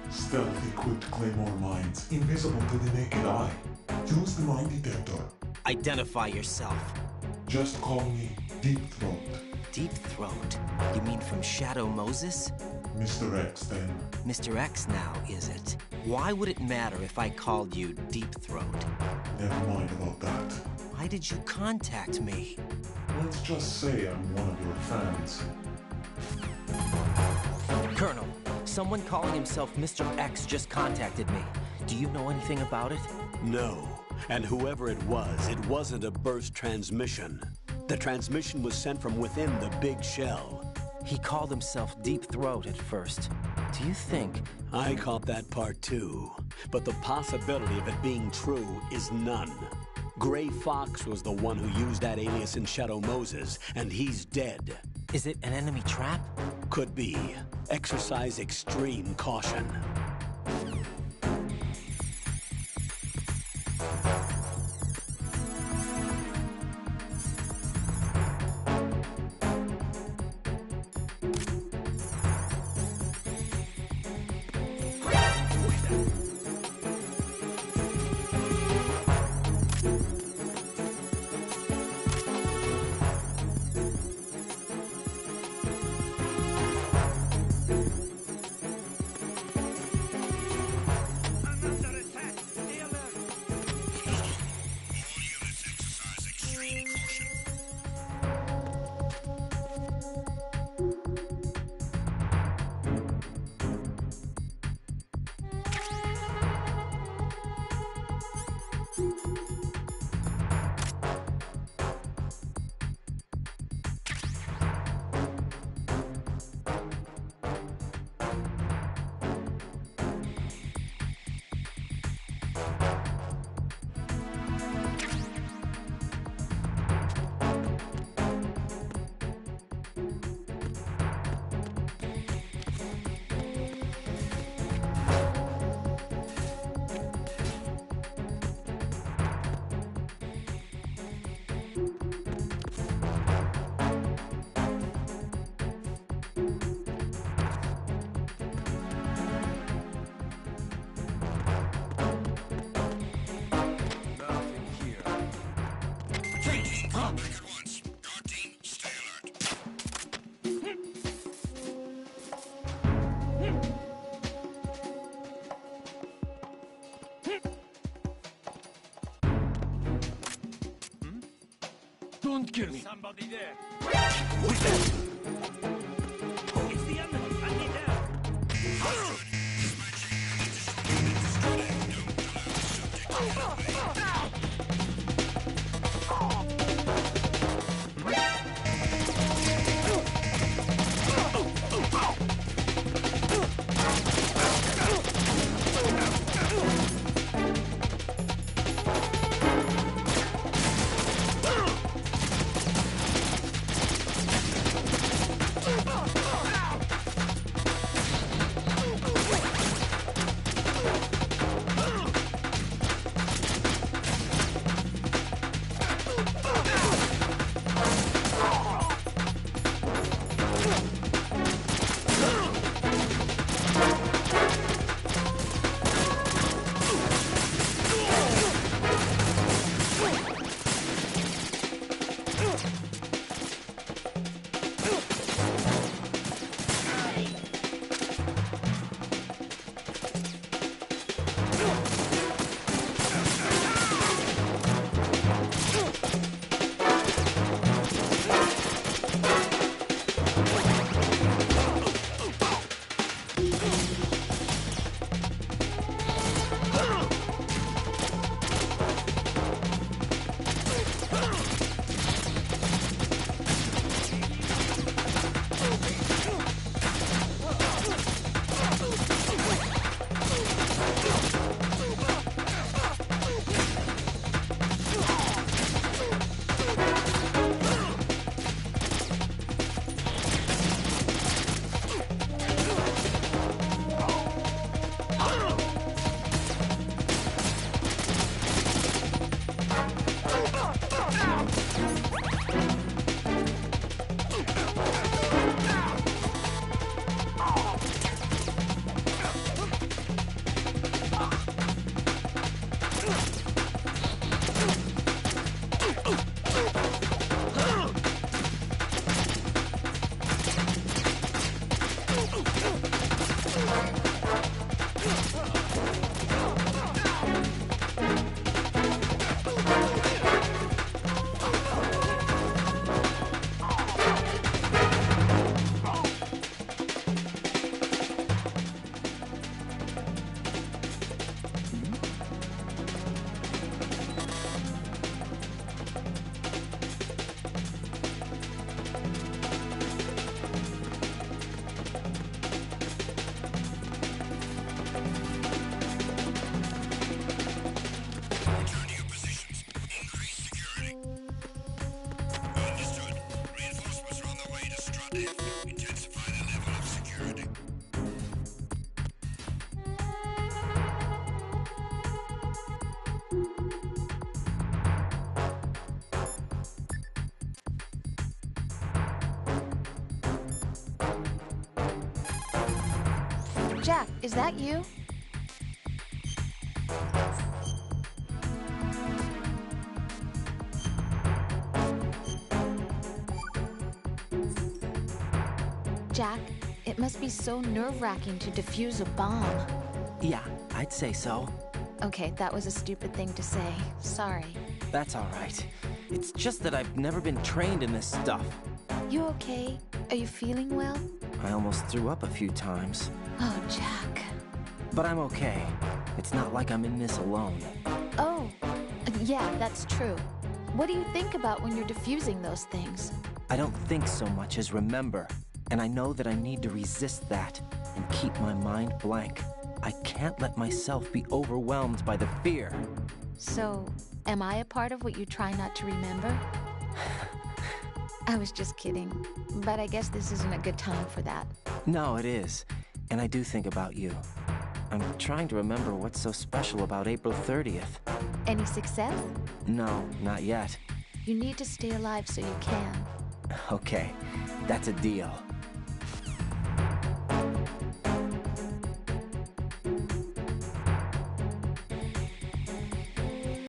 Stealth equipped Claymore mines, invisible to the naked eye. Use the mine detector. Identify yourself. Just call me Deep Throat. Deep Throat? You mean from Shadow Moses? Mr. X, then. Mr. X now, is it? Why would it matter if I called you Deep Throat? Never mind about that. Why did you contact me? Let's just say I'm one of your fans. Colonel, someone calling himself Mr. X just contacted me. Do you know anything about it? No. And whoever it wasn't a burst transmission. The transmission was sent from within the big shell. He called himself Deep Throat at first. Do you think... I caught that part too. But the possibility of it being true is none. Gray Fox was the one who used that alias in Shadow Moses, and he's dead. Is it an enemy trap? Could be. Exercise extreme caution. Don't kill me. Somebody there. Who's that? It's the enemy. I need help. Return to your positions. Increase security. Understood. Reinforcements are on their way to Strut F. Intensify the level of security. Jack, is that you? Jack, it must be so nerve-wracking to defuse a bomb. Yeah, I'd say so. Okay, that was a stupid thing to say. Sorry. That's all right. It's just that I've never been trained in this stuff. You okay? Are you feeling well? I almost threw up a few times. Oh, Jack. But I'm okay. It's not like I'm in this alone. Oh, yeah, that's true. What do you think about when you're defusing those things? I don't think so much as remember. And I know that I need to resist that and keep my mind blank. I can't let myself be overwhelmed by the fear. So, am I a part of what you try not to remember? I was just kidding. But I guess this isn't a good time for that. No, it is. And I do think about you. I'm trying to remember what's so special about April 30th. Any success? No, not yet. You need to stay alive so you can. Okay, that's a deal.